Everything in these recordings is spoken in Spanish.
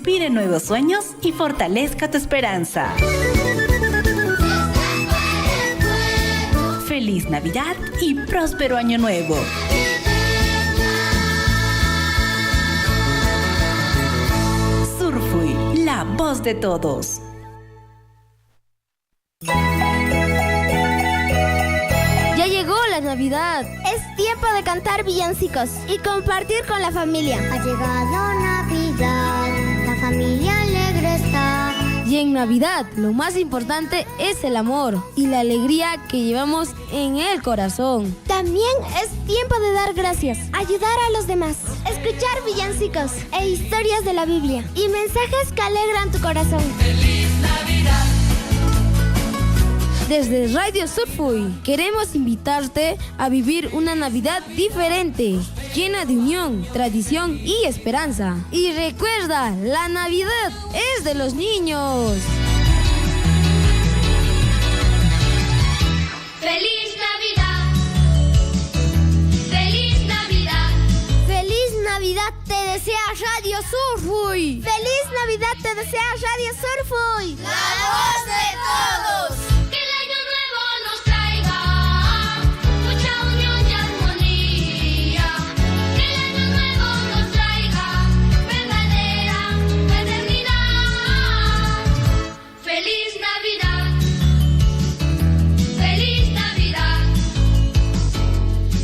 inspire nuevos sueños y fortalezca tu esperanza. Feliz Navidad y próspero Año Nuevo. Surfui, la voz de todos. Ya llegó la Navidad. Es tiempo de cantar villancicos y compartir con la familia. Ha llegado Navidad, la familia alegre está. Y en Navidad, lo más importante es el amor y la alegría que llevamos en el corazón. También es tiempo de dar gracias, ayudar a los demás, escuchar villancicos e historias de la Biblia y mensajes que alegran tu corazón. ¡Feliz Navidad! Desde Radio Surfui queremos invitarte a vivir una Navidad diferente, llena de unión, tradición y esperanza. Y recuerda, la Navidad es de los niños. ¡Feliz Navidad! ¡Feliz Navidad! ¡Feliz Navidad te desea Radio Surfui! ¡Feliz Navidad te desea Radio Surfui! ¡La voz de todos! ¡Que el año nuevo nos traiga mucha unión y armonía! ¡Que el año nuevo nos traiga verdadera fraternidad! ¡Feliz Navidad! ¡Feliz Navidad!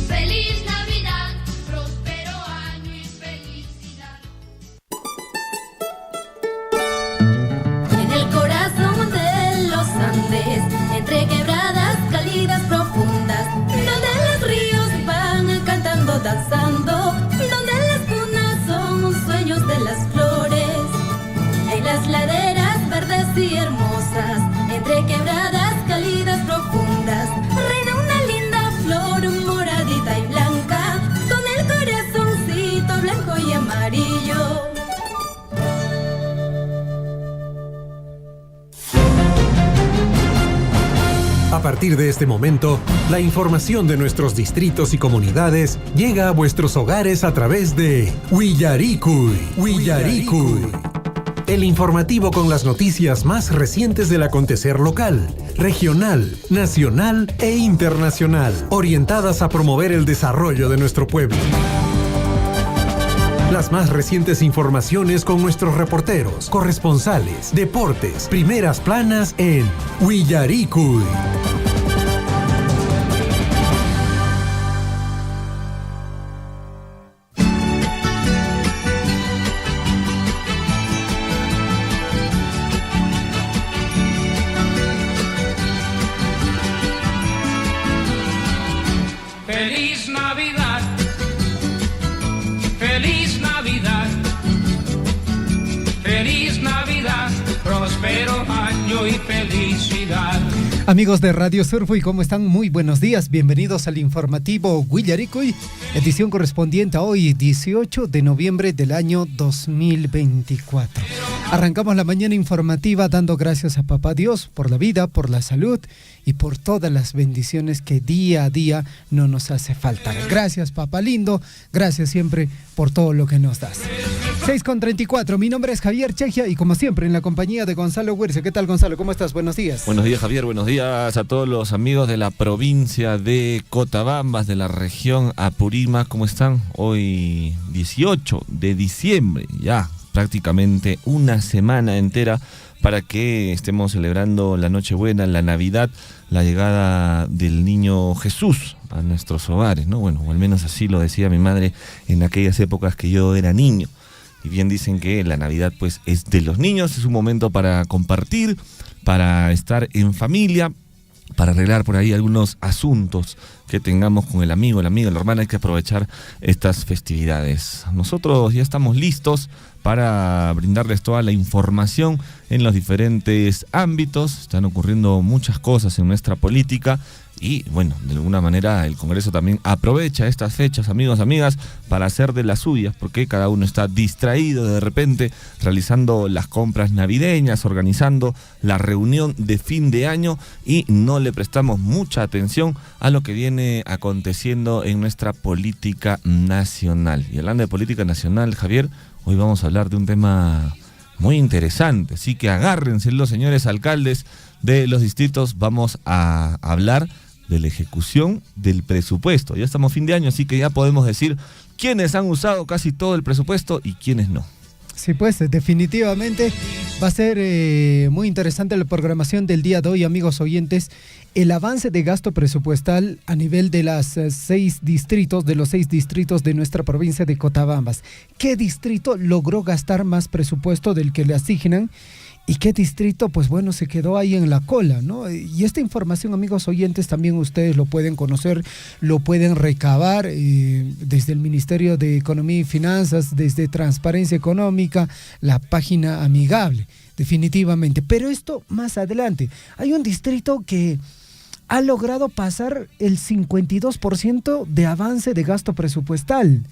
¡Feliz Navidad! ¡Próspero año y felicidad! En el corazón de los Andes, entre quebradas cálidas profundas, donde los ríos van cantando, danzando, donde las cunas son sueños de las flores, en las laderas verdes y hermosas, entre quebradas cálidas profundas, reina una linda flor moradita y blanca, con el corazoncito blanco y amarillo. A partir de este momento, la información de nuestros distritos y comunidades llega a vuestros hogares a través de Willaricui. El informativo con las noticias más recientes del acontecer local, regional, nacional e internacional, orientadas a promover el desarrollo de nuestro pueblo. Las más recientes informaciones con nuestros reporteros, corresponsales, deportes, primeras planas en Willaricui. ¡Feliz Navidad! ¡Feliz Navidad! ¡Feliz Navidad! ¡Próspero año y felicidad! Amigos de Radio Surfui, ¿cómo están? Muy buenos días. Bienvenidos al informativo Willaricui, edición correspondiente a hoy, 18 de noviembre del año 2024. Arrancamos la mañana informativa dando gracias a Papá Dios por la vida, por la salud y por todas las bendiciones que día a día no nos hace falta. Gracias, Papá lindo. Gracias siempre por todo lo que nos das. 6:34. Mi nombre es Javier Chejia y como siempre en la compañía de Gonzalo Huerce. ¿Qué tal, Gonzalo? ¿Cómo estás? Buenos días. Buenos días, Javier. Buenos días a todos los amigos de la provincia de Cotabambas, de la región Apurímac. ¿Cómo están? Hoy 18 de diciembre, ya prácticamente una semana entera para que estemos celebrando la Nochebuena, la Navidad, la llegada del niño Jesús a nuestros hogares, ¿no? Bueno, o al menos así lo decía mi madre en aquellas épocas que yo era niño. Y bien dicen que la Navidad pues es de los niños, es un momento para compartir, para estar en familia, para arreglar por ahí algunos asuntos que tengamos con el amigo, la amiga, la hermana. Hay que aprovechar estas festividades. Nosotros ya estamos listos para brindarles toda la información en los diferentes ámbitos. Están ocurriendo muchas cosas en nuestra política y, bueno, de alguna manera el Congreso también aprovecha estas fechas, amigos, amigas, para hacer de las suyas, porque cada uno está distraído de repente realizando las compras navideñas, organizando la reunión de fin de año y no le prestamos mucha atención a lo que viene aconteciendo en nuestra política nacional. Y hablando de política nacional, Javier, hoy vamos a hablar de un tema muy interesante. Así que agárrense los señores alcaldes de los distritos. Vamos a hablar de la ejecución del presupuesto. Ya estamos fin de año, así que ya podemos decir quiénes han usado casi todo el presupuesto y quiénes no. Sí, pues definitivamente va a ser muy interesante la programación del día de hoy, amigos oyentes. El avance de gasto presupuestal a nivel de los 6 distritos de nuestra provincia de Cotabambas. ¿Qué distrito logró gastar más presupuesto del que le asignan? ¿Y qué distrito, pues bueno, se quedó ahí en la cola, ¿no? Y esta información, amigos oyentes, también ustedes lo pueden conocer, lo pueden recabar desde el Ministerio de Economía y Finanzas, desde Transparencia Económica, la página amigable, definitivamente. Pero esto más adelante. Hay un distrito que ha logrado pasar el 52% de avance de gasto presupuestal.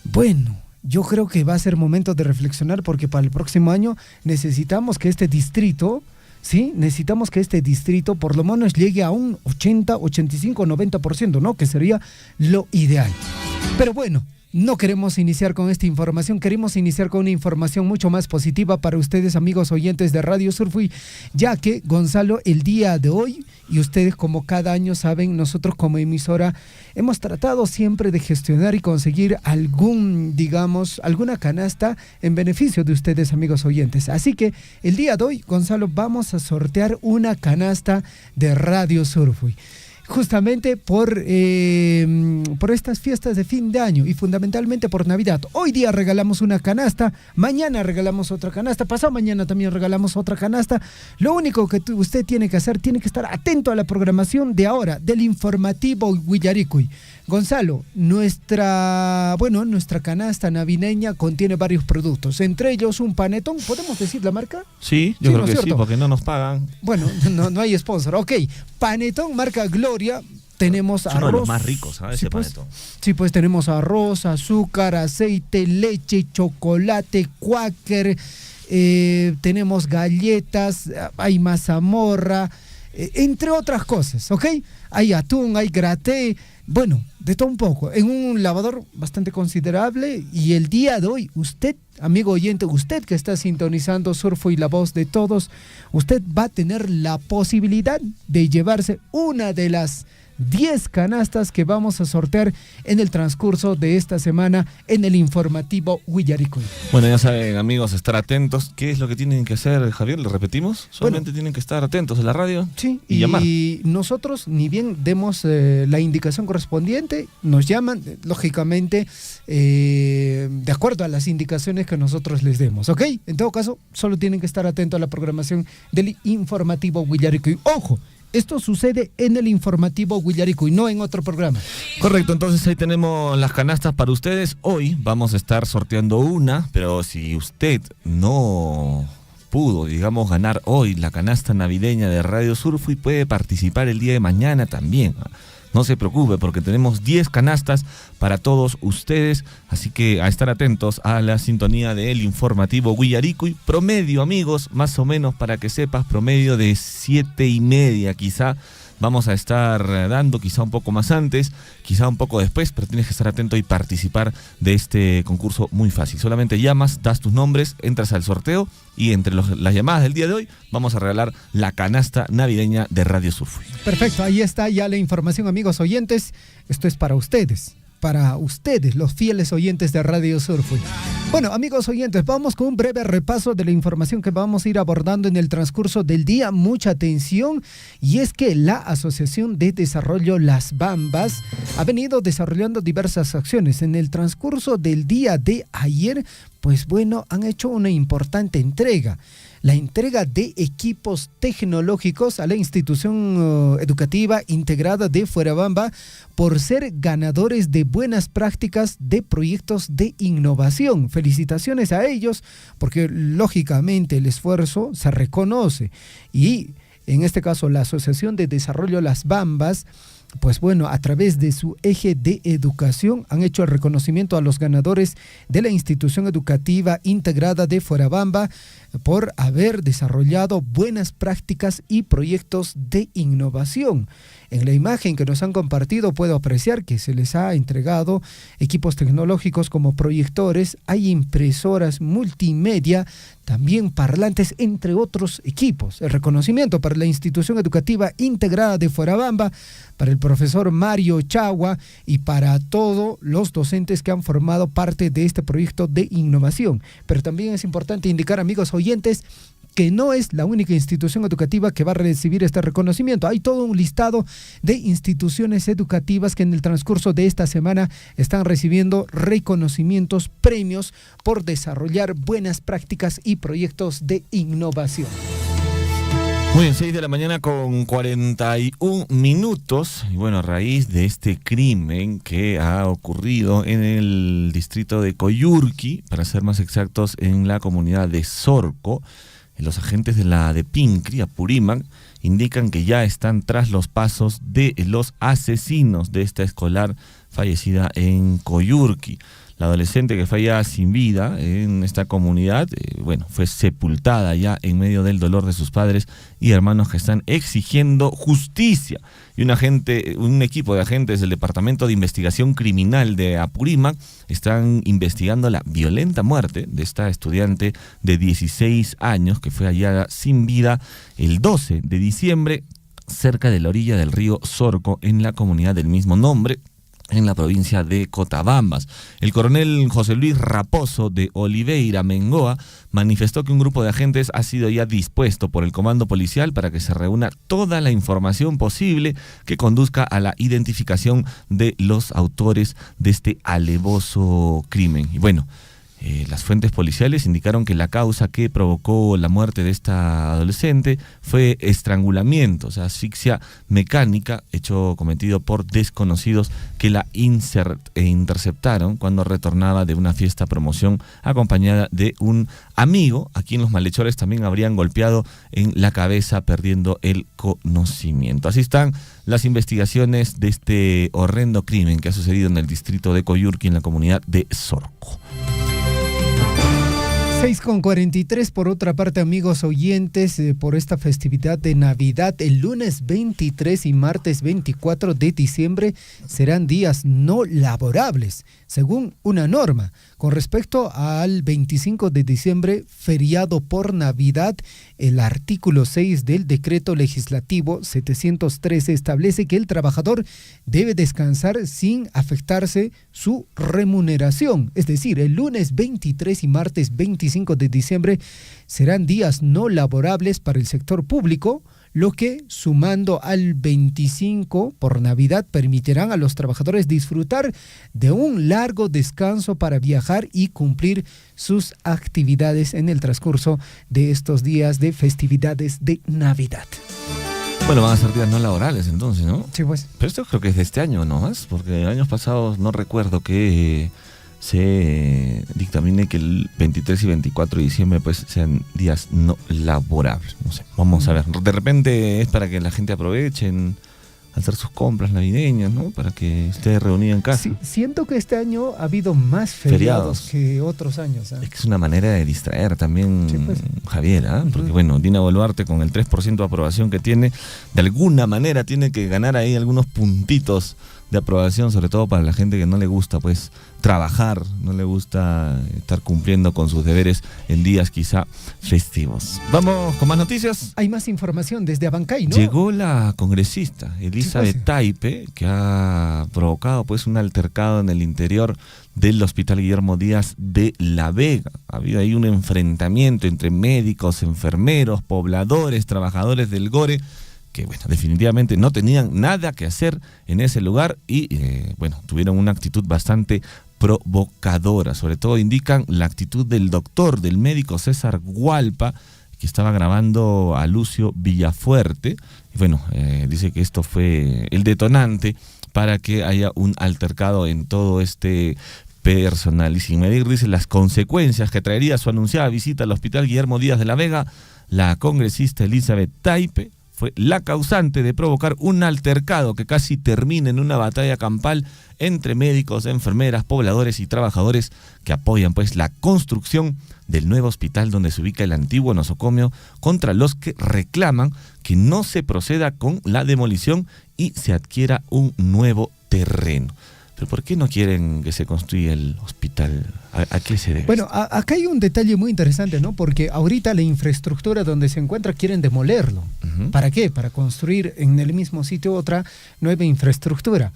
Bueno, yo creo que va a ser momento de reflexionar porque para el próximo año necesitamos que este distrito, ¿sí? Necesitamos que este distrito por lo menos llegue a un 80, 85, 90%, ¿no? Que sería lo ideal. Pero bueno, no queremos iniciar con esta información, queremos iniciar con una información mucho más positiva para ustedes, amigos oyentes de Radio Surfui, ya que Gonzalo, el día de hoy, y ustedes como cada año saben, nosotros como emisora hemos tratado siempre de gestionar y conseguir alguna canasta en beneficio de ustedes, amigos oyentes. Así que el día de hoy, Gonzalo, vamos a sortear una canasta de Radio Surfui. Justamente por estas fiestas de fin de año y fundamentalmente por Navidad. Hoy día regalamos una canasta, mañana regalamos otra canasta, pasado mañana también regalamos otra canasta. Lo único que usted tiene que hacer, tiene que estar atento a la programación de ahora, del informativo Huillaricuy. Gonzalo, nuestra canasta navideña contiene varios productos, entre ellos un panetón. ¿Podemos decir la marca? Sí, yo creo que sí, porque no nos pagan. Bueno, no hay sponsor. Ok, panetón marca Gloria. Tenemos arroz. Uno de los más ricos, ¿sabes? Sí, ese pues, panetón. Sí, pues tenemos arroz, azúcar, aceite, leche, chocolate, Quaker, tenemos galletas, hay mazamorra, entre otras cosas, ¿ok? Hay atún, hay graté, bueno, de todo un poco, en un lavador bastante considerable. Y el día de hoy, usted, amigo oyente, usted que está sintonizando Surfo y la voz de todos, usted va a tener la posibilidad de llevarse una de las 10 canastas que vamos a sortear en el transcurso de esta semana en el informativo Huillaricuy. Bueno, ya saben, amigos, estar atentos. ¿Qué es lo que tienen que hacer, Javier? ¿Le repetimos? Solamente tienen que estar atentos a la radio, sí, y llamar. Y nosotros, ni bien demos la indicación correspondiente, nos llaman, lógicamente, de acuerdo a las indicaciones que nosotros les demos, ¿ok? En todo caso, solo tienen que estar atentos a la programación del informativo Huillaricuy. ¡Ojo! Esto sucede en el informativo Huillaricuy, no en otro programa. Correcto, entonces ahí tenemos las canastas para ustedes. Hoy vamos a estar sorteando una, pero si usted no pudo, digamos, ganar hoy la canasta navideña de Radio Surfui, puede participar el día de mañana también. No se preocupe porque tenemos 10 canastas para todos ustedes, así que a estar atentos a la sintonía del informativo Huillaricuy. Promedio, amigos, más o menos para que sepas, promedio de 7:30 quizá. Vamos a estar dando, quizá un poco más antes, quizá un poco después, pero tienes que estar atento y participar de este concurso muy fácil. Solamente llamas, das tus nombres, entras al sorteo y entre las llamadas del día de hoy vamos a regalar la canasta navideña de Radio Surfui. Perfecto, ahí está ya la información, amigos oyentes. Esto es para ustedes, los fieles oyentes de Radio Surfui. Bueno, amigos oyentes, vamos con un breve repaso de la información que vamos a ir abordando en el transcurso del día. Mucha atención, y es que la Asociación de Desarrollo Las Bambas ha venido desarrollando diversas acciones. En el transcurso del día de ayer, pues bueno, han hecho una importante entrega. La entrega de equipos tecnológicos a la institución educativa integrada de Fuerabamba por ser ganadores de buenas prácticas de proyectos de innovación. Felicitaciones a ellos porque lógicamente el esfuerzo se reconoce, y en este caso la Asociación de Desarrollo Las Bambas, pues bueno, a través de su eje de educación han hecho el reconocimiento a los ganadores de la institución educativa integrada de Fuerabamba, por haber desarrollado buenas prácticas y proyectos de innovación. En la imagen que nos han compartido puedo apreciar que se les ha entregado equipos tecnológicos como proyectores, hay impresoras multimedia, también parlantes, entre otros equipos. El reconocimiento para la institución educativa integrada de Fuerabamba, para el profesor Mario Chagua y para todos los docentes que han formado parte de este proyecto de innovación. Pero también es importante indicar, amigos oyentes, que no es la única institución educativa que va a recibir este reconocimiento. Hay todo un listado de instituciones educativas que en el transcurso de esta semana están recibiendo reconocimientos, premios por desarrollar buenas prácticas y proyectos de innovación. Muy bien, 6 de la mañana con 41 minutos. Y bueno, a raíz de este crimen que ha ocurrido en el distrito de Coyurqui, para ser más exactos, en la comunidad de Sorco, los agentes de la DEPINCRI, Apurímac, indican que ya están tras los pasos de los asesinos de esta escolar fallecida en Coyurqui. La adolescente que fue ya sin vida en esta comunidad, fue sepultada ya en medio del dolor de sus padres y hermanos que están exigiendo justicia. Y un equipo de agentes del Departamento de Investigación Criminal de Apurímac están investigando la violenta muerte de esta estudiante de 16 años que fue hallada sin vida el 12 de diciembre cerca de la orilla del río Sorco en la comunidad del mismo nombre, en la provincia de Cotabambas. El coronel José Luis Raposo de Oliveira Mengoa manifestó que un grupo de agentes ha sido ya dispuesto por el comando policial para que se reúna toda la información posible que conduzca a la identificación de los autores de este alevoso crimen. Y bueno, las fuentes policiales indicaron que la causa que provocó la muerte de esta adolescente fue estrangulamiento, o sea, asfixia mecánica, hecho cometido por desconocidos que la interceptaron cuando retornaba de una fiesta promoción acompañada de un amigo, a quien los malhechores también habrían golpeado en la cabeza perdiendo el conocimiento. Así están las investigaciones de este horrendo crimen que ha sucedido en el distrito de Coyurqui, en la comunidad de Sorco. 6:43, por otra parte, amigos oyentes, por esta festividad de Navidad, el lunes 23 y martes 24 de diciembre serán días no laborables, según una norma. Con respecto al 25 de diciembre, feriado por Navidad, el artículo 6 del decreto legislativo 713 establece que el trabajador debe descansar sin afectarse su remuneración. Es decir, el lunes 23 y martes 25 de diciembre serán días no laborables para el sector público, lo que, sumando al 25 por Navidad, permitirán a los trabajadores disfrutar de un largo descanso para viajar y cumplir sus actividades en el transcurso de estos días de festividades de Navidad. Bueno, van a ser días no laborales entonces, ¿no? Sí, pues. Pero esto creo que es de este año nomás, porque años pasados no recuerdo que se dictamine que el 23 y 24 de diciembre pues sean días no laborables. No sé, vamos a ver. De repente es para que la gente aproveche en hacer sus compras navideñas, ¿no? Para que esté reunida en casa. Sí, siento que este año ha habido más feriados que otros años. Es que es una manera de distraer también, sí, pues. Javier, ¿eh? Porque bueno, Dina Boluarte con el 3% de aprobación que tiene, de alguna manera tiene que ganar ahí algunos puntitos de aprobación, sobre todo para la gente que no le gusta pues trabajar, no le gusta estar cumpliendo con sus deberes en días quizá festivos. Vamos con más noticias. Hay más información desde Abancay, ¿no? Llegó la congresista Elizabeth Taipe, que ha provocado pues un altercado en el interior del Hospital Guillermo Díaz de La Vega. Ha habido ahí un enfrentamiento entre médicos, enfermeros, pobladores, trabajadores del GORE, que bueno, definitivamente no tenían nada que hacer en ese lugar y tuvieron una actitud bastante provocadora. Sobre todo indican la actitud del doctor, del médico César Gualpa, que estaba grabando a Lucio Villafuerte. Y bueno, dice que esto fue el detonante para que haya un altercado en todo este personal. Y sin medir, dice, las consecuencias que traería su anunciada visita al Hospital Guillermo Díaz de La Vega, la congresista Elizabeth Taipe fue la causante de provocar un altercado que casi termina en una batalla campal entre médicos, enfermeras, pobladores y trabajadores que apoyan pues la construcción del nuevo hospital donde se ubica el antiguo nosocomio, contra los que reclaman que no se proceda con la demolición y se adquiera un nuevo terreno. ¿Pero por qué no quieren que se construya el hospital? ¿A qué se debe? Bueno, acá hay un detalle muy interesante, ¿no? Porque ahorita la infraestructura donde se encuentra quieren demolerlo. ¿Para qué? Para construir en el mismo sitio otra nueva infraestructura.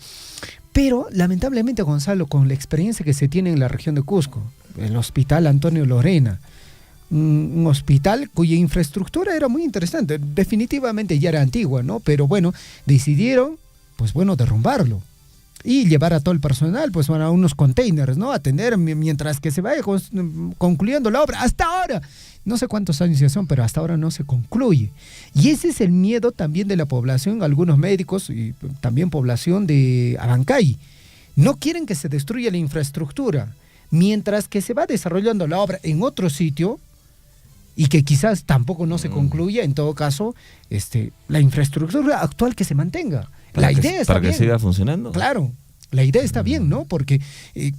Pero, lamentablemente, Gonzalo, con la experiencia que se tiene en la región de Cusco, el Hospital Antonio Lorena, un hospital cuya infraestructura era muy interesante, definitivamente ya era antigua, ¿no? Pero bueno, decidieron, pues bueno, derrumbarlo y llevar a todo el personal, pues a unos containers, ¿no? Atender mientras que se vaya concluyendo la obra. Hasta ahora, no sé cuántos años ya son, pero hasta ahora no se concluye. Y ese es el miedo también de la población, algunos médicos y también población de Abancay. No quieren que se destruya la infraestructura, mientras que se va desarrollando la obra en otro sitio y que quizás tampoco no se concluya, en todo caso, la infraestructura actual que se mantenga. La idea está bien. ¿Para que siga funcionando? Claro, la idea está bien, ¿no? Porque,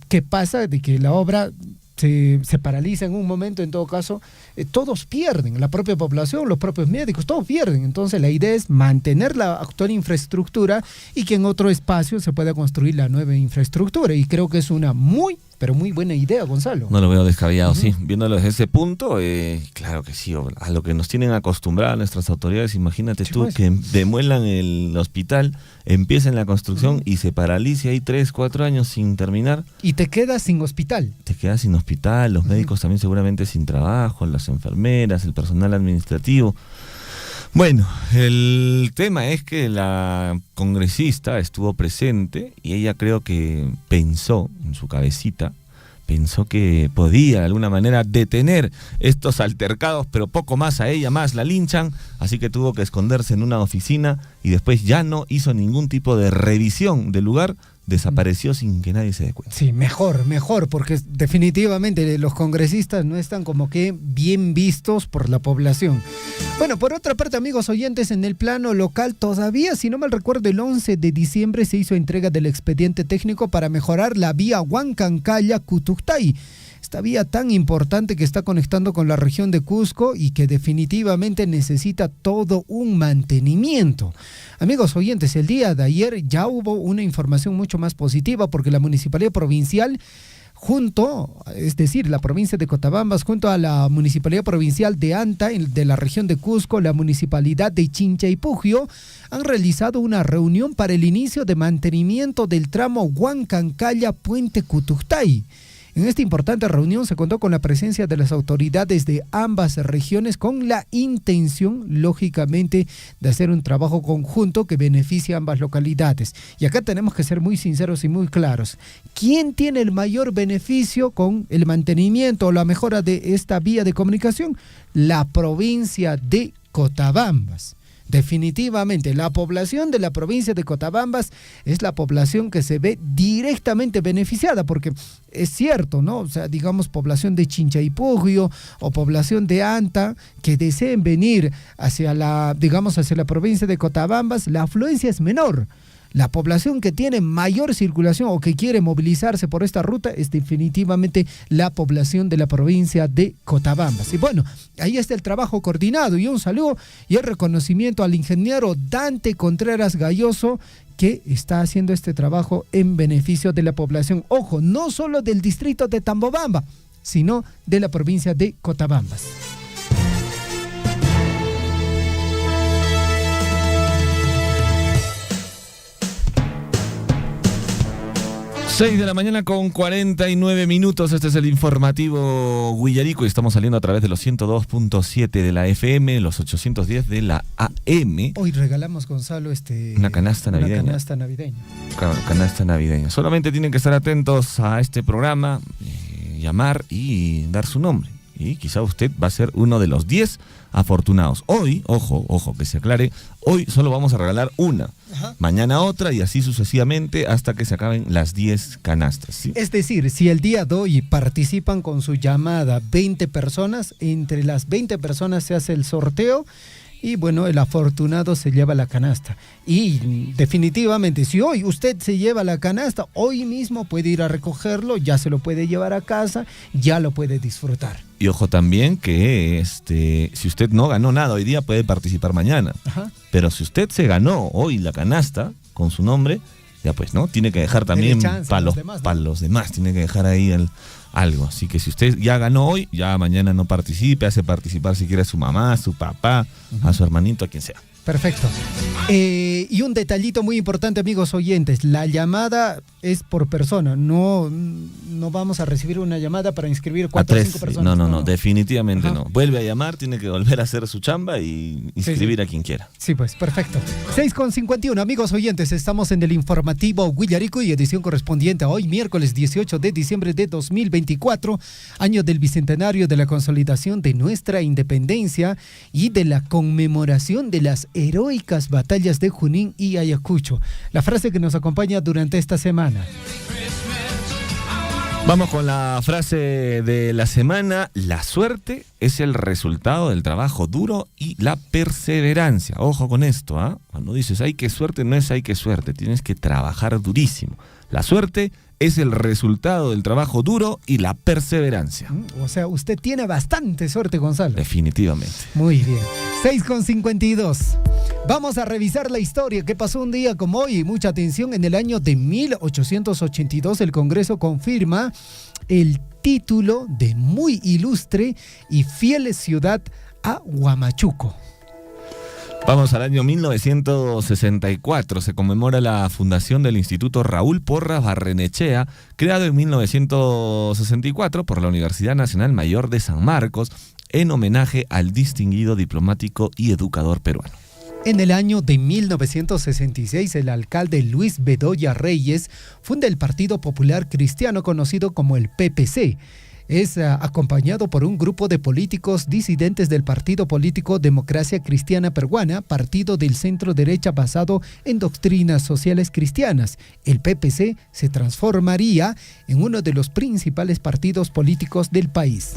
¿qué pasa de que la obra se paraliza en un momento? En todo caso, todos pierden, la propia población, los propios médicos, todos pierden. Entonces la idea es mantener la actual infraestructura y que en otro espacio se pueda construir la nueva infraestructura. Y creo que es una pero muy buena idea, Gonzalo. No lo veo descabellado, sí. Viéndolo desde ese punto, claro que sí. A lo que nos tienen acostumbradas nuestras autoridades, imagínate tú que demuelan el hospital, empiecen la construcción y se paralice ahí 3, 4 años sin terminar. Y te quedas sin hospital. Te quedas sin hospital, los médicos también seguramente sin trabajo, las enfermeras, el personal administrativo. Bueno, el tema es que la congresista estuvo presente y ella creo que pensó en su cabecita, pensó que podía de alguna manera detener estos altercados, pero poco más, a ella más la linchan, así que tuvo que esconderse en una oficina y después ya no hizo ningún tipo de revisión del lugar, desapareció sin que nadie se dé cuenta. Sí, mejor, porque definitivamente los congresistas no están como que bien vistos por la población. Bueno, por otra parte, amigos oyentes, en el plano local todavía, si no mal recuerdo, el 11 de diciembre se hizo entrega del expediente técnico para mejorar la vía Huancancaya-Cutuctay. Esta vía tan importante que está conectando con la región de Cusco y que definitivamente necesita todo un mantenimiento. Amigos oyentes, el día de ayer ya hubo una información mucho más positiva porque la Municipalidad Provincial la provincia de Cotabambas, junto a la Municipalidad Provincial de Anta, de la región de Cusco, la Municipalidad de Chinchaypugio, han realizado una reunión para el inicio de mantenimiento del tramo Huancancaya-Puente Cutuctay. En esta importante reunión se contó con la presencia de las autoridades de ambas regiones con la intención, lógicamente, de hacer un trabajo conjunto que beneficie a ambas localidades. Y acá tenemos que ser muy sinceros y muy claros. ¿Quién tiene el mayor beneficio con el mantenimiento o la mejora de esta vía de comunicación? La provincia de Cotabambas. Definitivamente, la población de la provincia de Cotabambas es la población que se ve directamente beneficiada, porque es cierto, ¿no? O sea, digamos, población de Chinchaypugio o población de Anta que deseen venir hacia la provincia de Cotabambas, la afluencia es menor. La población que tiene mayor circulación o que quiere movilizarse por esta ruta es definitivamente la población de la provincia de Cotabambas. Y bueno, ahí está el trabajo coordinado y un saludo y el reconocimiento al ingeniero Dante Contreras Galloso, que está haciendo este trabajo en beneficio de la población. Ojo, no solo del distrito de Tambobamba, sino de la provincia de Cotabambas. 6 de la mañana con 49 minutos, este es el informativo Huillarico y estamos saliendo a través de los 102.7 de la FM, los 810 de la AM. Hoy regalamos, Gonzalo, una canasta navideña. Canasta navideña. Solamente tienen que estar atentos a este programa, llamar y dar su nombre. Y quizá usted va a ser uno de los 10 afortunados. Hoy, ojo, que se aclare, hoy solo vamos a regalar una. Ajá. Mañana otra y así sucesivamente hasta que se acaben las 10 canastas, ¿sí? Es decir, si el día de hoy participan con su llamada 20 personas, entre las 20 personas se hace el sorteo y bueno, el afortunado se lleva la canasta. Y definitivamente, si hoy usted se lleva la canasta, hoy mismo puede ir a recogerlo, ya se lo puede llevar a casa, ya lo puede disfrutar. Y ojo también que si usted no ganó nada hoy día, puede participar mañana. Ajá. Pero si usted se ganó hoy la canasta con su nombre, ya pues, ¿no? Tiene que dejar también para los demás, tiene que dejar ahí algo. Así que si usted ya ganó hoy, ya mañana no participe, hace participar si quiere a su mamá, a su papá, a su hermanito, a quien sea. Perfecto. Y un detallito muy importante, amigos oyentes, la llamada es por persona, no vamos a recibir una llamada para inscribir 4 o 5 personas. No, definitivamente no. Vuelve a llamar, tiene que volver a hacer su chamba y inscribir a quien quiera. Sí, pues, perfecto. 6:51, amigos oyentes, estamos en el informativo Guillaricoy, edición correspondiente a hoy, miércoles 18 de diciembre de 2024, año del bicentenario de la consolidación de nuestra independencia y de la conmemoración de las heroicas batallas de Junín y Ayacucho. La frase que nos acompaña durante esta semana. Vamos con la frase de la semana. La suerte es el resultado del trabajo duro y la perseverancia. Ojo con esto, ¿ah? Cuando dices hay que suerte, no es hay que suerte, tienes que trabajar durísimo. La suerte es el resultado del trabajo duro y la perseverancia. O sea, usted tiene bastante suerte, Gonzalo. Definitivamente. Muy bien. 6:52. Vamos a revisar la historia que pasó un día como hoy. Mucha atención, en el año de 1882 el Congreso confirma el título de muy ilustre y fiel ciudad a Huamachuco. Vamos al año 1964, se conmemora la fundación del Instituto Raúl Porras Barrenechea, creado en 1964 por la Universidad Nacional Mayor de San Marcos, en homenaje al distinguido diplomático y educador peruano. En el año de 1966, el alcalde Luis Bedoya Reyes funda el Partido Popular Cristiano, conocido como el PPC. Es acompañado por un grupo de políticos disidentes del Partido Político Democracia Cristiana Peruana, partido del centro derecha basado en doctrinas sociales cristianas. El PPC se transformaría en uno de los principales partidos políticos del país.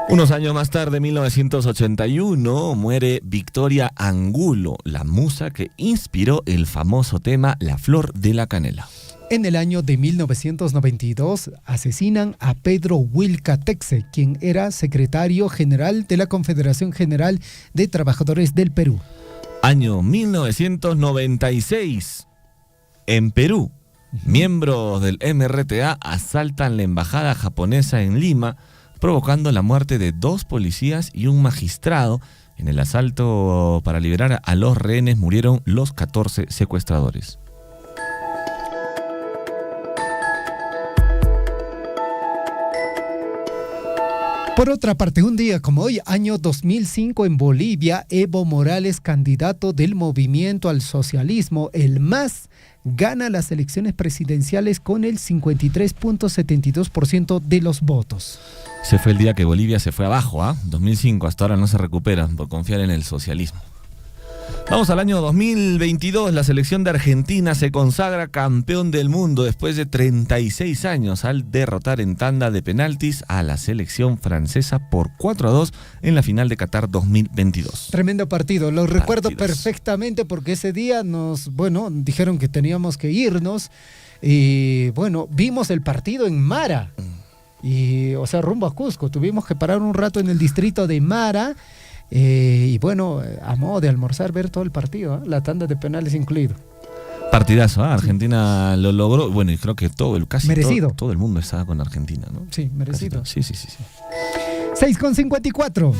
Unos años más tarde, en 1981, muere Victoria Angulo, la musa que inspiró el famoso tema La Flor de la Canela. En el año de 1992 asesinan a Pedro Wilca Texe, quien era secretario general de la Confederación General de Trabajadores del Perú. Año 1996. En Perú, miembros del MRTA asaltan la embajada japonesa en Lima, provocando la muerte de 2 policías y un magistrado. En el asalto para liberar a los rehenes murieron los 14 secuestradores. Por otra parte, un día como hoy, año 2005, en Bolivia, Evo Morales, candidato del movimiento al socialismo, el MAS, gana las elecciones presidenciales con el 53.72% de los votos. Ese fue el día que Bolivia se fue abajo, 2005, hasta ahora no se recupera por confiar en el socialismo. Vamos al año 2022, la selección de Argentina se consagra campeón del mundo después de 36 años al derrotar en tanda de penaltis a la selección francesa por 4-2 en la final de Qatar 2022. Tremendo partido, lo recuerdo perfectamente porque ese día dijeron que teníamos que irnos y vimos el partido en Mara, rumbo a Cusco, tuvimos que parar un rato en el distrito de Mara. A modo de almorzar, ver todo el partido, la tanda de penales incluido. Partidazo, Argentina lo logró. Bueno, y creo que casi merecido. Todo el mundo estaba con Argentina, ¿no? Sí, merecido. Sí. 6:54.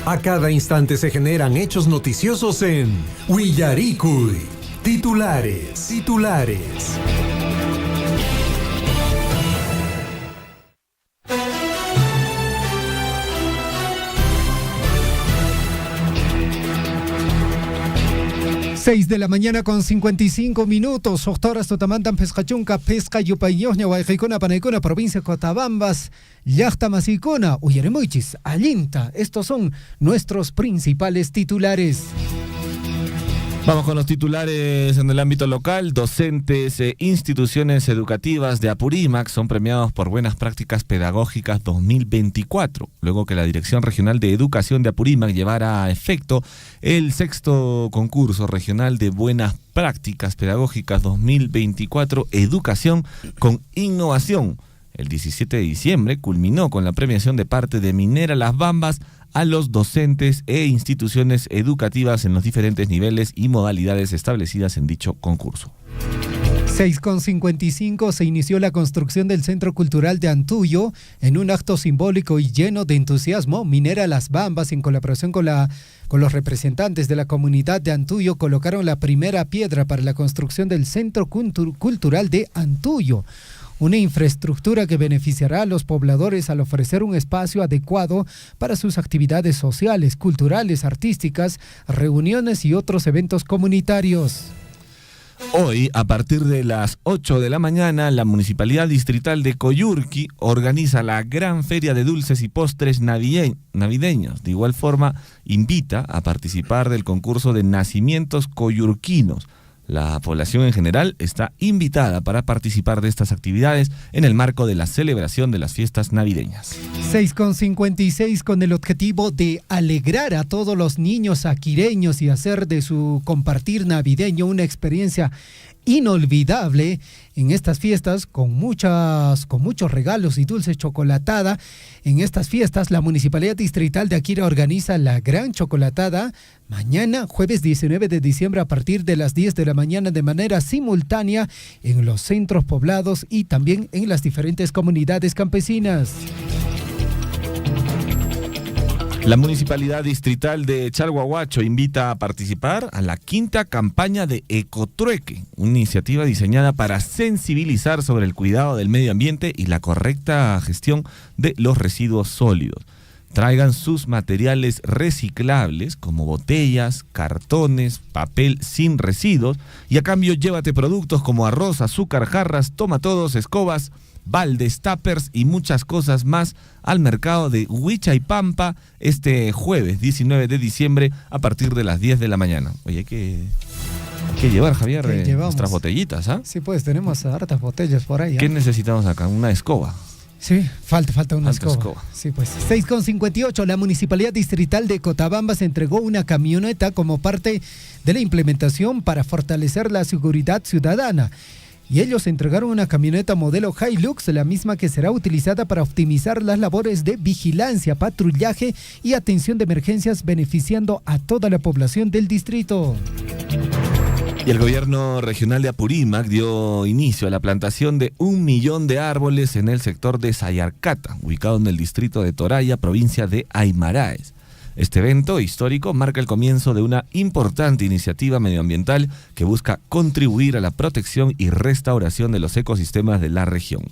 A cada instante se generan hechos noticiosos en Guillaricoy. Titulares. 6 de la mañana con 55 minutos. Octoras Totamantan Pescachunca, Pesca Yupañoña, Guayjicona, Panaicona, provincia Cotabambas, Llacta Masicona, Uyaremuichis, Allinta. Estos son nuestros principales titulares. Vamos con los titulares en el ámbito local. Docentes e instituciones educativas de Apurímac son premiados por Buenas Prácticas Pedagógicas 2024, luego que la Dirección Regional de Educación de Apurímac llevara a efecto el 6º concurso regional de Buenas Prácticas Pedagógicas 2024, Educación con Innovación. El 17 de diciembre culminó con la premiación de parte de Minera Las Bambas a los docentes e instituciones educativas en los diferentes niveles y modalidades establecidas en dicho concurso. 6:55 se inició la construcción del Centro Cultural de Antullo en un acto simbólico y lleno de entusiasmo. Minera Las Bambas, en colaboración con los representantes de la comunidad de Antullo, colocaron la primera piedra para la construcción del Centro Cultural de Antullo. Una infraestructura que beneficiará a los pobladores al ofrecer un espacio adecuado para sus actividades sociales, culturales, artísticas, reuniones y otros eventos comunitarios. Hoy, a partir de las 8 de la mañana, la Municipalidad Distrital de Coyurqui organiza la gran feria de dulces y postres navideños. De igual forma, invita a participar del concurso de nacimientos coyurquinos. La población en general está invitada para participar de estas actividades en el marco de la celebración de las fiestas navideñas. 6:56 con el objetivo de alegrar a todos los niños aquireños y hacer de su compartir navideño una experiencia inolvidable en estas fiestas, con muchos regalos y dulces chocolatada. En estas fiestas, la Municipalidad Distrital de Akira organiza la Gran Chocolatada mañana, jueves 19 de diciembre, a partir de las 10 de la mañana, de manera simultánea en los centros poblados y también en las diferentes comunidades campesinas. La Municipalidad Distrital de Chalhuahuacho invita a participar a la 5ª campaña de Ecotrueque, una iniciativa diseñada para sensibilizar sobre el cuidado del medio ambiente y la correcta gestión de los residuos sólidos. Traigan sus materiales reciclables como botellas, cartones, papel sin residuos y a cambio llévate productos como arroz, azúcar, jarras, tomatodos, escobas, baldes, tuppers y muchas cosas más al mercado de Huichaipampa este jueves 19 de diciembre a partir de las 10 de la mañana. Oye, hay que llevar, Javier, nuestras botellitas, ¿ah? Sí, pues tenemos hartas botellas por ahí. ¿Qué necesitamos acá? Una escoba. Sí, falta una escoba. Sí, pues. 6:58, la Municipalidad Distrital de Cotabambas entregó una camioneta como parte de la implementación para fortalecer la seguridad ciudadana. Y ellos entregaron una camioneta modelo Hilux, la misma que será utilizada para optimizar las labores de vigilancia, patrullaje y atención de emergencias, beneficiando a toda la población del distrito. Y el gobierno regional de Apurímac dio inicio a la plantación de 1 millón de árboles en el sector de Sayarcata, ubicado en el distrito de Toraya, provincia de Aymaraes. Este evento histórico marca el comienzo de una importante iniciativa medioambiental que busca contribuir a la protección y restauración de los ecosistemas de la región.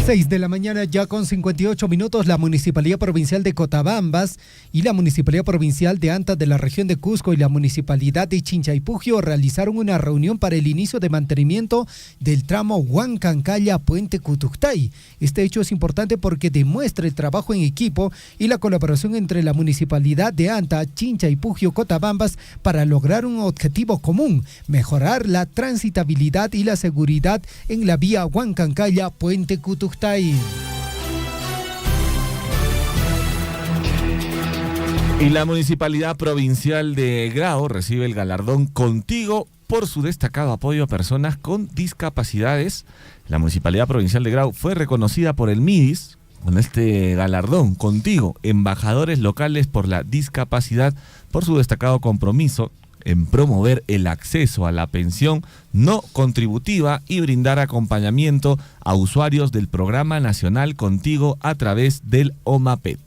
6 de la mañana ya con 58 minutos, la Municipalidad Provincial de Cotabambas y la Municipalidad Provincial de Anta de la región de Cusco y la Municipalidad de Chinchaypugio realizaron una reunión para el inicio de mantenimiento del tramo Huancancaya-Puente Cutuctay. Este hecho es importante porque demuestra el trabajo en equipo y la colaboración entre la Municipalidad de Anta, Chinchaypugio, Cotabambas para lograr un objetivo común: mejorar la transitabilidad y la seguridad en la vía Huancancaya-Puente Cutuctay. Y la Municipalidad Provincial de Grau recibe el galardón Contigo por su destacado apoyo a personas con discapacidades. La Municipalidad Provincial de Grau fue reconocida por el MIDIS con este galardón Contigo, embajadores locales por la discapacidad, por su destacado compromiso en promover el acceso a la pensión no contributiva y brindar acompañamiento a usuarios del Programa Nacional Contigo a través del OMAPET.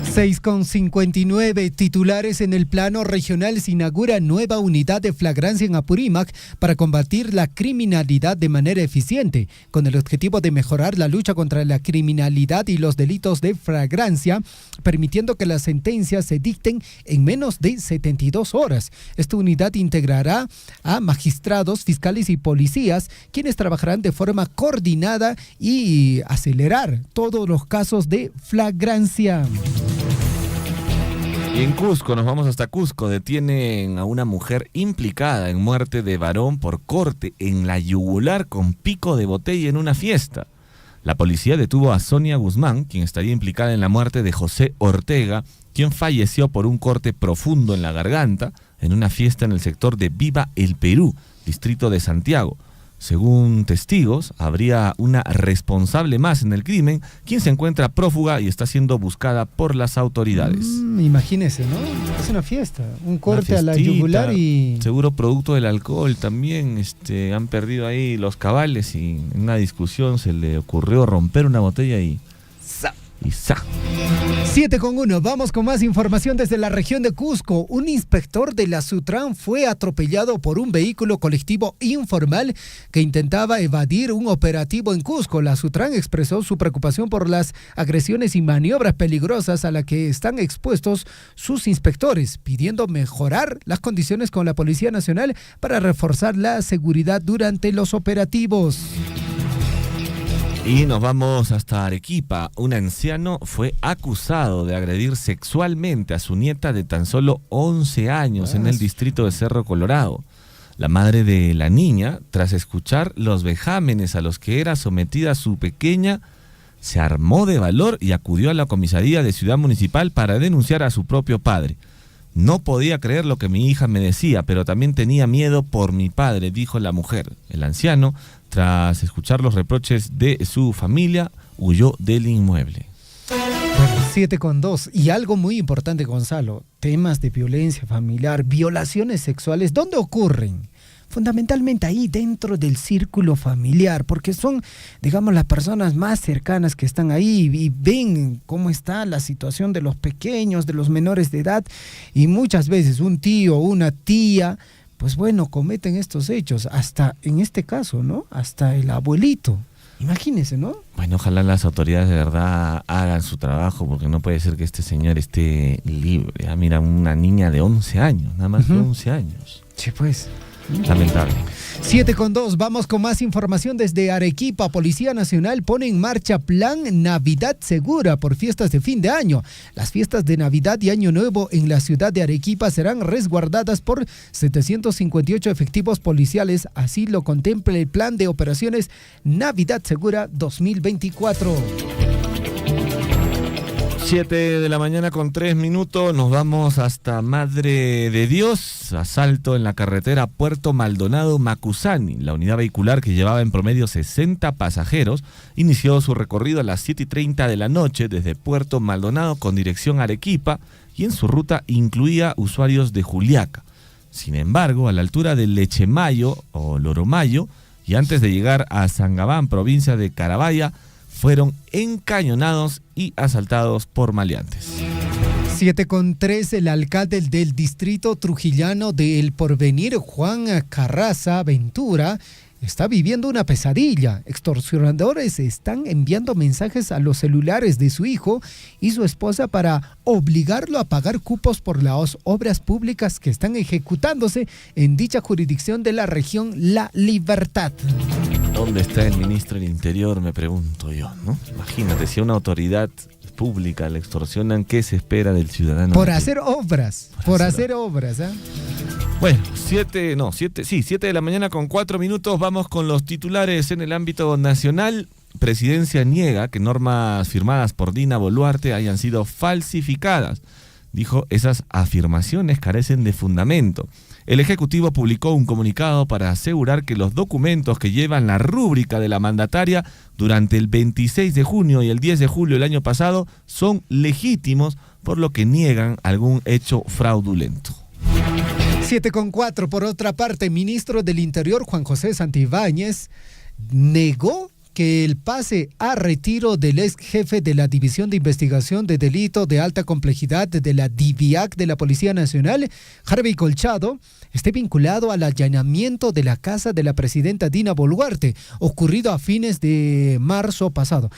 6:59, titulares en el plano regional. Se inaugura nueva unidad de flagrancia en Apurímac para combatir la criminalidad de manera eficiente, con el objetivo de mejorar la lucha contra la criminalidad y los delitos de flagrancia, permitiendo que las sentencias se dicten en menos de 72 horas. Esta unidad integrará a magistrados, fiscales y policías, quienes trabajarán de forma coordinada y acelerar todos los casos de flagrancia. Y Y en Cusco, nos vamos hasta Cusco, detienen a una mujer implicada en muerte de varón por corte en la yugular con pico de botella en una fiesta. La policía detuvo a Sonia Guzmán, quien estaría implicada en la muerte de José Ortega, quien falleció por un corte profundo en la garganta en una fiesta en el sector de Viva el Perú, distrito de Santiago. Según testigos, habría una responsable más en el crimen, quien se encuentra prófuga y está siendo buscada por las autoridades. Imagínese, ¿no? Es una fiesta, un corte a la yugular y... Seguro producto del alcohol también, han perdido ahí los cabales y en una discusión se le ocurrió romper una botella y... ¡za! Y ¡za! 7:1, vamos con más información desde la región de Cusco. Un inspector de la Sutran fue atropellado por un vehículo colectivo informal que intentaba evadir un operativo en Cusco. La Sutran expresó su preocupación por las agresiones y maniobras peligrosas a las que están expuestos sus inspectores, pidiendo mejorar las condiciones con la Policía Nacional para reforzar la seguridad durante los operativos. Y nos vamos hasta Arequipa. Un anciano fue acusado de agredir sexualmente a su nieta de tan solo 11 años en el distrito de Cerro Colorado. La madre de la niña, tras escuchar los vejámenes a los que era sometida su pequeña, se armó de valor y acudió a la comisaría de Ciudad Municipal para denunciar a su propio padre. No podía creer lo que mi hija me decía, pero también tenía miedo por mi padre, dijo la mujer. El anciano, tras escuchar los reproches de su familia, huyó del inmueble. Bueno, 7:2. Y algo muy importante, Gonzalo, temas de violencia familiar, violaciones sexuales, ¿dónde ocurren? Fundamentalmente ahí dentro del círculo familiar, porque son, digamos, las personas más cercanas que están ahí y ven cómo está la situación de los pequeños, de los menores de edad, y muchas veces un tío o una tía, pues bueno, cometen estos hechos, hasta en este caso, ¿no? Hasta el abuelito. Imagínense, ¿no? Bueno, ojalá las autoridades de verdad hagan su trabajo, porque no puede ser que este señor esté libre. Ah, mira, una niña de 11 años, nada más de 11 años. Sí, pues. Lamentable. 7:2, vamos con más información desde Arequipa. Policía Nacional pone en marcha plan Navidad Segura por fiestas de fin de año. Las fiestas de Navidad y Año Nuevo en la ciudad de Arequipa serán resguardadas por 758 efectivos policiales. Así lo contempla el plan de operaciones Navidad Segura 2024. 7:03 nos vamos hasta Madre de Dios. Asalto en la carretera Puerto Maldonado-Macusani. La unidad vehicular, que llevaba en promedio 60 pasajeros, inició su recorrido a las 7:30 de la noche desde Puerto Maldonado con dirección a Arequipa, y en su ruta incluía usuarios de Juliaca. Sin embargo, a la altura de Lechemayo o Loromayo y antes de llegar a Sangabán, provincia de Carabaya, fueron encañonados y asaltados por maleantes. 7:3, el alcalde del distrito trujillano de El Porvenir, Juan Carraza Ventura, está viviendo una pesadilla. Extorsionadores están enviando mensajes a los celulares de su hijo y su esposa para obligarlo a pagar cupos por las obras públicas que están ejecutándose en dicha jurisdicción de la región La Libertad. ¿Dónde está el ministro del Interior? Me pregunto yo, ¿no? Imagínate, si a una autoridad pública le extorsionan, ¿qué se espera del ciudadano? Por hacer obras, por hacer obras, ¿eh? Bueno, 7 de la mañana con 4 minutos, vamos con los titulares en el ámbito nacional. Presidencia niega que normas firmadas por Dina Boluarte hayan sido falsificadas. Dijo, esas afirmaciones carecen de fundamento. El Ejecutivo publicó un comunicado para asegurar que los documentos que llevan la rúbrica de la mandataria durante el 26 de junio y el 10 de julio del año pasado son legítimos, por lo que niegan algún hecho fraudulento. 7:4, por otra parte, el ministro del Interior, Juan José Santibáñez, negó que el pase a retiro del ex jefe de la División de Investigación de Delito de Alta Complejidad de la DIVIAC de la Policía Nacional, Harvey Colchado, esté vinculado al allanamiento de la casa de la presidenta Dina Boluarte, ocurrido a fines de marzo pasado.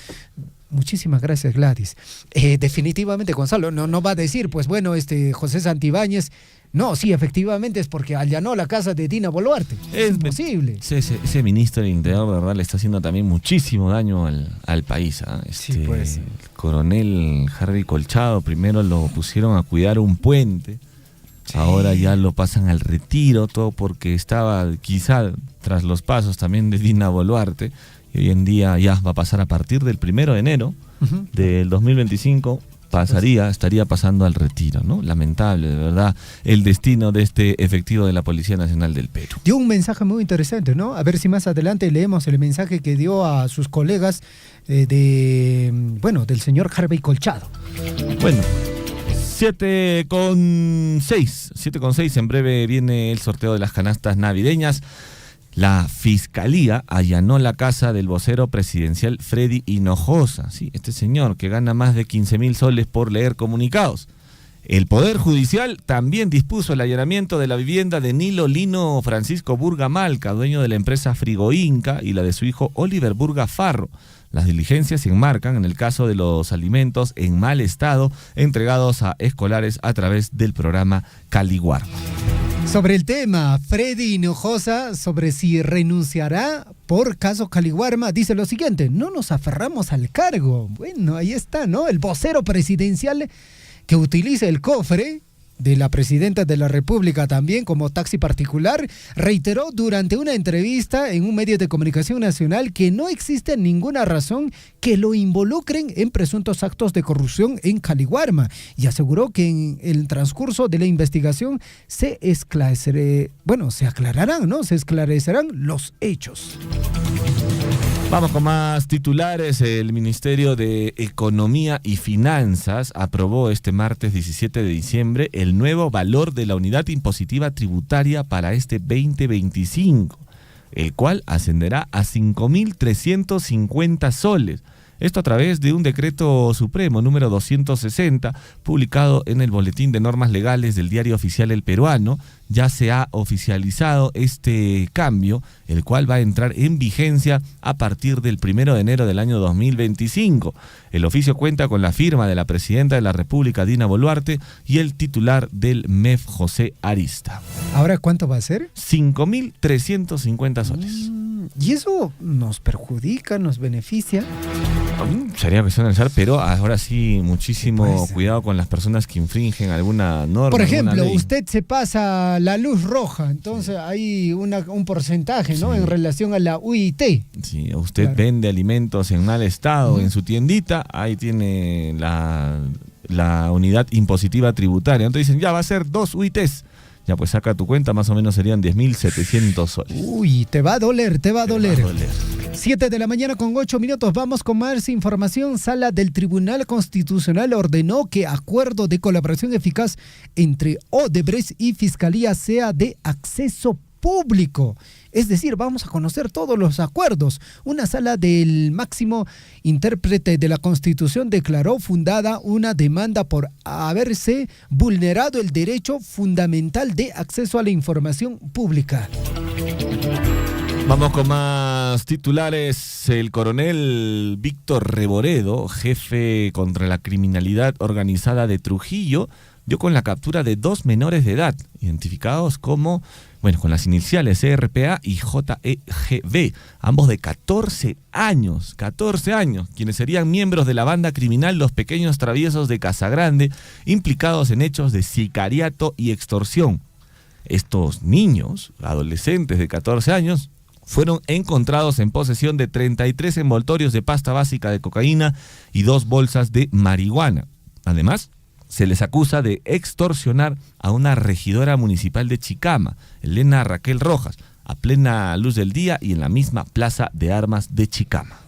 Muchísimas gracias, Gladys. Definitivamente, Gonzalo, no va a decir, pues bueno, José Santibáñez, no, sí, efectivamente es porque allanó la casa de Dina Boluarte. Es imposible. Ese ministro del Interior, ¿verdad?, le está haciendo también muchísimo daño al país. Sí, pues. El coronel Harvey Colchado, primero lo pusieron a cuidar un puente, sí. Ahora ya lo pasan al retiro, todo porque estaba quizá tras los pasos también de Dina Boluarte. Y hoy en día ya va a pasar a partir del 1 de enero del 2025, estaría pasando al retiro, ¿no? Lamentable, de verdad, el destino de este efectivo de la Policía Nacional del Perú. Dio un mensaje muy interesante, ¿no? A ver si más adelante leemos el mensaje que dio a sus colegas del señor Harvey Colchado. Bueno, 7:06, en breve viene el sorteo de las canastas navideñas. La Fiscalía allanó la casa del vocero presidencial Freddy Hinojosa, ¿sí? Este señor que gana más de 15.000 soles por leer comunicados. El Poder Judicial también dispuso el allanamiento de la vivienda de Nilo Lino Francisco Burga Malca, dueño de la empresa Frigoinca, y la de su hijo Oliver Burga Farro. Las diligencias se enmarcan en el caso de los alimentos en mal estado entregados a escolares a través del programa Caliguarma. Sobre el tema, Freddy Hinojosa, sobre si renunciará por caso Caliguarma, dice lo siguiente: no nos aferramos al cargo. Bueno, ahí está, ¿no? El vocero presidencial que utiliza el cofre de la presidenta de la República también como taxi particular, reiteró durante una entrevista en un medio de comunicación nacional que no existe ninguna razón que lo involucren en presuntos actos de corrupción en Caliguarma, y aseguró que en el transcurso de la investigación se esclarecerán los hechos. Vamos con más titulares. El Ministerio de Economía y Finanzas aprobó este martes 17 de diciembre el nuevo valor de la unidad impositiva tributaria para este 2025, el cual ascenderá a 5.350 soles. Esto a través de un decreto supremo número 260, publicado en el Boletín de Normas Legales del Diario Oficial El Peruano. Ya se ha oficializado este cambio, el cual va a entrar en vigencia a partir del 1 de enero del año 2025. El oficio cuenta con la firma de la presidenta de la República, Dina Boluarte, y el titular del MEF, José Arista. ¿Ahora cuánto va a ser? 5.350 soles. ¿Y eso nos perjudica, nos beneficia? Sería cuestión de analizar, pero ahora sí, muchísimo cuidado con las personas que infringen alguna norma. Por ejemplo, usted se pasa la luz roja, entonces hay un porcentaje, ¿no? Sí. En relación a la UIT. Sí, usted vende alimentos en mal estado en su tiendita, ahí tiene la unidad impositiva tributaria. Entonces dicen, ya va a ser 2 UITs. Ya pues saca tu cuenta, más o menos serían 10.700 soles. Uy, te va a doler. 7 de la mañana con 8 minutos, vamos con más información. Sala del Tribunal Constitucional ordenó que acuerdo de colaboración eficaz entre Odebrecht y Fiscalía sea de acceso público. Es decir, vamos a conocer todos los acuerdos. Una sala del máximo intérprete de la Constitución declaró fundada una demanda por haberse vulnerado el derecho fundamental de acceso a la información pública. Vamos con más titulares. El coronel Víctor Reboredo, jefe contra la criminalidad organizada de Trujillo, dio con la captura de 2 menores de edad, identificados con las iniciales CRPA y JEGB, ambos de 14 años, quienes serían miembros de la banda criminal Los Pequeños Traviesos de Casagrande, implicados en hechos de sicariato y extorsión. Estos niños, adolescentes de 14 años, fueron encontrados en posesión de 33 envoltorios de pasta básica de cocaína y 2 bolsas de marihuana. Además, se les acusa de extorsionar a una regidora municipal de Chicama, Elena Raquel Rojas, a plena luz del día y en la misma plaza de armas de Chicama.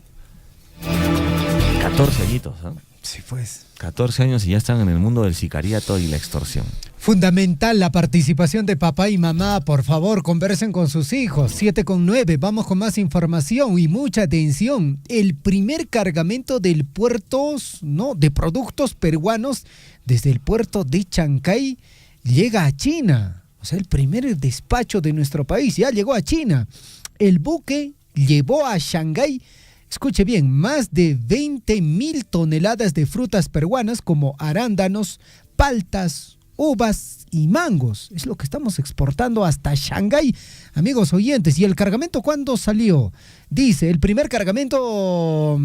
14 añitos, ¿no? Sí, pues. 14 años y ya están en el mundo del sicariato y la extorsión. Fundamental la participación de papá y mamá. Por favor, conversen con sus hijos. 7:09. Vamos con más información y mucha atención. El primer cargamento del puerto, de productos peruanos desde el puerto de Chancay llega a China. O sea, el primer despacho de nuestro país ya llegó a China. El buque llevó a Shanghái escuche bien, más de 20.000 toneladas de frutas peruanas como arándanos, paltas, uvas y mangos. Es lo que estamos exportando hasta Shanghái, amigos oyentes. ¿Y el cargamento cuándo salió? Dice, el primer cargamento,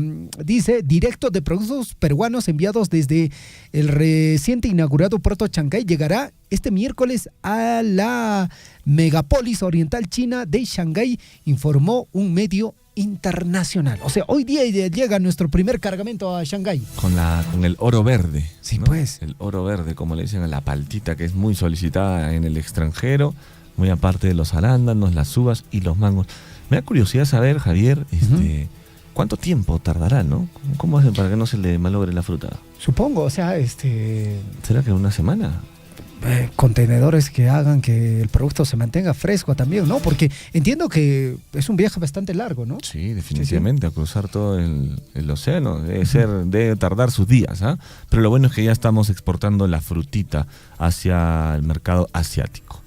dice, directo de productos peruanos enviados desde el reciente inaugurado puerto Chancay llegará este miércoles a la megapolis oriental china de Shanghái, informó un medio internacional. O sea, hoy día llega nuestro primer cargamento a Shanghái. Con el oro verde. Sí, ¿no? pues. El oro verde, como le dicen a la paltita, que es muy solicitada en el extranjero, muy aparte de los arándanos, las uvas y los mangos. Me da curiosidad saber, Javier, ¿cuánto tiempo tardará, no? ¿Cómo hacen para que no se le malogre la fruta? Supongo, o sea, ¿Será que una semana? Contenedores que hagan que el producto se mantenga fresco también, ¿no? Porque entiendo que es un viaje bastante largo, ¿no? Sí, definitivamente, a cruzar todo el océano, debe tardar sus días, ¿ah? Pero lo bueno es que ya estamos exportando la frutita hacia el mercado asiático.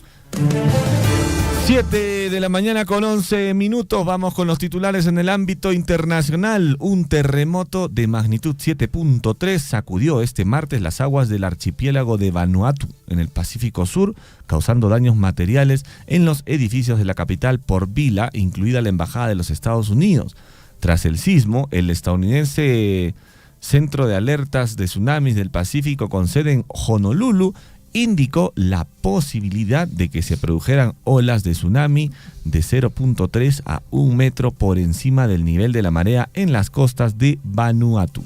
7 de la mañana con 11 minutos, vamos con los titulares en el ámbito internacional. Un terremoto de magnitud 7.3 sacudió este martes las aguas del archipiélago de Vanuatu, en el Pacífico Sur, causando daños materiales en los edificios de la capital Port Vila, incluida la Embajada de los Estados Unidos. Tras el sismo, el estadounidense Centro de Alertas de Tsunamis del Pacífico, con sede en Honolulu, indicó la posibilidad de que se produjeran olas de tsunami de 0.3 a 1 metro por encima del nivel de la marea en las costas de Vanuatu.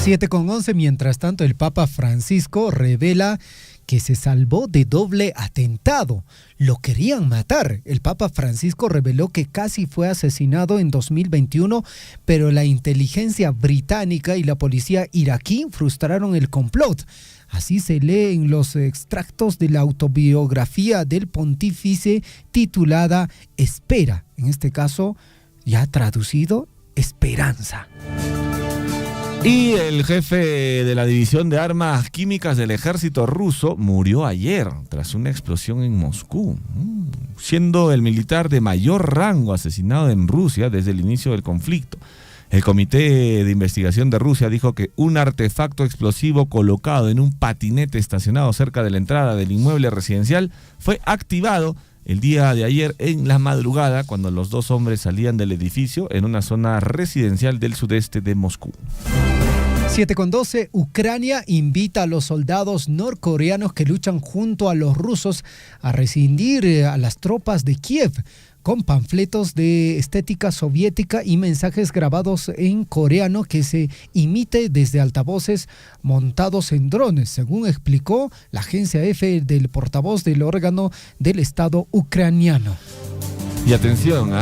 7:11, mientras tanto el Papa Francisco revela que se salvó de doble atentado. Lo querían matar. El Papa Francisco reveló que casi fue asesinado en 2021, pero la inteligencia británica y la policía iraquí frustraron el complot. Así se lee en los extractos de la autobiografía del pontífice titulada Espera. En este caso, ya traducido, Esperanza. Y el jefe de la división de armas químicas del ejército ruso murió ayer tras una explosión en Moscú, siendo el militar de mayor rango asesinado en Rusia desde el inicio del conflicto. El Comité de Investigación de Rusia dijo que un artefacto explosivo colocado en un patinete estacionado cerca de la entrada del inmueble residencial fue activado el día de ayer en la madrugada, cuando los dos hombres salían del edificio en una zona residencial del sudeste de Moscú. 7:12, Ucrania invita a los soldados norcoreanos que luchan junto a los rusos a rescindir a las tropas de Kiev, con panfletos de estética soviética y mensajes grabados en coreano que se imite desde altavoces montados en drones, según explicó la agencia EFE del portavoz del órgano del Estado ucraniano. Y atención,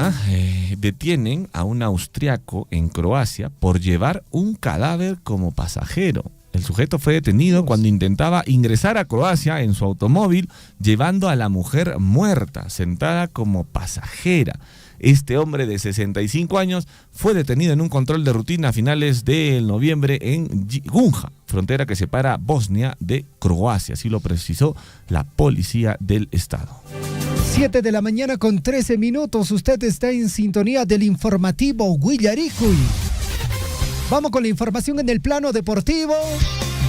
detienen a un austriaco en Croacia por llevar un cadáver como pasajero. El sujeto fue detenido cuando intentaba ingresar a Croacia en su automóvil, llevando a la mujer muerta, sentada como pasajera. Este hombre de 65 años fue detenido en un control de rutina a finales de noviembre en Gunja, frontera que separa Bosnia de Croacia, así lo precisó la policía del estado. 7 de la mañana con 13 minutos, usted está en sintonía del informativo Huillaricuy. Vamos con la información en el plano deportivo.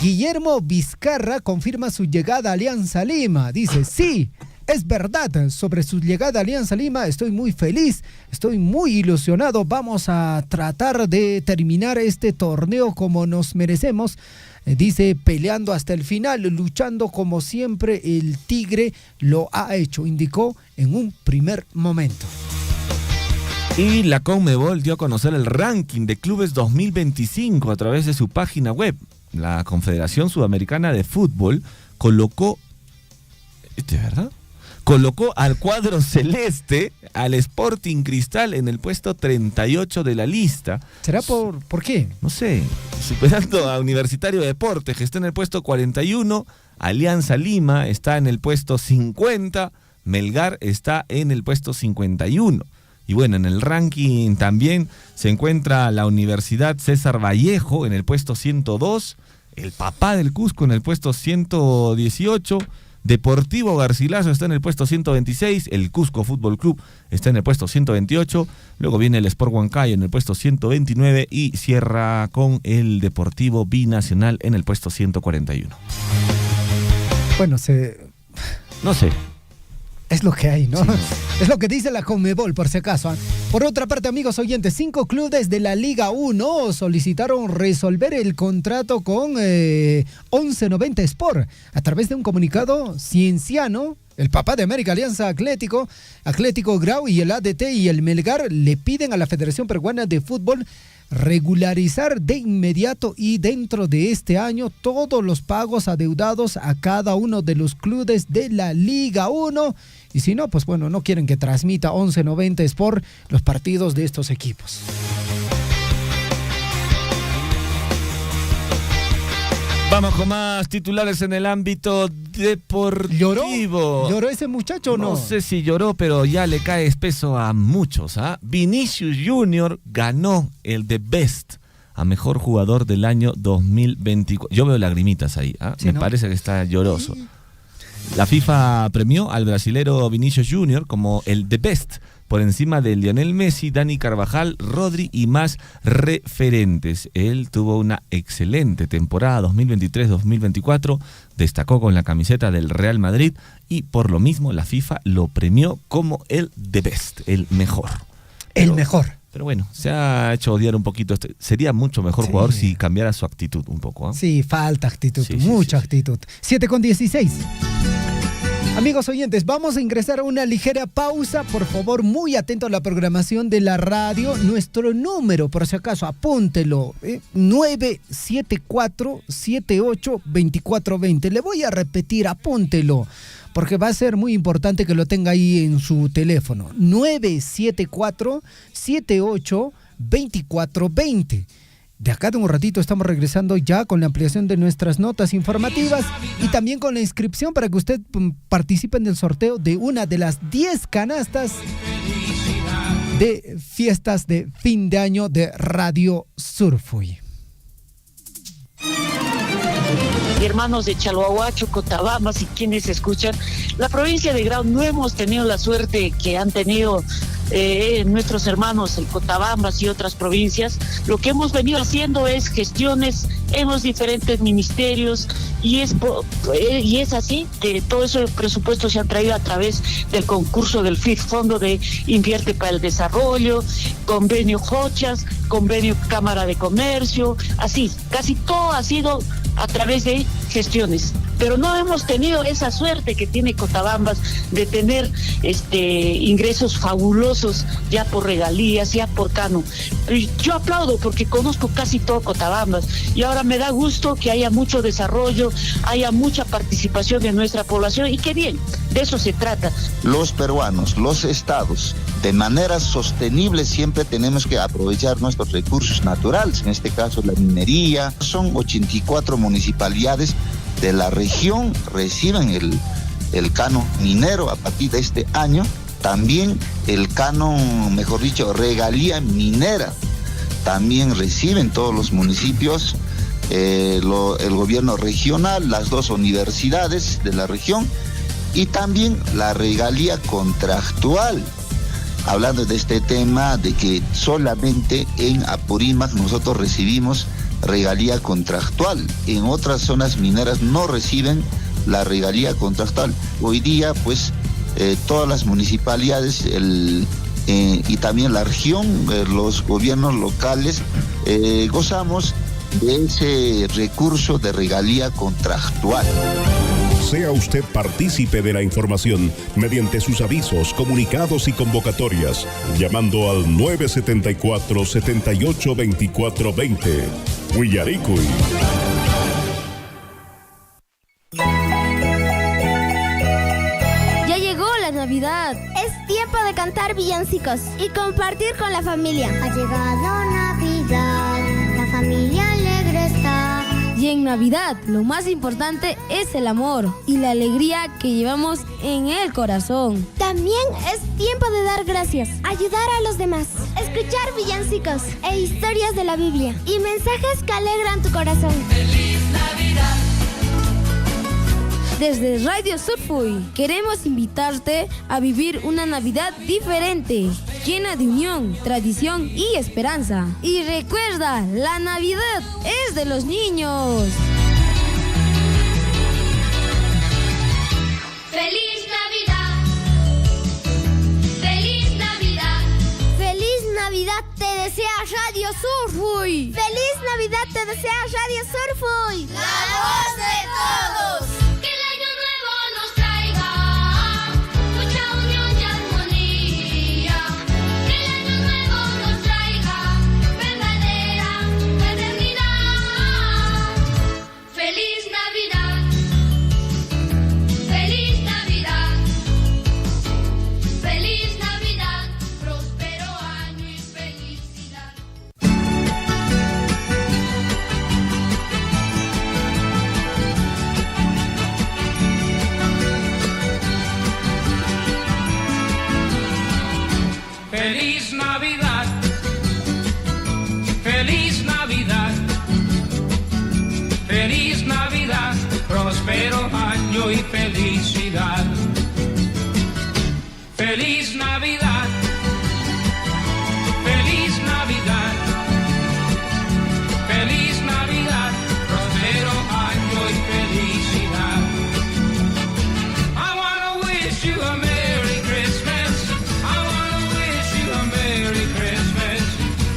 Guillermo Vizcarra confirma su llegada a Alianza Lima. Dice, sí, es verdad, sobre su llegada a Alianza Lima estoy muy feliz, estoy muy ilusionado. Vamos a tratar de terminar este torneo como nos merecemos. Dice, peleando hasta el final, luchando como siempre el Tigre lo ha hecho, indicó en un primer momento. Y la Conmebol dio a conocer el ranking de clubes 2025 a través de su página web. La Confederación Sudamericana de Fútbol colocó al cuadro celeste, al Sporting Cristal, en el puesto 38 de la lista. ¿Será por qué? No sé, superando a Universitario de Deportes, que está en el puesto 41, Alianza Lima está en el puesto 50, Melgar está en el puesto 51. Y bueno, en el ranking también se encuentra la Universidad César Vallejo en el puesto 102, el Papá del Cusco en el puesto 118, Deportivo Garcilaso está en el puesto 126, el Cusco Fútbol Club está en el puesto 128, luego viene el Sport Huancayo en el puesto 129 y cierra con el Deportivo Binacional en el puesto 141. Bueno, no sé. Es lo que hay, ¿no? Sí. Es lo que dice la Conmebol, por si acaso. Por otra parte, amigos oyentes, 5 clubes de la Liga 1 solicitaron resolver el contrato con 1190 Sport. A través de un comunicado, Cienciano, el papá de América Alianza Atlético Grau y el ADT y el Melgar le piden a la Federación Peruana de Fútbol regularizar de inmediato y dentro de este año todos los pagos adeudados a cada uno de los clubes de la Liga 1. Y si no, pues bueno, no quieren que transmita 1190 Sport los partidos de estos equipos. Vamos con más titulares en el ámbito deportivo. ¿Lloró ese muchacho o no? No sé si lloró, pero ya le cae espeso a muchos. Vinicius Junior ganó el The Best a mejor jugador del año 2024. Yo veo lagrimitas ahí. ¿Sí, Me no? parece que está lloroso. La FIFA premió al brasilero Vinicius Junior como el The Best, por encima de Lionel Messi, Dani Carvajal, Rodri y más referentes. Él tuvo una excelente temporada 2023-2024, destacó con la camiseta del Real Madrid y por lo mismo la FIFA lo premió como el The Best, el mejor. El mejor. Pero bueno, se ha hecho odiar un poquito. Sería mucho mejor jugador si cambiara su actitud un poco. Sí, falta actitud, mucha actitud. 7:16. Amigos oyentes, vamos a ingresar a una ligera pausa. Por favor, muy atento a la programación de la radio. Nuestro número, por si acaso, apúntelo, 974-78-2420. Le voy a repetir, apúntelo, porque va a ser muy importante que lo tenga ahí en su teléfono. 974-78-2420. De acá de un ratito estamos regresando ya con la ampliación de nuestras notas informativas y también con la inscripción para que usted participe en el sorteo de una de las 10 canastas de fiestas de fin de año de Radio Surfuy. Hermanos de Chalhuahuacho, Cotabambas y quienes escuchan, la provincia de Grau no hemos tenido la suerte que han tenido nuestros hermanos en Cotabambas y otras provincias. Lo que hemos venido haciendo es gestiones en los diferentes ministerios y es así que todo ese presupuesto se ha traído a través del concurso del FID, Fondo de Invierte para el Desarrollo, convenio Jochas, convenio Cámara de Comercio, así, casi todo ha sido a través de gestiones, pero no hemos tenido esa suerte que tiene Cotabambas de tener ingresos fabulosos ya por regalías, ya por cano. Yo aplaudo porque conozco casi todo Cotabambas y ahora me da gusto que haya mucho desarrollo, haya mucha participación de nuestra población y qué bien, de eso se trata. Los peruanos, los estados, de manera sostenible siempre tenemos que aprovechar nuestros recursos naturales, en este caso la minería. Son 84 municipalidades de la región reciben el canon minero a partir de este año, también el canon, mejor dicho, regalía minera, también reciben todos los municipios, el gobierno regional, las 2 universidades de la región y también la regalía contractual. Hablando de este tema de que solamente en Apurímac nosotros recibimos regalía contractual, en otras zonas mineras no reciben la regalía contractual. Hoy día pues todas las municipalidades y también la región, los gobiernos locales gozamos de ese recurso de regalía contractual. Sea usted partícipe de la información mediante sus avisos, comunicados y convocatorias, llamando al 974-782420. Huillaricuy. Ya llegó la Navidad. Es tiempo de cantar villancicos y compartir con la familia. Ha llegado Navidad, la familia alegre está. Y en Navidad, lo más importante es el amor y la alegría que llevamos en el corazón. También es tiempo de dar gracias, ayudar a los demás, escuchar villancicos e historias de la Biblia y mensajes que alegran tu corazón. Feliz Navidad. Desde Radio Surfuy queremos invitarte a vivir una Navidad diferente, llena de unión, tradición y esperanza. Y recuerda, la Navidad es de los niños. ¡Feliz Navidad! ¡Feliz Navidad! ¡Feliz Navidad te desea Radio Surfuy! ¡Feliz Navidad te desea Radio Surfuy! ¡La voz de todos! ¡Que el año nuevo nos traiga mucha unión y armonía! ¡Que el año nuevo nos traiga verdadera fraternidad! ¡Feliz Navidad! ¡Feliz Navidad! ¡Feliz Navidad! ¡Próspero año y felicidad! Feliz Navidad, feliz Navidad, feliz Navidad, próspero año y felicidad. Feliz Navidad, feliz Navidad, feliz Navidad, próspero año y felicidad. I wanna wish you a Merry Christmas. I wanna wish you a Merry Christmas.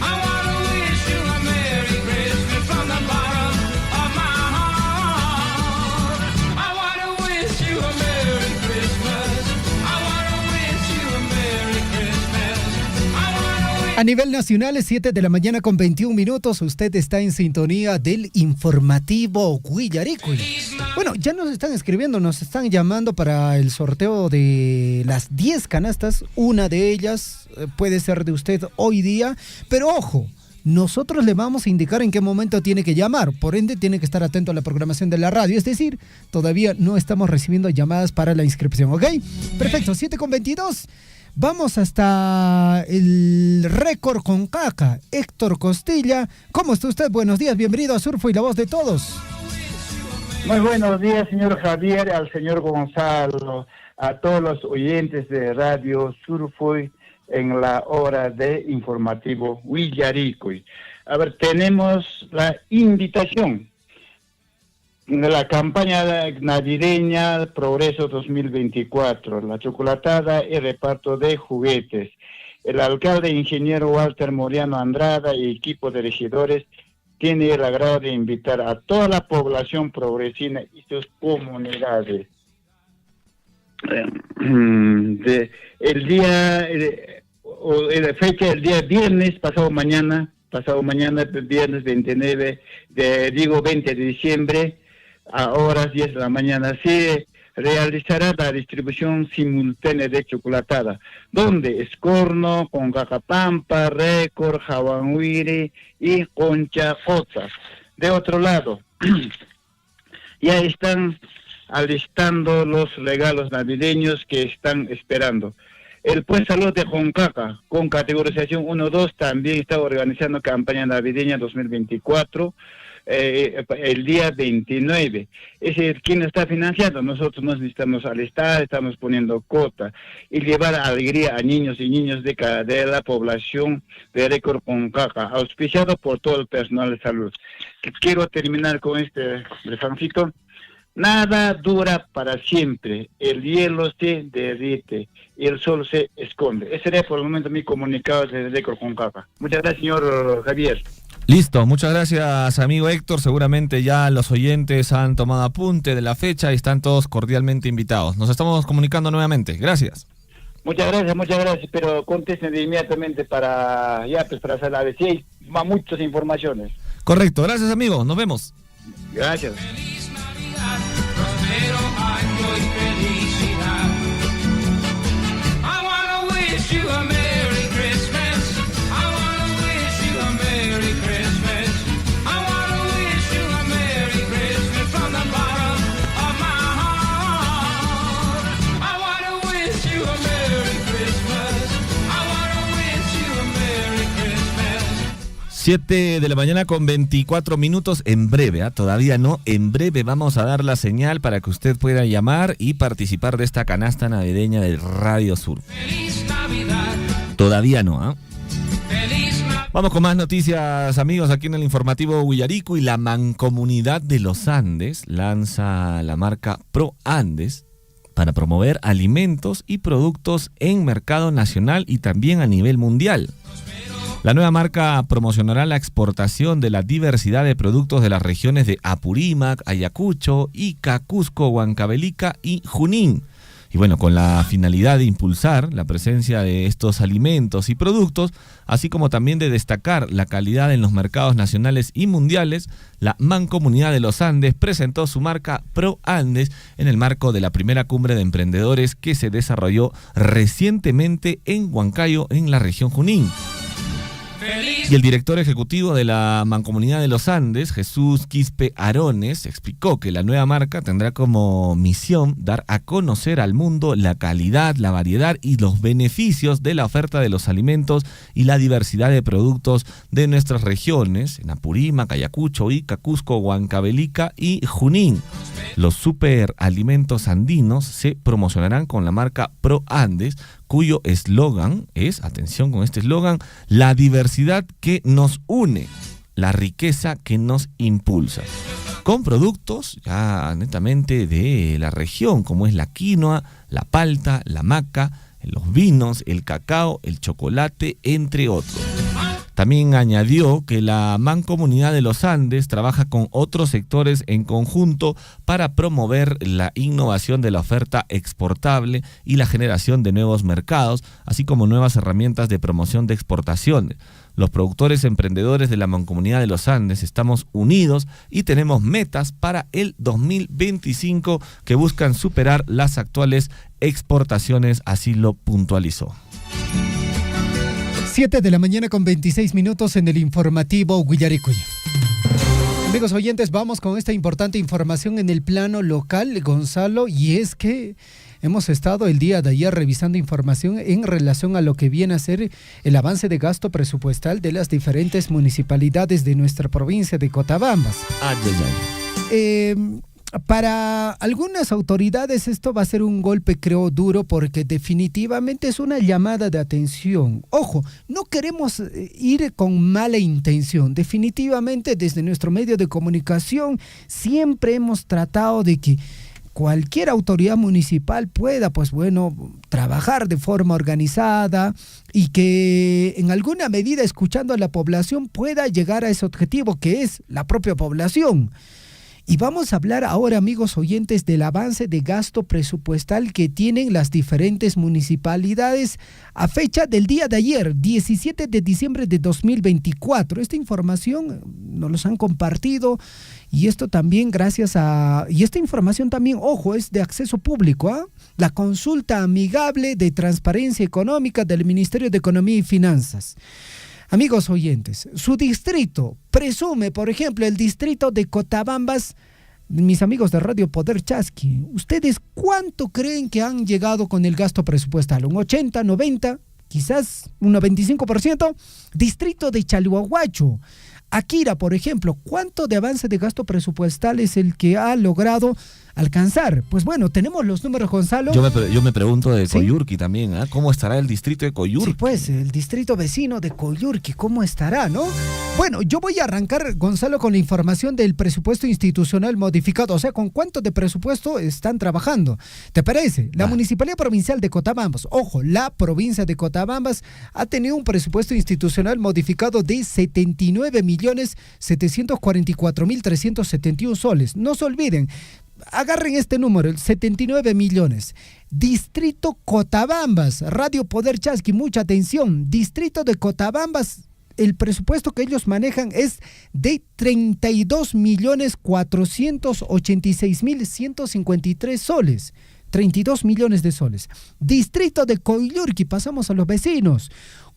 I wanna wish you a Merry Christmas from the bottom of my heart. I wanna wish you a Merry Christmas. I wanna wish you a Merry Christmas. I wanna wish. A nivel nacional es 7 de la mañana con 21 minutos. Usted está en sintonía del informativo Guillarico. Bueno, ya nos están escribiendo, nos están llamando para el sorteo de las 10 canastas. Una de ellas puede ser de usted hoy día, pero ojo, nosotros le vamos a indicar en qué momento tiene que llamar. Por ende, tiene que estar atento a la programación de la radio. Es decir, todavía no estamos recibiendo llamadas para la inscripción, ¿ok? Perfecto, 7:22. Vamos hasta el récord con caca. Héctor Costilla, ¿cómo está usted? Buenos días, bienvenido a Surfo y la voz de todos. Muy buenos días, señor Javier, al señor Gonzalo, a todos los oyentes de Radio Surfuy en la hora de informativo Guillaricoy. A ver, tenemos la invitación de la campaña navideña Progreso 2024, la chocolatada y reparto de juguetes. El alcalde ingeniero Walter Moriano Andrada y equipo de regidores tiene el agrado de invitar a toda la población progresina y sus comunidades. El día viernes, pasado mañana, viernes 20 de diciembre, a horas 10 de la mañana, se realizará la distribución simultánea de chocolatada, donde Escorno, Concacapampa, Récord, Javanhuiri y Concha Jota. De otro lado, ya están alistando los regalos navideños que están esperando. El Pues Salud de Joncaca, con categorización 1-2, también está organizando campaña navideña 2024, el día 29. Es decir, ¿quién está financiando? Nosotros nos necesitamos alistar, estamos poniendo cuota y llevar alegría a niños y niñas de la población de Récord Joncaca, auspiciado por todo el personal de salud. Quiero terminar con este refrancito. Nada dura para siempre, el hielo se derrite y el sol se esconde. Ese sería por el momento mi comunicado desde Récord Joncaca. Muchas gracias, señor Javier. Listo, muchas gracias, amigo Héctor. Seguramente ya los oyentes han tomado apunte de la fecha y están todos cordialmente invitados. Nos estamos comunicando nuevamente. Gracias. Muchas gracias, pero contesten inmediatamente para hacer la vez. Sí, hay muchas informaciones. Correcto, gracias, amigo. Nos vemos. Gracias. Próspero año y felicidad. I wanna wish you a Merry Christmas. I wanna wish you a Merry Christmas. I wanna wish you a Merry Christmas from the bottom of my heart. I wanna wish you a Merry Christmas. I wanna wish you a Merry Christmas. 7 de la mañana con 24 minutos. En breve, todavía no, en breve vamos a dar la señal para que usted pueda llamar y participar de esta canasta navideña de Radio Sur. Feliz Navidad. Todavía no, Feliz Navidad. Vamos con más noticias, amigos, aquí en el informativo Huillarico. Y la Mancomunidad de los Andes lanza la marca Pro Andes para promover alimentos y productos en mercado nacional y también a nivel mundial. La nueva marca promocionará la exportación de la diversidad de productos de las regiones de Apurímac, Ayacucho, Ica, Cusco, Huancavelica y Junín. Y bueno, con la finalidad de impulsar la presencia de estos alimentos y productos, así como también de destacar la calidad en los mercados nacionales y mundiales, la Mancomunidad de los Andes presentó su marca Pro Andes en el marco de la primera cumbre de emprendedores que se desarrolló recientemente en Huancayo, en la región Junín. Y el director ejecutivo de la Mancomunidad de los Andes, Jesús Quispe Arones, explicó que la nueva marca tendrá como misión dar a conocer al mundo la calidad, la variedad y los beneficios de la oferta de los alimentos y la diversidad de productos de nuestras regiones, en Apurímac, Ayacucho, Ica, Cusco, Huancavelica y Junín. Los superalimentos andinos se promocionarán con la marca Pro Andes, cuyo eslogan es, atención con este eslogan, la diversidad que nos une, la riqueza que nos impulsa. Con productos ya netamente de la región, como es la quinoa, la palta, la maca, los vinos, el cacao, el chocolate, entre otros. También añadió que la Mancomunidad de los Andes trabaja con otros sectores en conjunto para promover la innovación de la oferta exportable y la generación de nuevos mercados, así como nuevas herramientas de promoción de exportaciones. Los productores emprendedores de la Mancomunidad de los Andes estamos unidos y tenemos metas para el 2025 que buscan superar las actuales exportaciones, así lo puntualizó. 7 de la mañana con 26 minutos en el informativo Huillarico. Amigos oyentes, vamos con esta importante información en el plano local, Gonzalo, y es que hemos estado el día de ayer revisando información en relación a lo que viene a ser el avance de gasto presupuestal de las diferentes municipalidades de nuestra provincia de Cotabambas. Para algunas autoridades esto va a ser un golpe, creo, duro, porque definitivamente es una llamada de atención. Ojo, no queremos ir con mala intención. Definitivamente desde nuestro medio de comunicación siempre hemos tratado de que cualquier autoridad municipal pueda, pues bueno, trabajar de forma organizada y que en alguna medida, escuchando a la población, pueda llegar a ese objetivo que es la propia población. Y vamos a hablar ahora, amigos oyentes, del avance de gasto presupuestal que tienen las diferentes municipalidades a fecha del día de ayer, 17 de diciembre de 2024. Esta información nos los han compartido y esto también gracias a... Y esta información también, ojo, es de acceso público, ¿eh? La consulta amigable de transparencia económica del Ministerio de Economía y Finanzas. Amigos oyentes, su distrito presume, por ejemplo, el distrito de Cotabambas, mis amigos de Radio Poder Chasqui, ¿ustedes cuánto creen que han llegado con el gasto presupuestal? ¿Un 80, 90, quizás un 95%? Distrito de Chalhuahuacho, Akira, por ejemplo, ¿cuánto de avance de gasto presupuestal es el que ha logrado alcanzar? Pues bueno, tenemos los números, Gonzalo. Yo me pregunto de Coyurqui también, ¿eh? ¿Cómo estará el distrito de Coyurqui? Sí, pues, el distrito vecino de Coyurqui, ¿cómo estará, no? Bueno, yo voy a arrancar, Gonzalo, con la información del presupuesto institucional modificado, o sea, ¿con cuánto de presupuesto están trabajando? ¿Te parece? La Municipalidad Provincial de Cotabambas, ojo, la provincia de Cotabambas ha tenido un presupuesto institucional modificado de 79.744.371 soles. No se olviden, agarren este número, el 79 millones. Distrito Cotabambas, Radio Poder Chasqui, mucha atención. Distrito de Cotabambas, el presupuesto que ellos manejan es de 32.486.153 soles. 32 millones de soles. Distrito de Coyurqui, pasamos a los vecinos,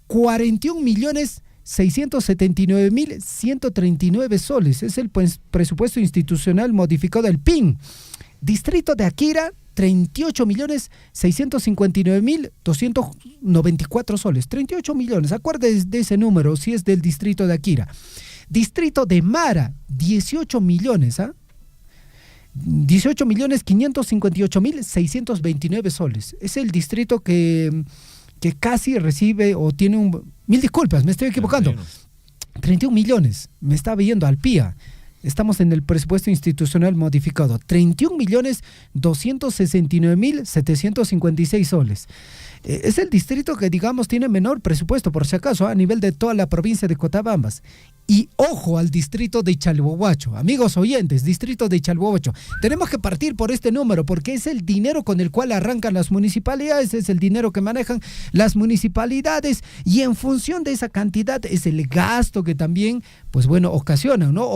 41.679.139 soles. Es el presupuesto institucional modificado del PIN. Distrito de Akira, 38.659.294 soles. 38 millones, acuérdense de ese número si es del distrito de Akira. Distrito de Mara, 18 millones, 18.558.629 soles. Es el distrito que casi recibe o tiene un... Mil disculpas, me estoy equivocando. 31 millones, me está viendo al PIA. Estamos en el presupuesto institucional modificado. 31.269.756 soles. Es el distrito que, digamos, tiene menor presupuesto, por si acaso, a nivel de toda la provincia de Cotabambas. Y ojo al distrito de Chalhuahuacho. Amigos oyentes, distrito de Chalhuahuacho. Tenemos que partir por este número porque es el dinero con el cual arrancan las municipalidades, es el dinero que manejan las municipalidades y en función de esa cantidad es el gasto que también, pues bueno, ocasiona, ¿no?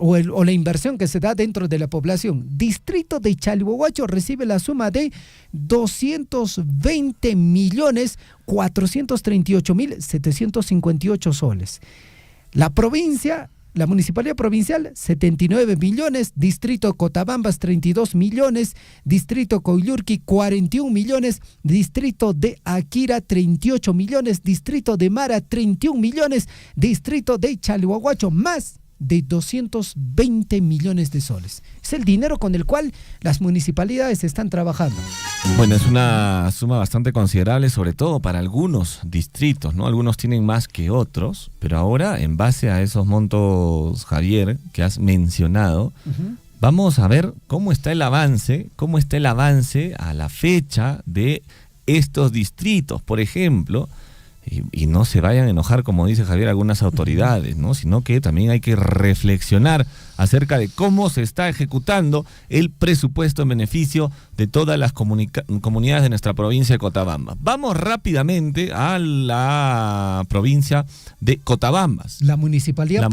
O la inversión que se da dentro de la población. Distrito de Chalhuahuacho recibe la suma de 220.438.758 soles. La provincia, la municipalidad provincial, 79 millones, distrito Cotabambas, 32 millones, distrito Coyurqui, 41 millones, distrito de Akira, 38 millones, distrito de Mara, 31 millones, distrito de Chalhuahuacho, más de 220 millones de soles. Es el dinero con el cual las municipalidades están trabajando. Bueno, es una suma bastante considerable, sobre todo para algunos distritos, ¿no? Algunos tienen más que otros, pero ahora, en base a esos montos, Javier, que has mencionado, vamos a ver cómo está el avance a la fecha de estos distritos, por ejemplo. Y no se vayan a enojar, como dice Javier, algunas autoridades, ¿no? Sino que también hay que reflexionar acerca de cómo se está ejecutando el presupuesto en beneficio de todas las comunidades de nuestra provincia de Cotabambas. Vamos rápidamente a la provincia de Cotabambas. La municipalidad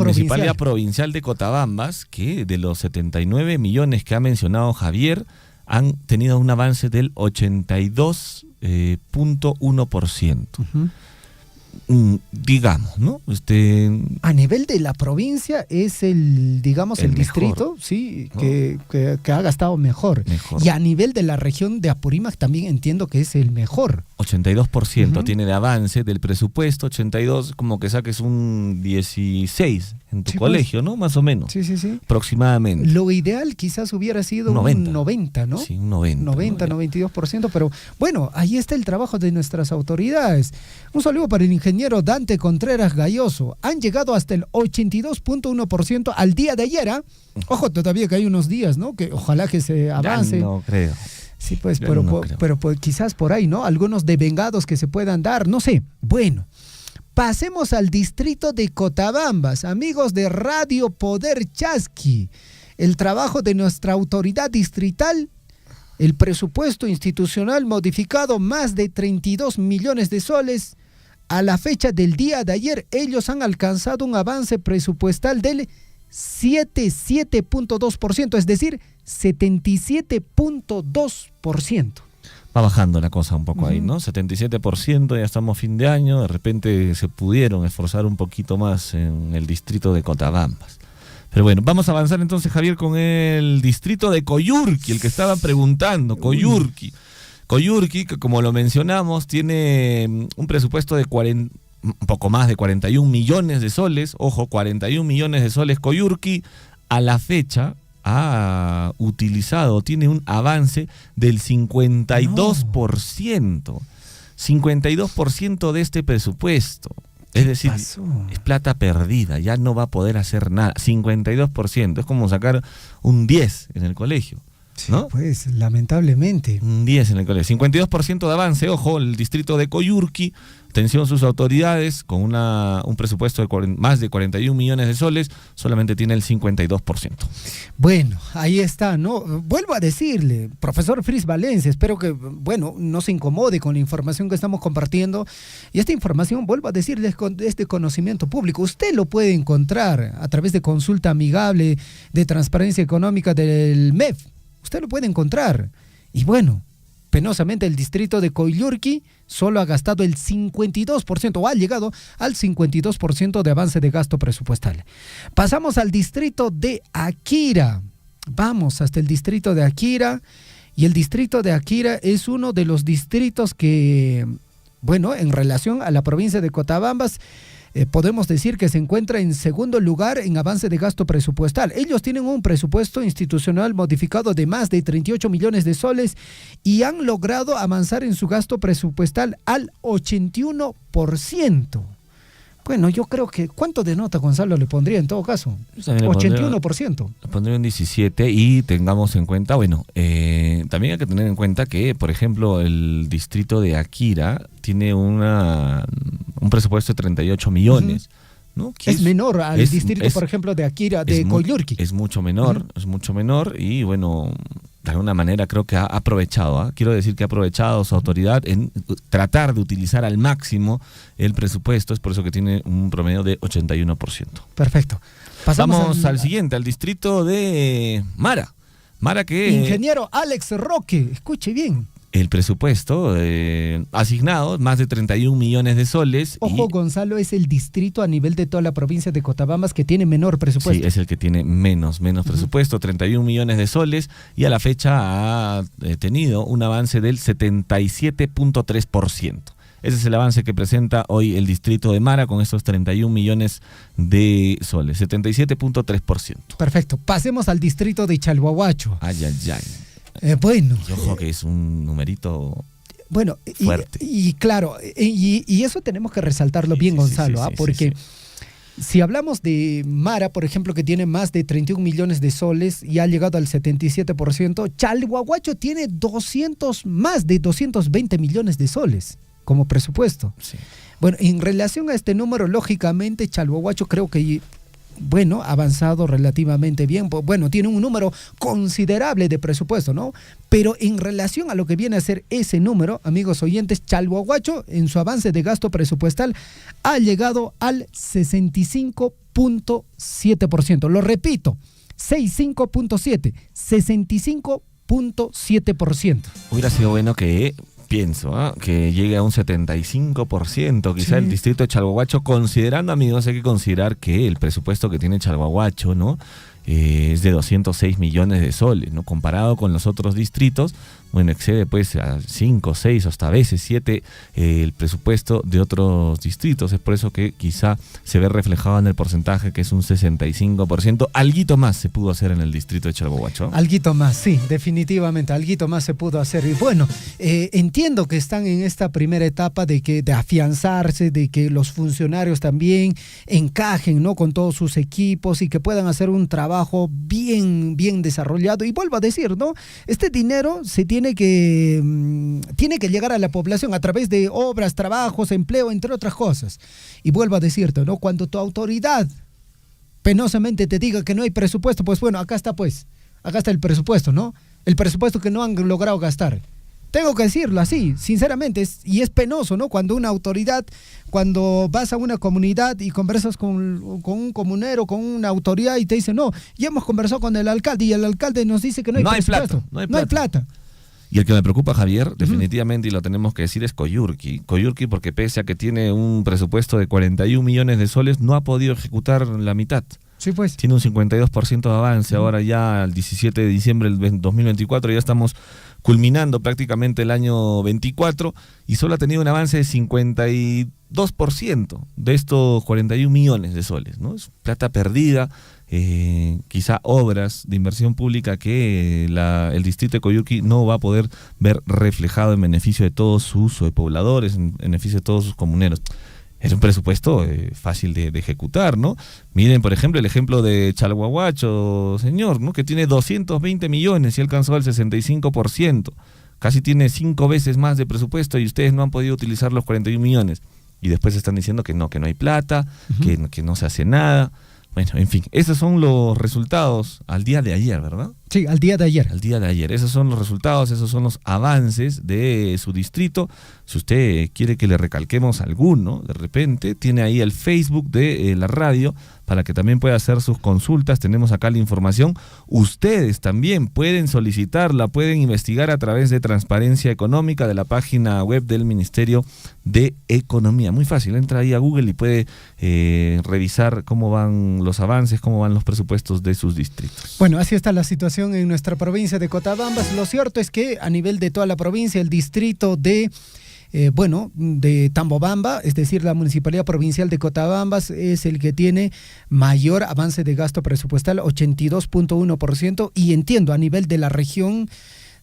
provincial de Cotabambas, que de los 79 millones que ha mencionado Javier, han tenido un avance del 82.1%. Digamos, ¿no? A nivel de la provincia es el distrito, sí, ¿no? que ha gastado mejor. Y a nivel de la región de Apurímac también entiendo que es el mejor. 82% tiene de avance del presupuesto, 82, como que saques un 16 en tu colegio, pues, ¿no? Más o menos. Sí. Aproximadamente. Lo ideal quizás hubiera sido un 90, ¿no? Sí, un 90. 92%, pero bueno, ahí está el trabajo de nuestras autoridades. Un saludo para el ingeniero Dante Contreras Galloso. Han llegado hasta el 82.1% al día de ayer, ¿ah? Ojo, todavía que hay unos días, ¿no? Que ojalá que se avance. Ya no creo. Sí, pues, pero quizás por ahí, ¿no? Algunos devengados que se puedan dar, no sé. Bueno, pasemos al distrito de Cotabambas, amigos de Radio Poder Chasqui. El trabajo de nuestra autoridad distrital, el presupuesto institucional modificado, más de 32 millones de soles. A la fecha del día de ayer, ellos han alcanzado un avance presupuestal del 77.2%, es decir, 77.2%. Va bajando la cosa un poco ahí, ¿no? 77%, ya estamos fin de año, de repente se pudieron esforzar un poquito más en el distrito de Cotabambas. Pero bueno, vamos a avanzar entonces, Javier, con el distrito de Coyurqui, el que estaba preguntando, Coyurqui. Coyurqui, que como lo mencionamos, tiene un presupuesto de un poco más de 41 millones de soles. Ojo, 41 millones de soles. Coyurqui, a la fecha, ha utilizado, tiene un avance del 52%. 52% de este presupuesto. Es decir, es plata perdida, ya no va a poder hacer nada. 52%, es como sacar un 10 en el colegio. ¿No? Sí, pues, lamentablemente. Un 10 en el colegio. 52% de avance, ojo, el distrito de Coyurqui, atención sus autoridades, con un presupuesto de más de 41 millones de soles, solamente tiene el 52%. Bueno, ahí está, ¿no? Vuelvo a decirle, profesor Fris Valencia, espero que, bueno, no se incomode con la información que estamos compartiendo. Y esta información, vuelvo a decirles, es de conocimiento público. Usted lo puede encontrar a través de consulta amigable de transparencia económica del MEF. Usted lo puede encontrar. Y bueno, penosamente el distrito de Coyurqui solo ha gastado el 52%, o ha llegado al 52% de avance de gasto presupuestal. Pasamos al distrito de Akira. Vamos hasta el distrito de Akira. Y el distrito de Akira es uno de los distritos que, bueno, en relación a la provincia de Cotabambas, podemos decir que se encuentra en segundo lugar en avance de gasto presupuestal. Ellos tienen un presupuesto institucional modificado de más de 38 millones de soles y han logrado avanzar en su gasto presupuestal al 81%. Bueno, yo creo que, ¿cuánto de nota, Gonzalo, le pondría en todo caso? 81%. Le pondría un 17 y tengamos en cuenta, bueno, también hay que tener en cuenta que, por ejemplo, el distrito de Akira tiene un presupuesto de 38 millones. ¿No? Es menor al distrito, por ejemplo, de Akira, de Coyurqui. Es mucho menor, es mucho menor y, bueno, de alguna manera creo que ha aprovechado, quiero decir que ha aprovechado su autoridad en tratar de utilizar al máximo el presupuesto, es por eso que tiene un promedio de 81%. Perfecto. Pasamos al siguiente, al distrito de Mara. Mara que... Ingeniero Alex Roque, escuche bien. El presupuesto asignado, más de 31 millones de soles. Ojo, Gonzalo, es el distrito a nivel de toda la provincia de Cotabambas que tiene menor presupuesto. Sí, es el que tiene menos presupuesto, 31 millones de soles, y a la fecha ha tenido un avance del 77.3%. Ese es el avance que presenta hoy el distrito de Mara con estos 31 millones de soles, 77.3%. Perfecto, pasemos al distrito de Chalhuahuacho. Ay. Bueno. Y ojo que es un numerito bueno, fuerte. Y claro, y eso tenemos que resaltarlo bien, Gonzalo, porque si hablamos de Mara, por ejemplo, que tiene más de 31 millones de soles y ha llegado al 77%, Chalhuahuacho tiene más de 220 millones de soles como presupuesto. Sí. Bueno, en relación a este número, lógicamente, Chalhuahuacho creo que... bueno, avanzado relativamente bien, bueno, tiene un número considerable de presupuesto, ¿no? Pero en relación a lo que viene a ser ese número, amigos oyentes, Chalhuahuacho en su avance de gasto presupuestal ha llegado al 65.7%. Lo repito, 65.7, 65.7%. Hubiera sido bueno que... pienso que llegue a un 75%, quizá el distrito de Chalhuahuacho, considerando, amigos, hay que considerar que el presupuesto que tiene Chalhuahuacho, ¿no? Es de 206 millones de soles, ¿no? Comparado con los otros distritos, bueno, excede pues a 5, 6, hasta a veces 7 el presupuesto de otros distritos. Es por eso que quizá se ve reflejado en el porcentaje, que es un 65%. Alguito más se pudo hacer en el distrito de Chalhuahuacho. Alguito más, sí, definitivamente, alguito más se pudo hacer. Y bueno, entiendo que están en esta primera etapa de afianzarse, de que los funcionarios también encajen, ¿no?, con todos sus equipos y que puedan hacer un trabajo bien desarrollado. Y vuelvo a decir, ¿no?, este dinero se tiene que llegar a la población a través de obras, trabajos, empleo, entre otras cosas. Y vuelvo a decirte, ¿no?, cuando tu autoridad penosamente te diga que no hay presupuesto, pues bueno, acá está el presupuesto, ¿no? El presupuesto que no han logrado gastar. Tengo que decirlo así, sinceramente, y es penoso, ¿no? Cuando una autoridad, cuando vas a una comunidad y conversas con un comunero, con una autoridad y te dice, no, ya hemos conversado con el alcalde y el alcalde nos dice que no hay presupuesto. No hay plata. Y el que me preocupa, Javier, definitivamente, y lo tenemos que decir, es Coyurqui. Coyurqui, porque pese a que tiene un presupuesto de 41 millones de soles, no ha podido ejecutar la mitad. Sí, pues. Tiene un 52% de avance. Ahora ya el 17 de diciembre del 2024 ya estamos culminando prácticamente el año 24 y solo ha tenido un avance de 52% de estos 41 millones de soles, ¿no? Es plata perdida, quizá obras de inversión pública que el distrito de Coyurqui no va a poder ver reflejado en beneficio de todos sus pobladores, en beneficio de todos sus comuneros. Es un presupuesto fácil de ejecutar, ¿no? Miren, por ejemplo, el ejemplo de Chalhuahuacho, señor, ¿no?, que tiene 220 millones y alcanzó el 65%. Casi tiene 5 veces más de presupuesto y ustedes no han podido utilizar los 41 millones. Y después están diciendo que no hay plata, que no se hace nada. Bueno, en fin, esos son los resultados al día de ayer, ¿verdad? Sí, al día de ayer. Al día de ayer. Esos son los resultados, esos son los avances de su distrito. Si usted quiere que le recalquemos alguno, de repente, tiene ahí el Facebook de la radio para que también pueda hacer sus consultas. Tenemos acá la información. Ustedes también pueden solicitarla, pueden investigar a través de Transparencia Económica de la página web del Ministerio de Economía. Muy fácil, entra ahí a Google y puede revisar cómo van los avances, cómo van los presupuestos de sus distritos. Bueno, así está la situación situación en nuestra provincia de Cotabambas. Lo cierto es que a nivel de toda la provincia, el distrito de Tambobamba, es decir, la Municipalidad Provincial de Cotabambas, es el que tiene mayor avance de gasto presupuestal, 82.1%, y entiendo a nivel de la región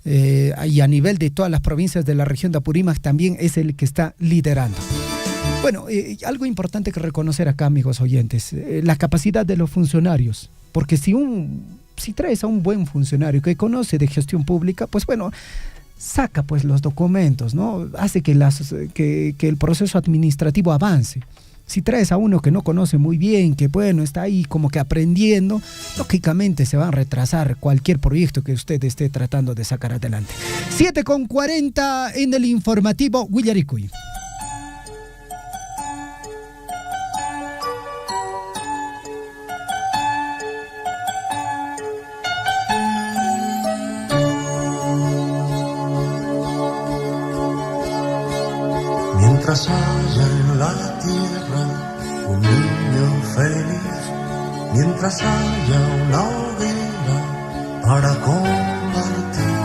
y a nivel de todas las provincias de la región de Apurímac también es el que está liderando. Bueno, algo importante que reconocer acá, amigos oyentes, la capacidad de los funcionarios, porque si traes a un buen funcionario que conoce de gestión pública, pues bueno, saca pues los documentos, ¿no? Hace que el proceso administrativo avance. Si traes a uno que no conoce muy bien, que bueno, está ahí como que aprendiendo, lógicamente se va a retrasar cualquier proyecto que usted esté tratando de sacar adelante. 7:40 en el informativo Huillaricuy. Mientras haya en la tierra un niño feliz, mientras haya una hoguera para compartir,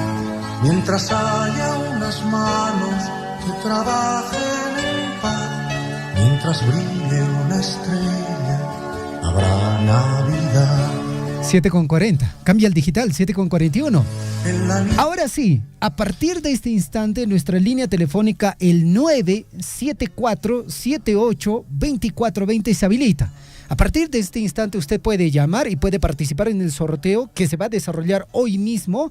mientras haya unas manos que trabajen en paz, mientras brille una estrella, habrá Navidad. 7:40, cambia el digital, 7:41. Ahora sí, a partir de este instante, nuestra línea telefónica, el 974-78-2420 se habilita. A partir de este instante usted puede llamar y puede participar en el sorteo que se va a desarrollar hoy mismo.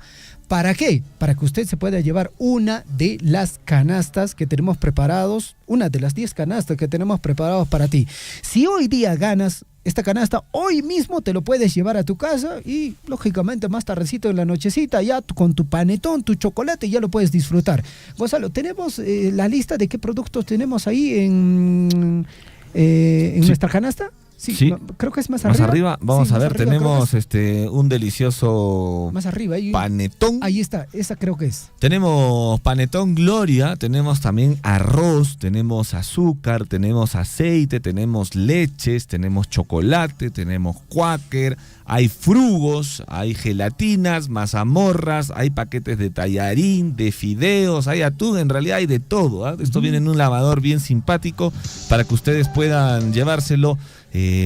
¿Para qué? Para que usted se pueda llevar una de las canastas que tenemos preparados, una de las 10 canastas que tenemos preparados para ti. Si hoy día ganas esta canasta, hoy mismo te lo puedes llevar a tu casa y lógicamente más tardecito en la nochecita ya con tu panetón, tu chocolate ya lo puedes disfrutar. Gonzalo, tenemos la lista de qué productos tenemos ahí en nuestra canasta. Sí, no, creo que es más arriba. Vamos a ver, tenemos un delicioso más arriba, ahí, panetón. Ahí está, esa creo que es. Tenemos panetón Gloria, tenemos también arroz, tenemos azúcar, tenemos aceite, tenemos leches, tenemos chocolate, tenemos Quaker, hay frugos, hay gelatinas, mazamorras, hay paquetes de tallarín, de fideos, hay atún, en realidad hay de todo, ¿eh? Esto viene en un lavador bien simpático para que ustedes puedan llevárselo.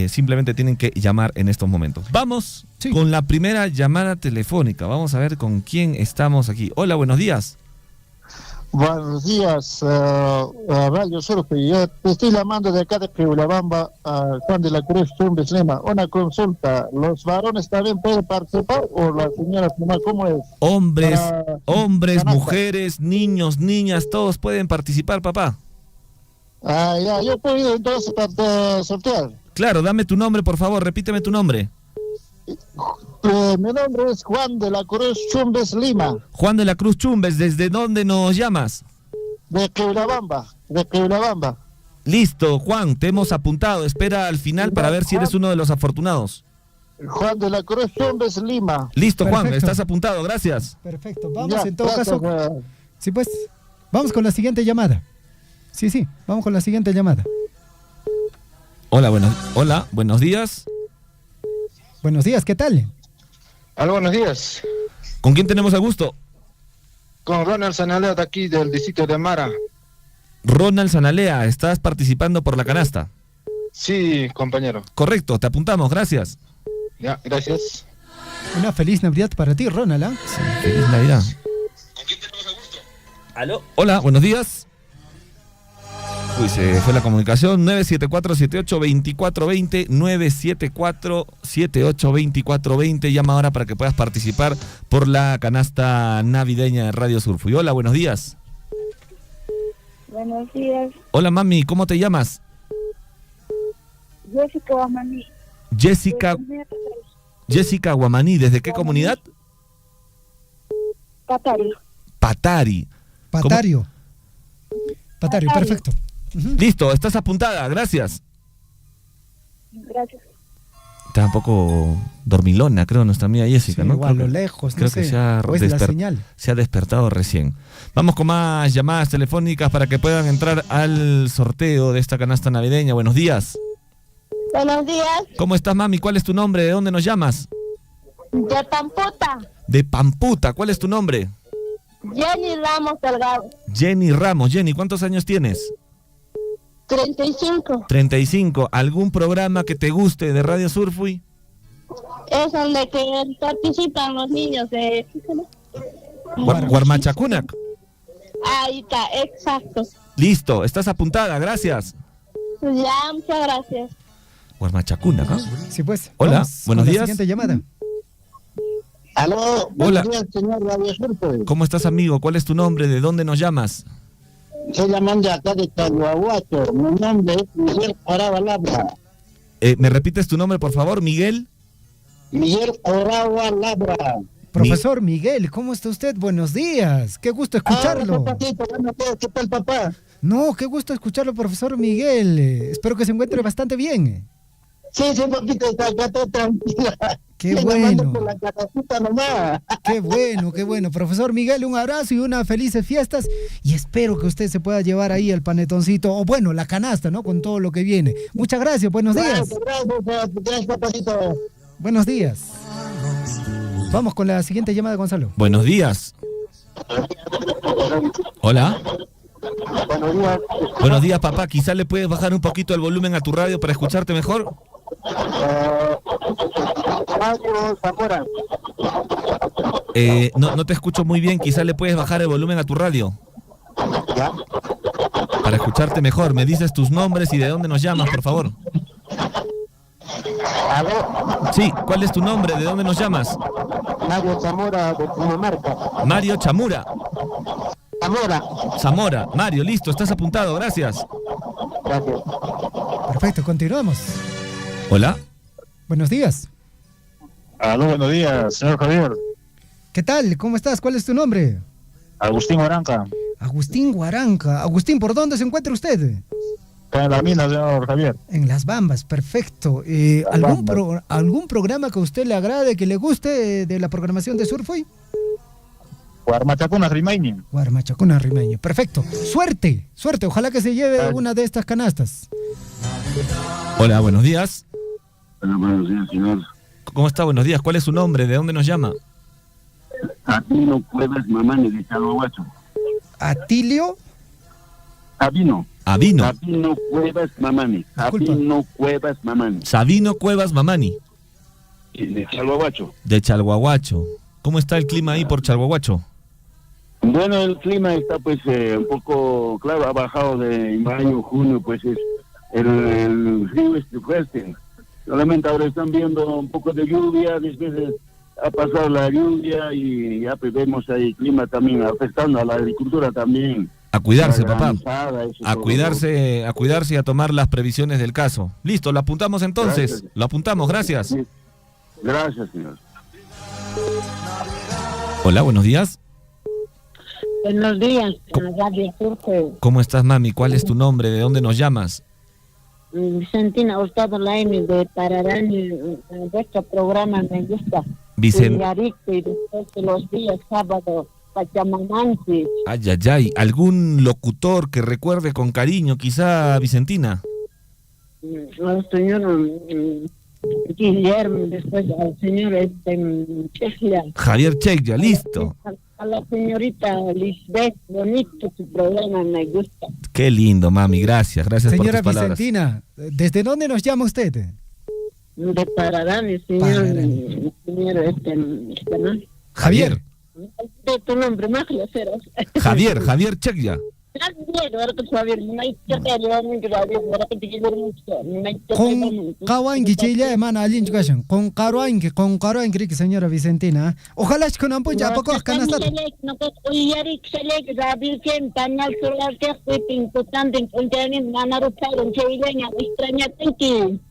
Simplemente tienen que llamar en estos momentos. Vamos con la primera llamada telefónica. Vamos a ver con quién estamos aquí. Hola, buenos días. Buenos días, Radio Surfe. Yo te estoy llamando de acá de Piulabamba, Juan de la Cruz, Tumbes, Lima. Una consulta, ¿los varones también pueden participar o las señoras nomás? ¿Cómo es? Hombres, mujeres, niños, niñas, todos pueden participar, papá. Ya, yo puedo ir entonces para sortear. Claro, dame tu nombre, por favor, repíteme tu nombre. Mi nombre es Juan de la Cruz Chumbes, Lima. Juan de la Cruz Chumbes, ¿desde dónde nos llamas? De Piulabamba. Listo, Juan, te hemos apuntado. Espera al final para ver si eres uno de los afortunados. Juan de la Cruz Chumbes, Lima. Listo, Juan, estás apuntado, gracias. Perfecto, vamos en todo caso. Sí, pues, vamos con la siguiente llamada. Sí, vamos con la siguiente llamada. Hola, buenos días. Buenos días, ¿qué tal? Hola, buenos días. ¿Con quién tenemos el gusto? Con Ronald Sanalea de aquí, del distrito de Mara. Ronald Sanalea, ¿estás participando por la canasta? Sí, compañero. Correcto, te apuntamos, gracias. Ya, gracias. Una feliz Navidad para ti, Ronald, ¿eh? Sí, feliz Navidad. ¿Con quién tenemos el gusto? ¿Aló? Hola, buenos días. Uy, se fue la comunicación. 974-78-2420, 974-78-2420. Llama ahora para que puedas participar por la canasta navideña de Radio Surfo. Y hola, buenos días. Buenos días. Hola, mami, ¿cómo te llamas? Jessica Guamaní. Jessica Guamaní, ¿desde qué comunidad? Patari. Patario, perfecto. Listo, estás apuntada, gracias. Gracias. Está un poco dormilona, creo, nuestra amiga Jessica, sí, ¿no? Igual, a lo lejos, creo que se ha despertado recién. Vamos con más llamadas telefónicas para que puedan entrar al sorteo de esta canasta navideña. Buenos días. Buenos días. ¿Cómo estás, mami? ¿Cuál es tu nombre? ¿De dónde nos llamas? De Pamputa, De Pamputa, ¿cuál es tu nombre? Jenny Ramos Delgado, Jenny Ramos. Jenny, ¿cuántos años tienes? 35. 35. ¿Algún programa que te guste de Radio Surfui? Es donde que participan los niños de... Guarmachacunac. Ahí está, exacto. Listo, estás apuntada, gracias. Ya, muchas gracias. Guarmachacunac, ¿no? Sí, pues. Hola, Vamos buenos con la días. siguiente llamada. Aló, Hola. buenos días, señor Radio Surfo. ¿Cómo estás, amigo? ¿Cuál es tu nombre? ¿De dónde nos llamas? Estoy llamando acá de Chaguahuacho. Mi nombre es Miguel Orava Labra. ¿Me repites tu nombre, por favor, Miguel? Miguel Orava Labra. Profesor Miguel, ¿cómo está usted? Buenos días. Qué gusto escucharlo. ¿Qué tal, papá? No, qué gusto escucharlo, profesor Miguel. Espero que se encuentre bastante bien. Sí, un poquito, está todo tranquila. Qué Estoy bueno. llamando por la casita nomás. Qué bueno, qué bueno. Profesor Miguel, un abrazo y unas felices fiestas. Y espero que usted se pueda llevar ahí el panetoncito, o bueno, la canasta, ¿no? Con todo lo que viene. Muchas gracias, buenos días. Gracias, papacito. Buenos días. Vamos con la siguiente llamada, Gonzalo. Buenos días. Hola. Buenos días. Buenos días, papá. Quizá le puedes bajar un poquito el volumen a tu radio para escucharte mejor. Radio Zamora. No te escucho muy bien. Quizá le puedes bajar el volumen a tu radio. ¿Ya? Para escucharte mejor. Me dices tus nombres y de dónde nos llamas, por favor. ¿Aló? Sí, ¿cuál es tu nombre? ¿De dónde nos llamas? Mario Zamora de Dinamarca. Mario Chamura. Zamora. Zamora. Mario, listo, estás apuntado, gracias. Gracias. Perfecto, continuamos. Hola. Buenos días. Aló, buenos días, señor Javier. ¿Qué tal? ¿Cómo estás? ¿Cuál es tu nombre? Agustín Oranca. Agustín Guaranca. Agustín, ¿por dónde se encuentra usted? Está en la mina, señor Javier. En Las Bambas, perfecto. ¿Algún programa que a usted le agrade, que le guste de la programación de Surfui? Guarmachacuna Rimaini. Guarmachacuna Rimaño, perfecto. Suerte, suerte. Ojalá que se lleve una de estas canastas. Hola, buenos días. Hola, buenos días, señor. ¿Cómo está? Buenos días. ¿Cuál es su nombre? ¿De dónde nos llama? Atilio Cuevas Mamani de Chaguahuacho. ¿Atilio? Avino Cuevas Mamani. Avino Cuevas Mamani. Sabino Cuevas Mamani. De Chaguahuacho. De Chalhuahuacho. ¿Cómo está el clima ahí por Chalhuahuacho? Bueno, el clima está pues un poco, claro, ha bajado de mayo, junio, pues es el río es fuerte. Solamente ahora están viendo un poco de lluvia, después ha pasado la lluvia y ya pues vemos ahí el clima también afectando a la agricultura también. A cuidarse, papá. A cuidarse y a tomar las previsiones del caso. Listo, lo apuntamos entonces. Gracias. Lo apuntamos, gracias. Sí. Gracias, señor. Hola, buenos días. Buenos días, Radio Surco. ¿Cómo estás, mami? ¿Cuál es tu nombre? ¿De dónde nos llamas? Vicentina Hurtado Laimi de Pararani. Vuestro programa me gusta. Yarico, y después de los días sábado, Pachamamansi. Ay, ay, ay. ¿Algún locutor que recuerde con cariño, quizá, Vicentina? Al señor Guillermo, después al señor Cheglia. Javier Cheglia, listo. A la señorita Lisbeth, bonito tu programa, me gusta. Qué lindo, mami. Gracias por Señora tus palabras. Vicentina, ¿desde dónde nos llama usted? De Pararani, señor, ¿no? Javier. De tu nombre, más lo serás. Javier Cheglia. Con Kawangi Chile, man, alin chukashan. Con Karuangi, señora Vicentina. Ojalá es con Ampuya, ¿a poco canasta?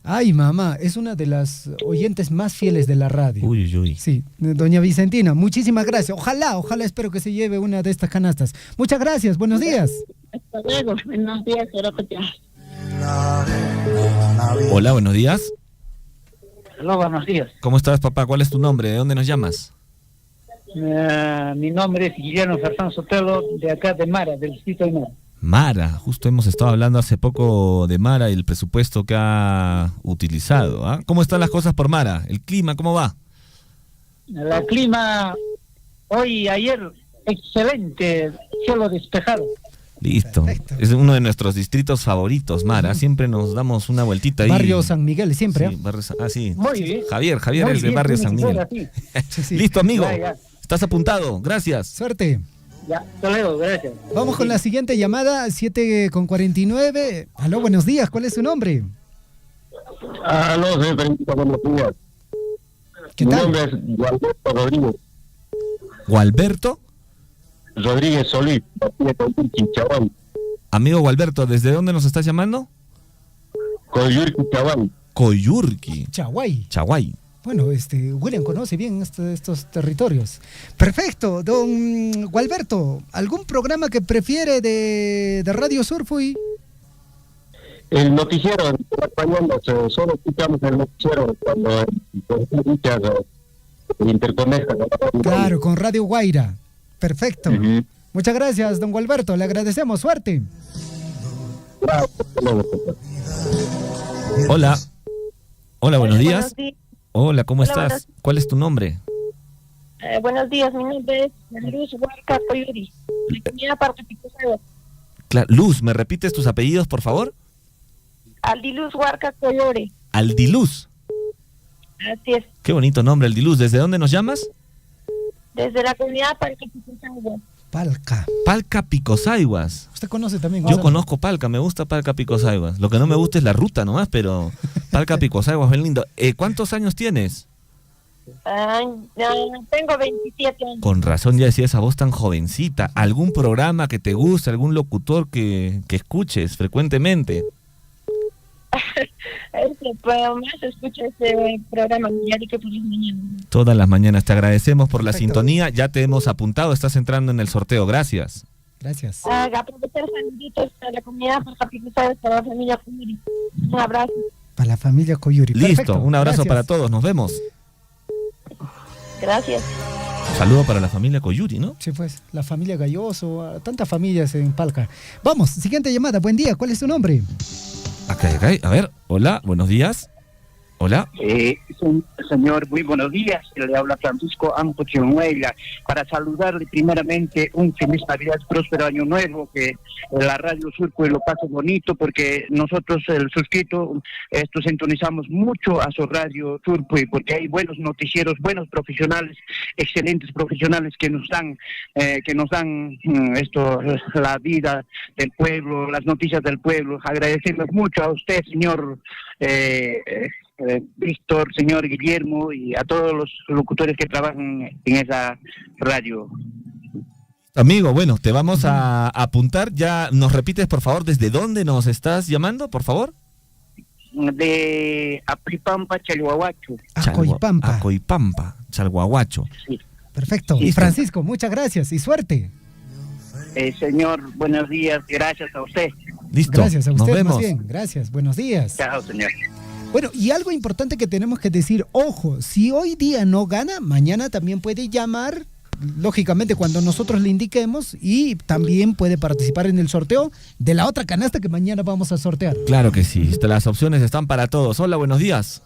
Ay, mamá, es una de las oyentes más fieles de la radio. Uy, uy. Sí, doña Vicentina, muchísimas gracias. Ojalá espero que se lleve una de estas canastas. Muchas gracias, buenos días. Hasta luego, buenos días, Hola, buenos días. Hola, buenos días. ¿Cómo estás, papá? ¿Cuál es tu nombre? ¿De dónde nos llamas? Mi nombre es Guillermo Fernández Sotelo, de acá de Mara, del distrito de Mara. Mara, justo hemos estado hablando hace poco de Mara y el presupuesto que ha utilizado. ¿Ah? ¿Cómo están las cosas por Mara? ¿El clima cómo va? El clima hoy y ayer, excelente, cielo despejado. Listo. Perfecto. Es uno de nuestros distritos favoritos, Mara. Siempre nos damos una vueltita ahí. Barrio San Miguel, siempre. Sí, sí. Muy bien. Javier Muy es de bien, Barrio San Miguel. Sí. Listo, amigo. Ya. Estás apuntado. Gracias. Suerte. Ya, Toledo, gracias. Vamos con la siguiente llamada, 7:49. Aló, buenos días. ¿Cuál es su nombre? Aló, soy Fernando, buenos días. ¿Qué Mi tal? nombre es Gualberto Rodríguez. ¿Gualberto? Rodríguez Solís, Chaval. Amigo Gualberto, ¿desde dónde nos estás llamando? Coyurqui, Chaval. Coyurqui. Chaguay. Bueno, William conoce bien estos territorios. Perfecto, don Gualberto, ¿algún programa que prefiere de Radio Surfui? El noticiero en español, solo escuchamos el noticiero cuando interconecta. Claro, con Radio Guaira. Perfecto. Muchas gracias, don Gualberto, le agradecemos, suerte. Hola. Hola, buenos días. Buenos días. Hola, ¿cómo Hola, estás? buenos- ¿Cuál es tu nombre? Buenos días, mi nombre es Luz Huarca Coyuri, de Comunidad Parque Picosado. Luz, ¿me repites tus apellidos, por favor? Aldiluz Huarca Coyuri, Aldiluz. así es, Qué bonito nombre, Aldiluz. ¿Desde dónde nos llamas? desde la Comunidad Parque Picosado. Palca Picosaiguas. ¿Usted conoce también? Yo conozco Palca, me gusta Palca Picosaiguas. Lo que no me gusta es la ruta nomás, pero Palca Picosaiguas, bien lindo. ¿Cuántos años tienes? Tengo 27 años. Con razón ya decía esa voz tan jovencita. ¿Algún programa que te guste, algún locutor que escuches frecuentemente? Más escucho este programa diario por las mañanas. Todas las mañanas. Te agradecemos por la sintonía. Ya te hemos apuntado, estás entrando en el sorteo. Gracias. Gracias. Aprovechar saluditos a la Comunidad Parque Picosado, para la familia Coyuri. Un abrazo. Para la familia Coyuri. Listo, Perfecto, un abrazo gracias. para todos. Nos vemos. Gracias. Un saludo para la familia Coyuri, ¿no? Sí, pues, la familia Galloso, tantas familias en Palca. Vamos, siguiente llamada. Buen día, ¿cuál es tu nombre? Acá. A ver, hola, buenos días. Hola. Señor, muy buenos días. Le habla Francisco Ampo Chionuela para saludarle primeramente un feliz Navidad, próspero año nuevo, que la Radio Surfui lo pase bonito, porque nosotros, el suscrito, sintonizamos mucho a su Radio Surfui, porque hay buenos noticieros, buenos profesionales, excelentes profesionales que nos dan la vida del pueblo, las noticias del pueblo. Agradecemos mucho a usted, señor Víctor, señor Guillermo, y a todos los locutores que trabajan en esa radio. Amigo, bueno, te vamos a apuntar. Ya nos repites, por favor, desde dónde nos estás llamando, por favor. De Aplipampa, Chalhuahuacho. Acoipampa, Chalhuahuacho. Sí. Perfecto. Listo. Francisco, muchas gracias y suerte. Señor, buenos días, gracias a usted. Listo, Gracias a nos usted, vemos. más bien. Gracias, buenos días. Chao, señor. Bueno, y algo importante que tenemos que decir, ojo, si hoy día no gana, mañana también puede llamar, lógicamente cuando nosotros le indiquemos, y también puede participar en el sorteo de la otra canasta que mañana vamos a sortear. Claro que sí, las opciones están para todos. Hola, buenos días.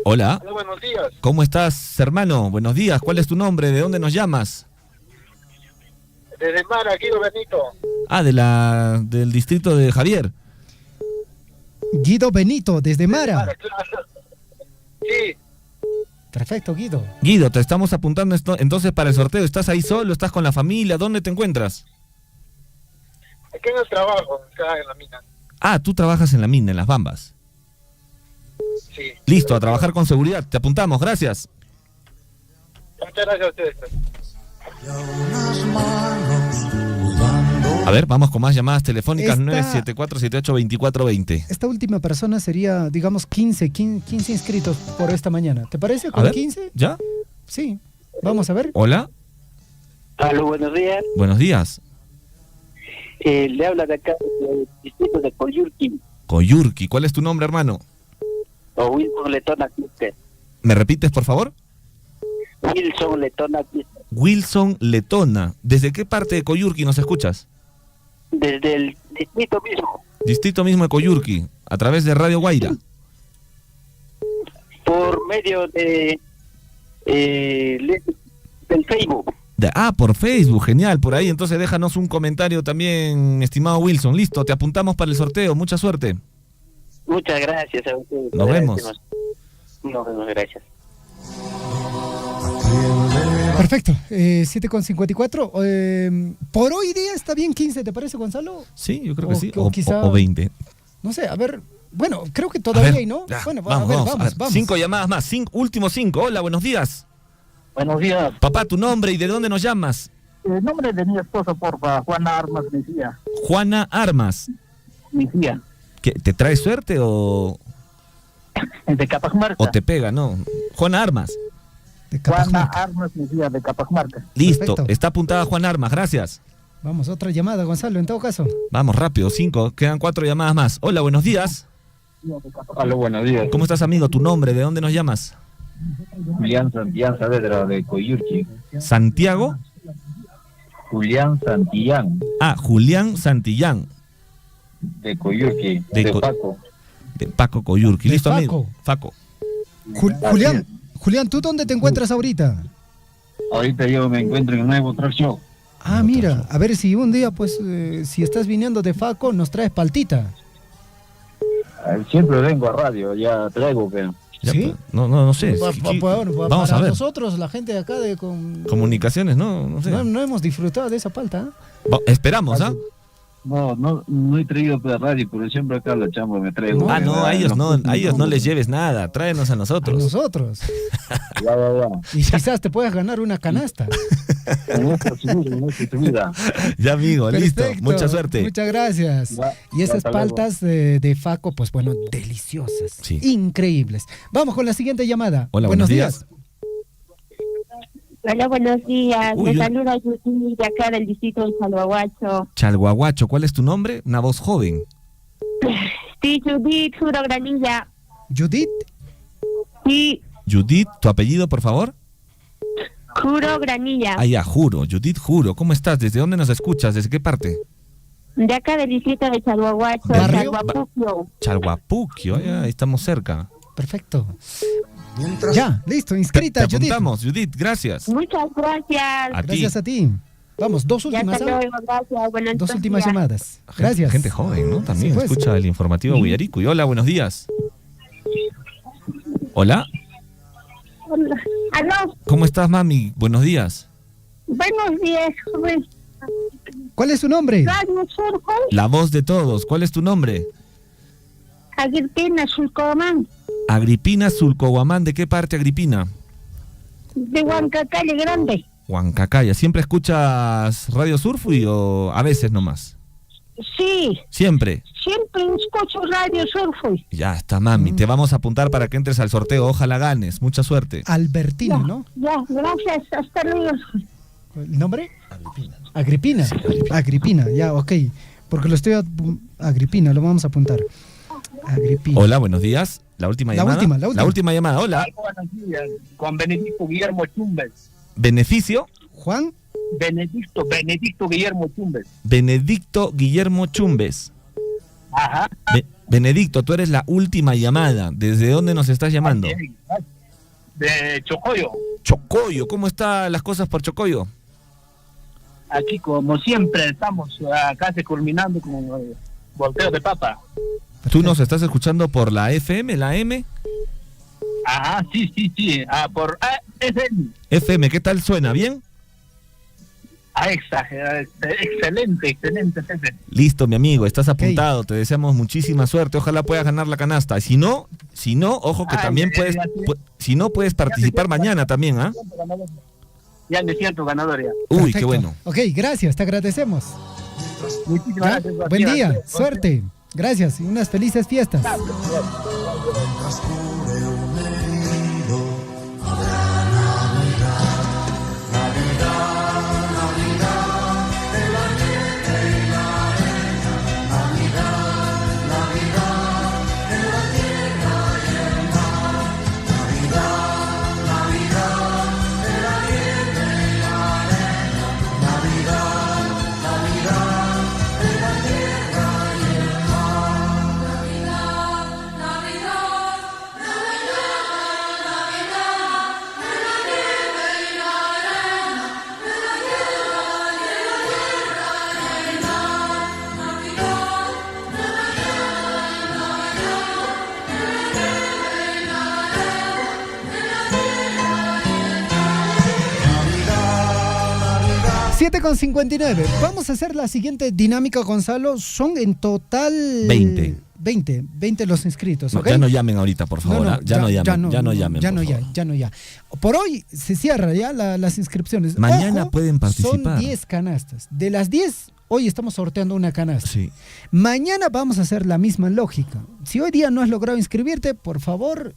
Hola. Hola, buenos días. ¿Cómo estás, hermano? Buenos días. ¿Cuál es tu nombre? ¿De dónde nos llamas? Desde Mara, Guido Benito. Del distrito de Javier. Guido Benito, desde Mara. Sí. Perfecto, Guido. Guido, te estamos apuntando entonces para el sorteo. ¿Estás ahí solo? ¿Estás con la familia? ¿Dónde te encuentras? Aquí en el trabajo, acá en la mina. Ah, tú trabajas en la mina, en Las Bambas. Sí. Listo, a trabajar con seguridad. Te apuntamos, gracias. Muchas gracias a ustedes. A ver, vamos con más llamadas telefónicas. Esta- 974-78-2420. Esta última persona sería, digamos, 15 inscritos por esta mañana. ¿Te parece? A ¿Con ver, 15? ¿ya? Sí. Vamos a ver. Hola, Aló, buenos días. buenos días. Le habla de acá del distrito de Coyurqui, Coyurqui, ¿cuál es tu nombre, hermano? o Wilson Letona Quispe. ¿Me repites, por favor? Wilson Letona Quispe. Wilson Letona. ¿Desde qué parte de Coyurqui nos escuchas? Desde el distrito mismo, Distrito mismo de Coyurqui, a través de Radio Guaira. por medio de Del Facebook. Por Facebook, genial, por ahí. Entonces déjanos un comentario también, estimado Wilson. Listo, te apuntamos para el sorteo. Mucha suerte. Muchas gracias a ustedes. Nos vemos. Nos vemos, gracias. Perfecto, 7:54. Por hoy día está bien 15, ¿te parece, Gonzalo? Sí, yo creo que sí. Quizá, o 20. No sé, a ver. Bueno, creo que todavía hay, ¿no? Ya, bueno, vamos. 5 llamadas más. Últimos 5. Hola, buenos días. Buenos días. Papá, tu nombre y de dónde nos llamas. El nombre de mi esposa, porfa. Juana Armas Mejía. Juana Armas. Mejía. ¿Qué, ¿Te trae suerte o...? De Capamarca. O te pega, no. Juana Armas. Juana Armas Mejía, de Capamarca. Listo, está apuntada Juan Armas, gracias. Vamos, otra llamada, Gonzalo, en todo caso. Vamos, rápido, 5, quedan 4 llamadas más. Hola, buenos días. Hola, buenos días. ¿Cómo estás, amigo? ¿Tu nombre? ¿De dónde nos llamas? Julián Santillán Saavedra, de Coyurchi. ¿Santiago? Julián Santillán. Julián Santillán. De Coyurchi, de Paco. De Paco Coyurchi. Listo, Paco. amigo. Paco. Julián, ¿tú dónde te encuentras ahorita? Ahorita yo me encuentro en el nuevo Track Show. Mira, a ver si un día, pues, si estás viniendo de Faco, nos traes paltita. Siempre vengo a radio, ya traigo, pero... ¿Sí? No sé. Vamos a ver. Nosotros, la gente de acá de... Comunicaciones, no sé. No hemos disfrutado de esa palta. Esperamos, No he traído para radio, pero siempre acá la chamba me traigo. A ellos no les lleves nada, tráenos a nosotros. A nosotros. Ya. Y quizás te puedas ganar una canasta. Ya, amigo, listo. Mucha suerte. Muchas gracias. Y esas paltas de Faco, pues bueno, deliciosas. Sí. Increíbles. Vamos con la siguiente llamada. Hola, buenos días. Hola, buenos días. Me saluda Judith de acá del distrito de Chalhuahuacho. Chalhuahuacho, ¿cuál es tu nombre? Una voz joven. Sí, Judith Juro Granilla. ¿Judith? Sí. Judith, ¿tu apellido, por favor? Juro Granilla. Juro. Judith Juro. ¿Cómo estás? ¿Desde dónde nos escuchas? ¿Desde qué parte? De acá del distrito de Chalhuahuacho, Chalhuapuquio. Chalhuapuquio, ahí estamos cerca. Perfecto. Ya, listo, inscrita, te apuntamos, Judith, gracias. Muchas gracias. Gracias a ti. Vamos, dos últimas. Ya luego, gracias. Buenos dos últimas días. llamadas. Gracias. Gente joven, ¿no? También sí, pues. Escucha el informativo Guillarico. Y hola, buenos días. Hola. Hola. ¿Aló? ¿Cómo estás, mami? Buenos días. Buenos días, joven. ¿Cuál es su nombre? La voz de todos. ¿Cuál es tu nombre? Agripina Sulcomán. Agripina Sulcohuamán. ¿De qué parte, Agripina? De Huancacaya Grande. Huancacaya. ¿Siempre escuchas Radio Surfui o a veces nomás? Sí. ¿Siempre? Siempre escucho Radio Surfui. Ya está, mami. Te vamos a apuntar para que entres al sorteo. Ojalá ganes. Mucha suerte. Albertina, ya, ¿no? Ya, gracias. Hasta luego. ¿El nombre? Agripina. Sí, Agripina, ya, ok. Porque lo estoy... Agripina, lo vamos a apuntar. Agripina. Hola, buenos días. La última llamada. La última llamada, hola. Buenos días. Juan Benedicto Guillermo Chumbes. ¿Beneficio? Juan. Benedicto Guillermo Chumbes. Benedicto Guillermo Chumbes. Ajá. Benedicto, tú eres la última llamada. ¿Desde dónde nos estás llamando? De Chocoyo. Chocoyo, ¿cómo están las cosas por Chocoyo? Aquí, como siempre, estamos casi culminando con volteo de papa. ¿Tú nos estás escuchando por la FM, la M? Ajá, sí. Por FM. FM, ¿qué tal suena? ¿Bien? Excelente, jefe. Listo, mi amigo, estás apuntado. Te deseamos muchísima suerte. Ojalá puedas ganar la canasta. Si no, ojo que también puedes... Si no, puedes participar mañana también, ¿ah? Ya me siento ganador ya. Uy, perfecto. Qué bueno. Ok, gracias, te agradecemos. Muchísimas gracias. Buen día, suerte. Gracias y unas felices fiestas. 7:59. Vamos a hacer la siguiente dinámica, Gonzalo. Son en total 20 los inscritos, ¿ok? No, ya no llamen ahorita, por favor. Ya no llamen. Ya. Por hoy se cierra ya las inscripciones. Mañana Ojo, pueden participar. Son 10 canastas. De las 10, hoy estamos sorteando una canasta. Sí. Mañana vamos a hacer la misma lógica. Si hoy día no has logrado inscribirte, por favor,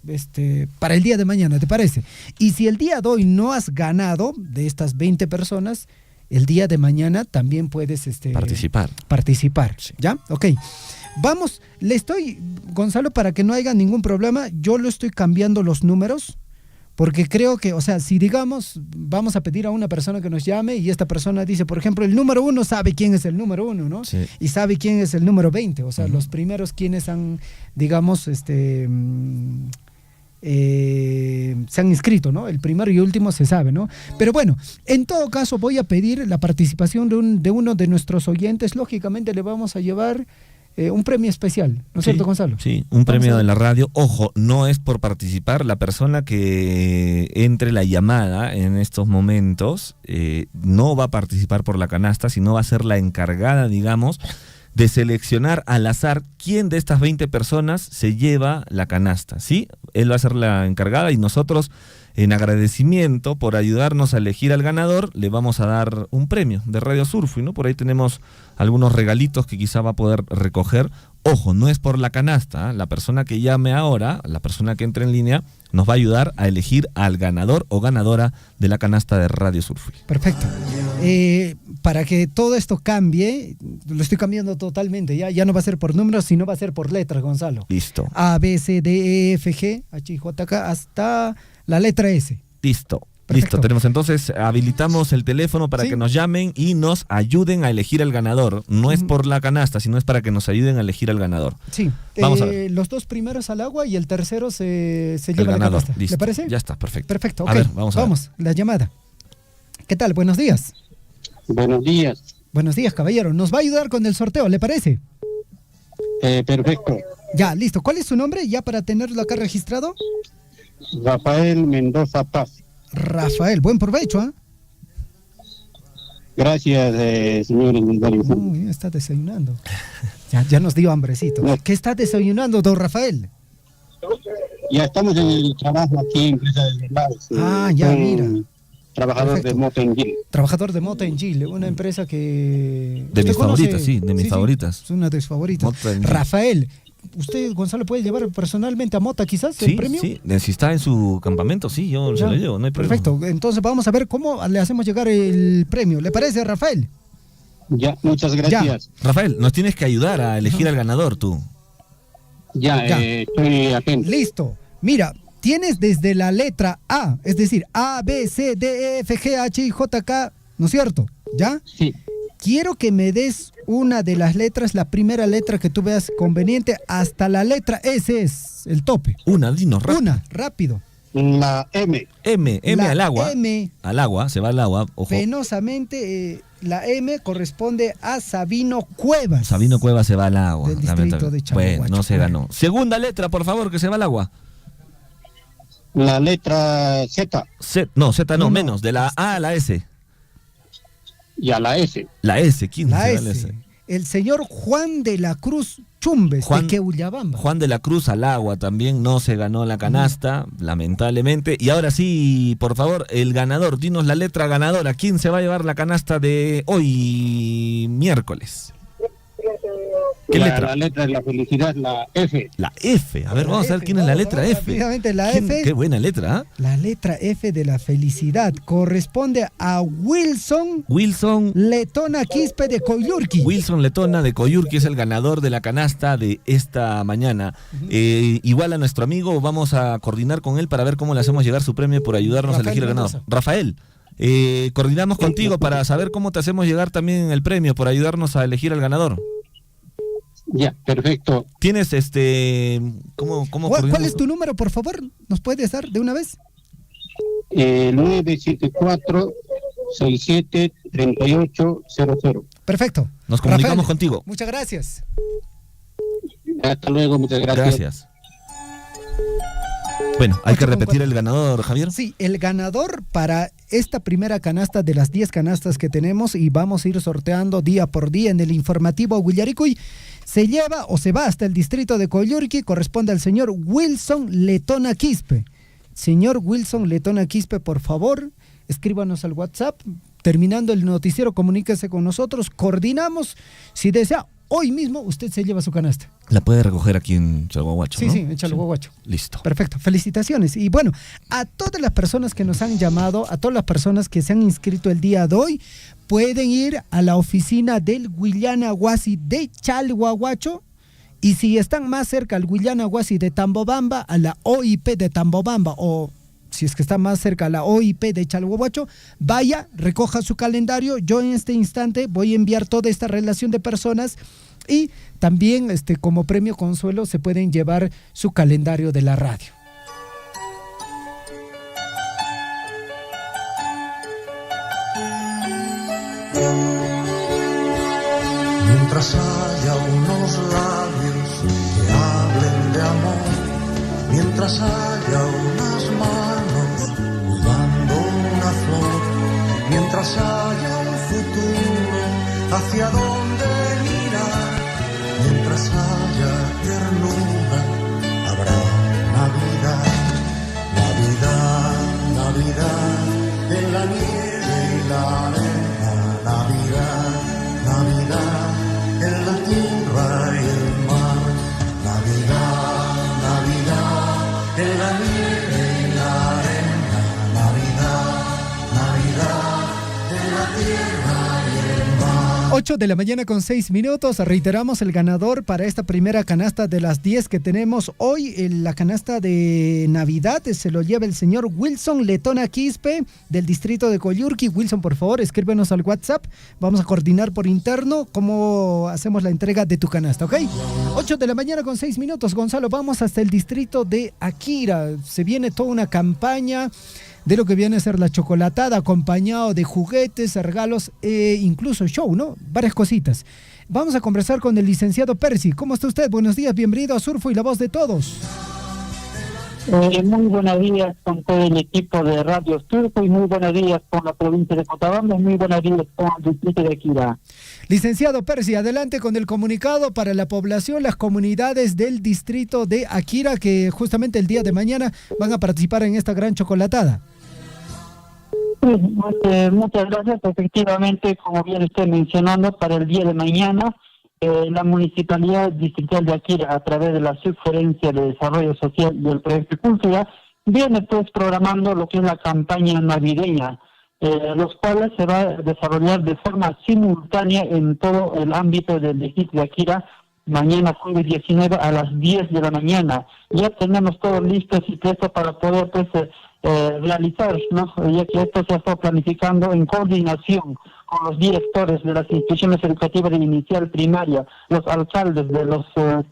para el día de mañana, ¿te parece? Y si el día de hoy no has ganado de estas 20 personas, el día de mañana también puedes participar. Sí. ¿Ya? Ok. Vamos, Gonzalo, para que no haya ningún problema, yo lo estoy cambiando los números, porque creo que, o sea, si digamos, vamos a pedir a una persona que nos llame y esta persona dice, por ejemplo, el número 1 sabe quién es el número 1, ¿no? Sí. Y sabe quién es el número 20, o sea, los primeros quienes han, digamos, se han inscrito, ¿no? El primero y último se sabe, ¿no? Pero bueno, en todo caso voy a pedir la participación de uno de nuestros oyentes. Lógicamente le vamos a llevar un premio especial, ¿no es cierto, Gonzalo? Sí, un premio de la radio. Ojo, no es por participar. La persona que entre la llamada en estos momentos no va a participar por la canasta, sino va a ser la encargada, digamos, de seleccionar al azar quién de estas 20 personas se lleva la canasta, ¿sí? Él va a ser la encargada y nosotros, en agradecimiento por ayudarnos a elegir al ganador, le vamos a dar un premio de Radio Surfing, ¿no? Por ahí tenemos algunos regalitos que quizá va a poder recoger. Ojo, no es por la canasta, ¿eh? La persona que llame ahora, la persona que entre en línea, nos va a ayudar a elegir al ganador o ganadora de la canasta de Radio Surfing. Perfecto. Para que todo esto cambie, lo estoy cambiando totalmente, ya no va a ser por números, sino va a ser por letras, Gonzalo. Listo. A, B, C, D, E, F, G, H, I, J, K, hasta la letra S. Listo. Perfecto. Listo, tenemos entonces, habilitamos el teléfono para que nos llamen y nos ayuden a elegir al ganador. No es por la canasta, sino es para que nos ayuden a elegir al ganador. Sí. Vamos a ver. Los dos primeros al agua y el tercero se El lleva ganador. la canasta. Listo. ¿Le parece? Ya está, perfecto. Perfecto, ok. A ver, vamos, la llamada. ¿Qué tal? Buenos días. Buenos días. Buenos días, caballero. Nos va a ayudar con el sorteo, ¿le parece? Perfecto. Ya, listo. ¿Cuál es su nombre ya para tenerlo acá registrado? Rafael Mendoza Paz. Rafael, buen provecho, ¿ah? Gracias, señores. Uy, está desayunando. Ya nos dio hambrecito. ¿Qué está desayunando, don Rafael? Ya estamos en el trabajo aquí en Empresa de Verdades. Ya, mira. Trabajador Perfecto. de Mota en Gil. Trabajador de Mota en Gil, una empresa que... De mis ¿usted conoce? favoritas, sí, de mis favoritas. Es una de sus favoritas. Mota en Gil. Rafael, ¿usted, Gonzalo, puede llevar personalmente a Mota quizás el premio? Sí, si está en su campamento, sí, yo se lo llevo, no hay problema. Perfecto, entonces vamos a ver cómo le hacemos llegar el premio. ¿Le parece, Rafael? Ya, muchas gracias. Ya. Rafael, nos tienes que ayudar a elegir al ganador, tú. Ya. Estoy atento. Listo. Mira, tienes desde la letra A, es decir, A, B, C, D, E, F, G, H, I, J, K, ¿no es cierto? ¿Ya? Sí. Quiero que me des una de las letras, la primera letra que tú veas conveniente, hasta la letra S es el tope. Dinos, rápido. Una, rápido. La M. M La al agua. M. Al agua, se va al agua, ojo. Penosamente, la M corresponde a Sabino Cuevas. Sabino Cuevas se va al agua. Del distrito de Chaguacho. Bueno, no se ganó. Segunda letra, por favor, que se va al agua. La letra Z. Z no, menos, de la A a la S. Y a la S. La S, ¿quién La se S. va la S? El señor Juan de la Cruz Chumbes, de Queulabamba. Juan de la Cruz al agua también no se ganó la canasta, lamentablemente. Y ahora sí, por favor, el ganador, dinos la letra ganadora. ¿Quién se va a llevar la canasta de hoy, miércoles? ¿Qué letra? La letra de la felicidad, la F. La F. A ver, vamos a ver quién es la letra F. Efectivamente, la F. Qué buena letra, ¿eh? La letra F de la felicidad corresponde a Wilson Letona Quispe de Coyurqui. Wilson Letona de Coyurqui es el ganador de la canasta de esta mañana. Igual a nuestro amigo, vamos a coordinar con él para ver cómo le hacemos llegar su premio por ayudarnos a elegir el ganador. Rafael, coordinamos contigo para saber cómo te hacemos llegar también el premio por ayudarnos a elegir al ganador. Ya, perfecto. ¿Tienes cómo ¿Cuál es tu número, por favor? ¿Nos puedes dar de una vez? 974-673800. Perfecto. Nos comunicamos Rafael, contigo. Muchas gracias. Hasta luego, muchas gracias. A Bueno, hay que repetir el ganador, Javier. Sí, el ganador para esta primera canasta de las 10 canastas que tenemos y vamos a ir sorteando día por día en el informativo Huillaricuy. Se lleva o se va hasta el distrito de Coyurqui, corresponde al señor Wilson Letona Quispe. Señor Wilson Letona Quispe, por favor, escríbanos al WhatsApp. Terminando el noticiero, comuníquese con nosotros, coordinamos. Si desea, hoy mismo usted se lleva su canasta. La puede recoger aquí en Chalhuahuacho, Sí, ¿no? sí, en Chalhuahuacho. Listo. Perfecto, felicitaciones. Y bueno, a todas las personas que nos han llamado, a todas las personas que se han inscrito el día de hoy, pueden ir a la oficina del Huillanahuasi de Chalhuahuacho. Y si están más cerca al Huillanahuasi de Tambobamba, a la OIP de Tambobamba, o si es que está más cerca a la OIP de Chalhuahuacho, vaya, recoja su calendario. Yo en este instante voy a enviar toda esta relación de personas y también como premio consuelo se pueden llevar su calendario de la radio. Mientras haya unos labios que hablen de amor, mientras haya unas manos cuidando una flor, mientras haya un futuro hacia donde mirar, mientras haya ternura, habrá Navidad, Navidad, Navidad, en la nieve y la arena, Navidad, Navidad, en la tierra y el mar, Navidad, Navidad, en la nieve y la arena, Navidad, Navidad, en la tierra y el mar. 8 de la mañana con 6 minutos, reiteramos el ganador para esta primera canasta de las 10 que tenemos hoy. La canasta de Navidad se lo lleva el señor Wilson Letona Quispe del distrito de Coyurqui. Wilson, por favor, escríbenos al WhatsApp. Vamos a coordinar por interno cómo hacemos la entrega de tu canasta, ¿ok? 8 de la mañana con 6 minutos, Gonzalo, vamos hasta el distrito de Akira. Se viene toda una campaña de lo que viene a ser la chocolatada, acompañado de juguetes, regalos e incluso show, ¿no? Varias cositas. Vamos a conversar con el licenciado Percy. ¿Cómo está usted? Buenos días, bienvenido a Surfo y la voz de todos. Muy buenos días con todo el equipo de Radio Surfo y muy buenos días con la provincia de Cochabamba y muy buenos días con el distrito de Akira. Licenciado Percy, adelante con el comunicado para la población, las comunidades del distrito de Akira que justamente el día de mañana van a participar en esta gran chocolatada. Sí, muchas gracias. Efectivamente, como bien estoy mencionando, para el día de mañana, la Municipalidad Distrital de Akira, a través de la Subgerencia de Desarrollo Social y el Proyecto Cultura, viene pues programando lo que es la campaña navideña, los cuales se va a desarrollar de forma simultánea en todo el ámbito del distrito de Akira, mañana jueves 19 a las 10 de la mañana. Ya tenemos todo listo y presto para poder pues realizar, ¿no? Ya que esto se está planificando en coordinación con los directores de las instituciones educativas de inicial primaria, los alcaldes de las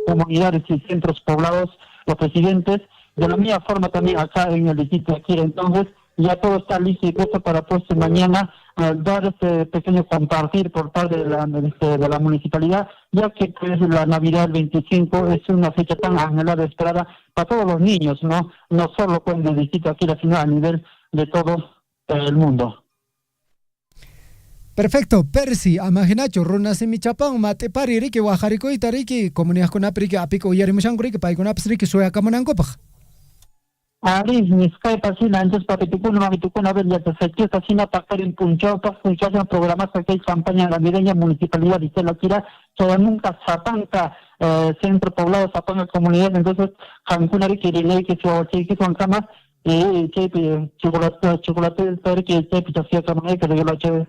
comunidades y centros poblados, los presidentes, de la misma forma también acá en el distrito de Akira. Entonces ya todo está listo y puesto para pues mañana dar este pequeño compartir por parte de la municipalidad, ya que pues la Navidad del 25 es una fecha tan anhelada, esperada para todos los niños, no solo pues en el distrito de Akira, sino a nivel de todo el mundo. Perfecto, Percy, amaginacho, runasi mi chapang, mate pari riki, wajariko itariki, comunidad con apriki, apiko yarimushangriki, paikonapsriki, suya kamonangopaj. Aris, mis caipas y lanchas para que no me ver ya te sentió así na pactar en punchao para escuchar programas que hay campaña navideña municipalidad de Akira que nunca sapanca centro poblado sapanga comunidad. Entonces Cancunari que le que se son camas que chocolate que pichafía comunidad que le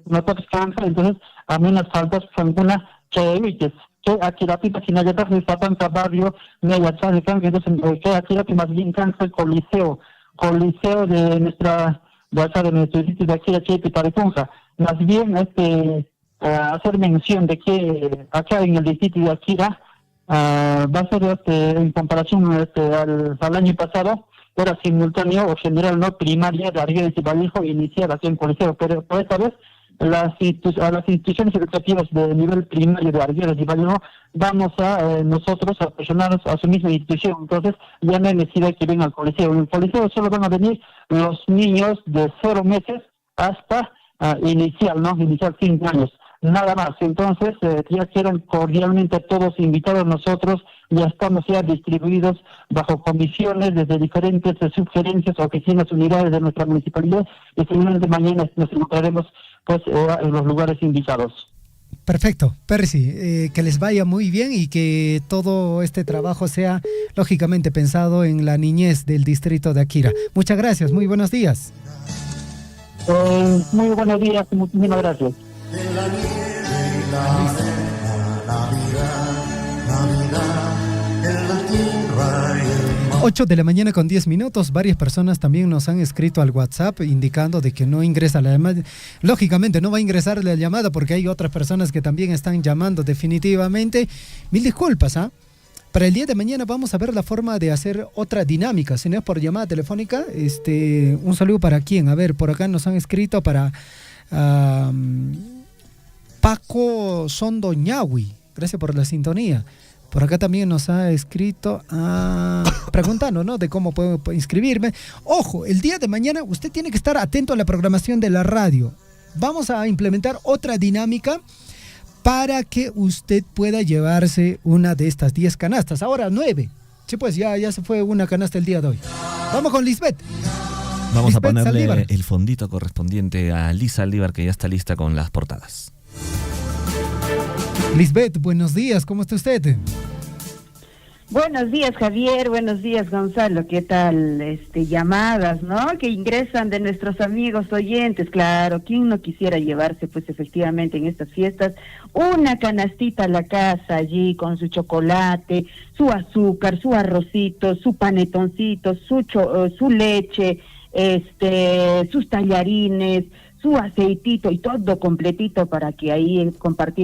no te cansa. Entonces a mí las faltas Cancuna que evites que Akira pipa sin allá se sapanca barrio media chance entonces que Akira que más bien cansa el coliseo de nuestra de acá de nuestro distrito de Akira Chepi Pareconja. Más bien hacer mención de que acá en el distrito de Akira va a ser en comparación al año pasado era simultáneo o general no primaria de Arguedas y Vallejo iniciar aquí en coliseo, pero por esta vez a las instituciones educativas de nivel primario de Arguedas y Vallejo, vamos a nosotros a personarnos a su misma institución. Entonces ya no hay necesidad que vengan al coliseo. En el coliseo solo van a venir los niños de 0 meses hasta inicial 5 años. Nada más. Entonces ya quedan cordialmente todos invitados. Nosotros ya estamos ya distribuidos bajo comisiones desde diferentes sugerencias, oficinas, unidades de nuestra municipalidad, y finalmente mañana nos encontraremos pues en los lugares invitados. Perfecto, Percy, que les vaya muy bien y que todo este trabajo sea lógicamente pensado en la niñez del distrito de Akira. Muchas gracias, muy buenos días. Muy buenos días, muchísimas gracias. De la nieve y la Navidad, en la tierra y el mar. 8 de la mañana con 10 minutos. Varias personas también nos han escrito al WhatsApp indicando de que no ingresa la llamada. Lógicamente no va a ingresar la llamada porque hay otras personas que también están llamando definitivamente. Mil disculpas, ¿ah? Para el día de mañana vamos a ver la forma de hacer otra dinámica, si no es por llamada telefónica. Un saludo para quién. A ver, por acá nos han escrito para Paco Sondoñahui. Gracias por la sintonía. Por acá también nos ha escrito preguntando, ¿no?, de cómo puedo inscribirme. Ojo, el día de mañana usted tiene que estar atento a la programación de la radio. Vamos a implementar otra dinámica para que usted pueda llevarse una de estas 10 canastas. Ahora 9. Sí, pues ya se fue una canasta el día de hoy. Vamos con Lisbeth. Vamos Lisbeth a ponerle Saldívar. el fondito correspondiente a Lisa Saldívar, que ya está lista con las portadas. Lisbeth, buenos días, ¿cómo está usted? Buenos días, Javier, buenos días, Gonzalo. ¿Qué tal? Llamadas, ¿no?, que ingresan de nuestros amigos oyentes. Claro, ¿quién no quisiera llevarse, pues, efectivamente, en estas fiestas, una canastita a la casa allí con su chocolate, su azúcar, su arrocito, su panetoncito, su leche, sus tallarines, su aceitito y todo completito para que ahí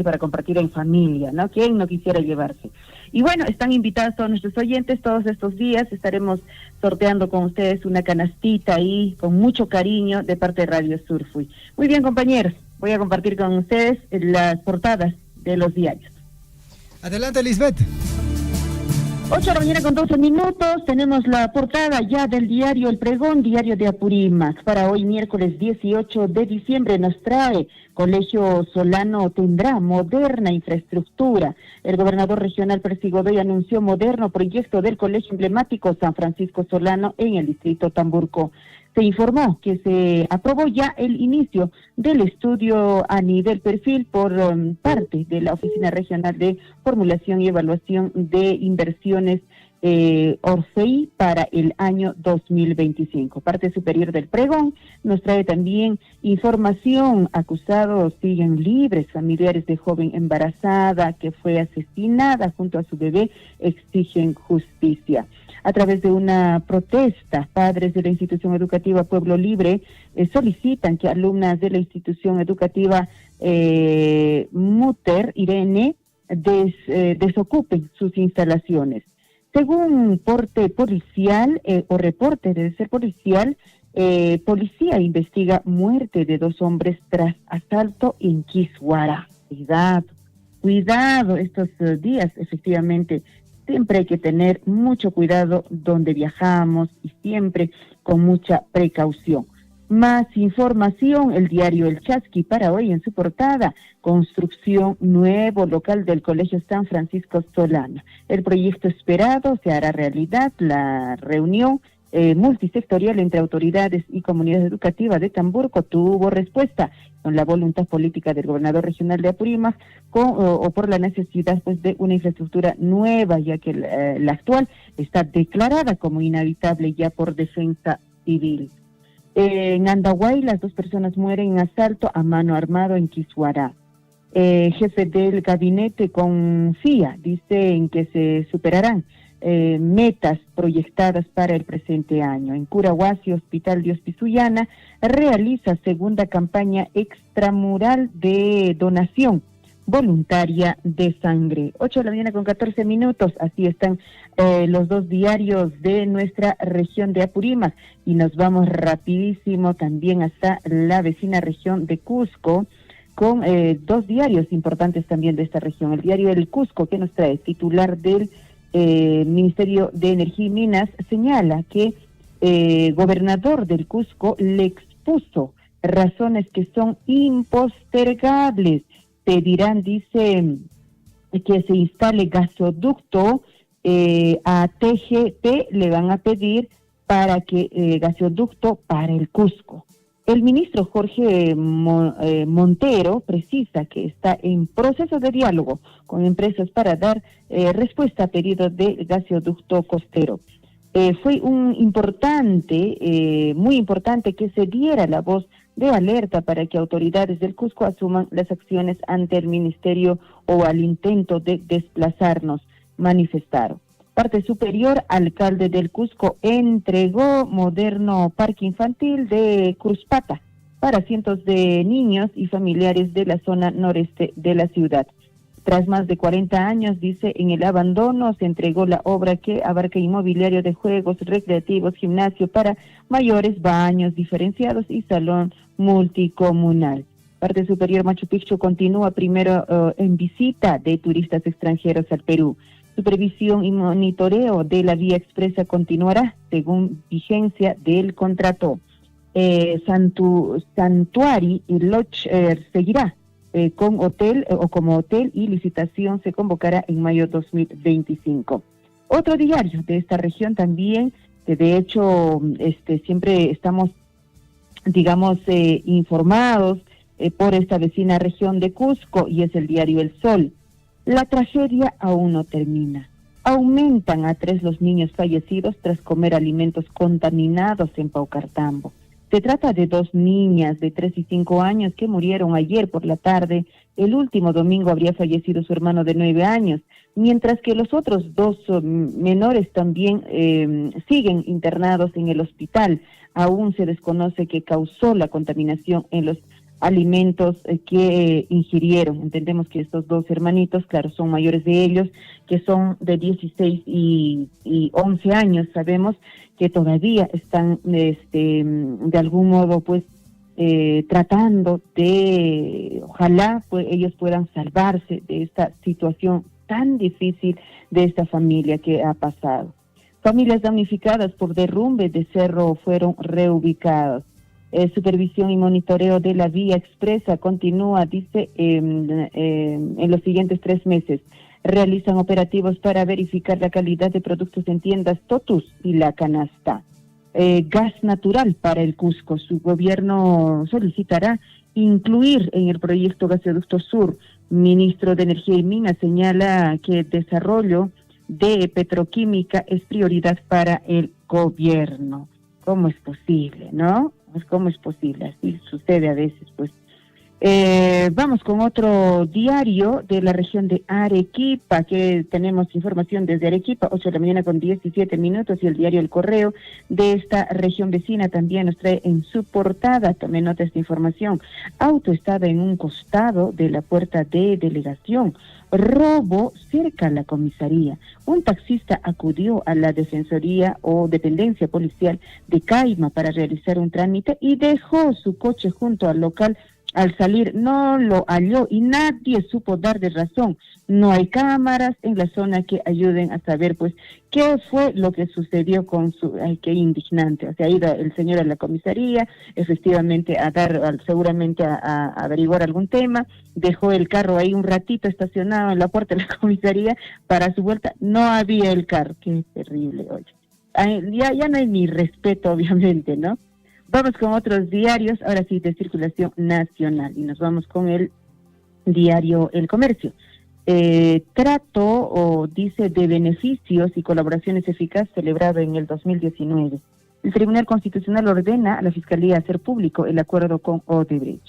para compartir en familia, ¿no? ¿Quién no quisiera llevarse? Y bueno, están invitados todos nuestros oyentes. Todos estos días estaremos sorteando con ustedes una canastita ahí con mucho cariño de parte de Radio Surfui. Muy bien, compañeros, voy a compartir con ustedes las portadas de los diarios. Adelante, Lisbeth. 8 de la mañana con 12 minutos, tenemos la portada ya del diario El Pregón, diario de Apurímac. Para hoy, miércoles 18 de diciembre, nos trae: Colegio Solano tendrá moderna infraestructura. El gobernador regional Percy Godoy anunció moderno proyecto del colegio emblemático San Francisco Solano en el distrito Tamburco. Se informó que se aprobó ya el inicio del estudio a nivel perfil por parte de la Oficina Regional de Formulación y Evaluación de Inversiones Orfei para el año 2025. Parte superior del pregón nos trae también información: acusados siguen libres, familiares de joven embarazada que fue asesinada junto a su bebé exigen justicia. A través de una protesta, padres de la institución educativa Pueblo Libre solicitan que alumnas de la institución educativa Mutter Irene desocupen sus instalaciones. Según porte policial o reporte de ser policial, policía investiga muerte de 2 hombres tras asalto en Quisguara. Cuidado estos días, efectivamente. Siempre hay que tener mucho cuidado donde viajamos y siempre con mucha precaución. Más información, el diario El Chasqui para hoy en su portada: construcción nuevo local del Colegio San Francisco Solano. El proyecto esperado se hará realidad. La reunión multisectorial entre autoridades y comunidad educativa de Tamburco tuvo respuesta con la voluntad política del gobernador regional de Apurímac o por la necesidad, pues, de una infraestructura nueva, ya que la actual está declarada como inhabitable ya por defensa civil. En Andahuay, las 2 personas mueren en asalto a mano armado en Quisguará. Jefe del gabinete confía, dice, en que se superarán metas proyectadas para el presente año. En Curahuasi, Hospital Dios Pisuyana realiza segunda campaña extramural de donación voluntaria de sangre. 8 de la mañana con 14 minutos, así están los 2 diarios de nuestra región de Apurímac, y nos vamos rapidísimo también hasta la vecina región de Cusco. con dos diarios importantes también de esta región. El diario El Cusco, que nos trae, titular del Ministerio de Energía y Minas, señala que gobernador del Cusco le expuso razones que son impostergables. Pedirán, dice, que se instale gasoducto a TGP, le van a pedir para que gasoducto para el Cusco. El ministro Jorge Montero precisa que está en proceso de diálogo con empresas para dar respuesta a pedidos de gasoducto costero. Fue muy importante que se diera la voz de alerta para que autoridades del Cusco asuman las acciones ante el ministerio o al intento de desplazarnos, manifestaron. Parte superior, alcalde del Cusco entregó moderno parque infantil de Cruzpata para cientos de niños y familiares de la zona noreste de la ciudad. Tras más de 40 años, dice, en el abandono se entregó la obra que abarca inmobiliario de juegos recreativos, gimnasio para mayores, baños diferenciados y salón multicomunal. Parte superior, Machu Picchu continúa primero en visita de turistas extranjeros al Perú. Supervisión y monitoreo de la vía expresa continuará según vigencia del contrato. Santuari y Lodge seguirá con hotel o como hotel, y licitación se convocará en mayo 2025. Otro diario de esta región también, que de hecho siempre estamos, digamos, informados por esta vecina región de Cusco, y es el diario El Sol. La tragedia aún no termina. Aumentan a 3 los niños fallecidos tras comer alimentos contaminados en Paucartambo. Se trata de 2 niñas de 3 y 5 años que murieron ayer por la tarde. El último domingo habría fallecido su hermano de 9 años, mientras que los otros 2 menores también siguen internados en el hospital. Aún se desconoce qué causó la contaminación en los alimentos que ingirieron. Entendemos que estos 2 hermanitos, claro, son mayores de ellos, que son de 16 y 11 años. Sabemos que todavía están de algún modo pues tratando de, ojalá pues ellos puedan salvarse de esta situación tan difícil de esta familia que ha pasado. Familias damnificadas por derrumbe de cerro fueron reubicadas. Supervisión y monitoreo de la vía expresa continúa, dice, en los siguientes 3 meses. Realizan operativos para verificar la calidad de productos en tiendas Totus y La Canasta. Gas natural para el Cusco. Su gobierno solicitará incluir en el proyecto Gasoducto Sur. Ministro de Energía y Minas señala que el desarrollo de petroquímica es prioridad para el gobierno. ¿Cómo es posible, no? Pues cómo es posible, así sucede a veces, pues. Vamos con otro diario de la región de Arequipa, que tenemos información desde Arequipa, 8 de la mañana con 17 minutos, y el diario El Correo de esta región vecina también nos trae en su portada, tomen nota de esta información. Auto estaba en un costado de la puerta de delegación. Robo cerca a la comisaría. Un taxista acudió a la Defensoría o Dependencia Policial de Caima para realizar un trámite y dejó su coche junto al local. Al salir no lo halló y nadie supo dar de razón. No hay cámaras en la zona que ayuden a saber pues qué fue lo que sucedió con su... Ay, qué indignante. O sea, ha ido el señor a la comisaría, efectivamente a dar, seguramente a averiguar algún tema, dejó el carro ahí un ratito estacionado en la puerta de la comisaría, para su vuelta no había el carro. Qué terrible, oye. Ya no hay ni respeto, obviamente, ¿no? Vamos con otros diarios, ahora sí, de circulación nacional, y nos vamos con el diario El Comercio. Dice, de beneficios y colaboraciones eficaces celebrado en el 2019. El Tribunal Constitucional ordena a la Fiscalía hacer público el acuerdo con Odebrecht.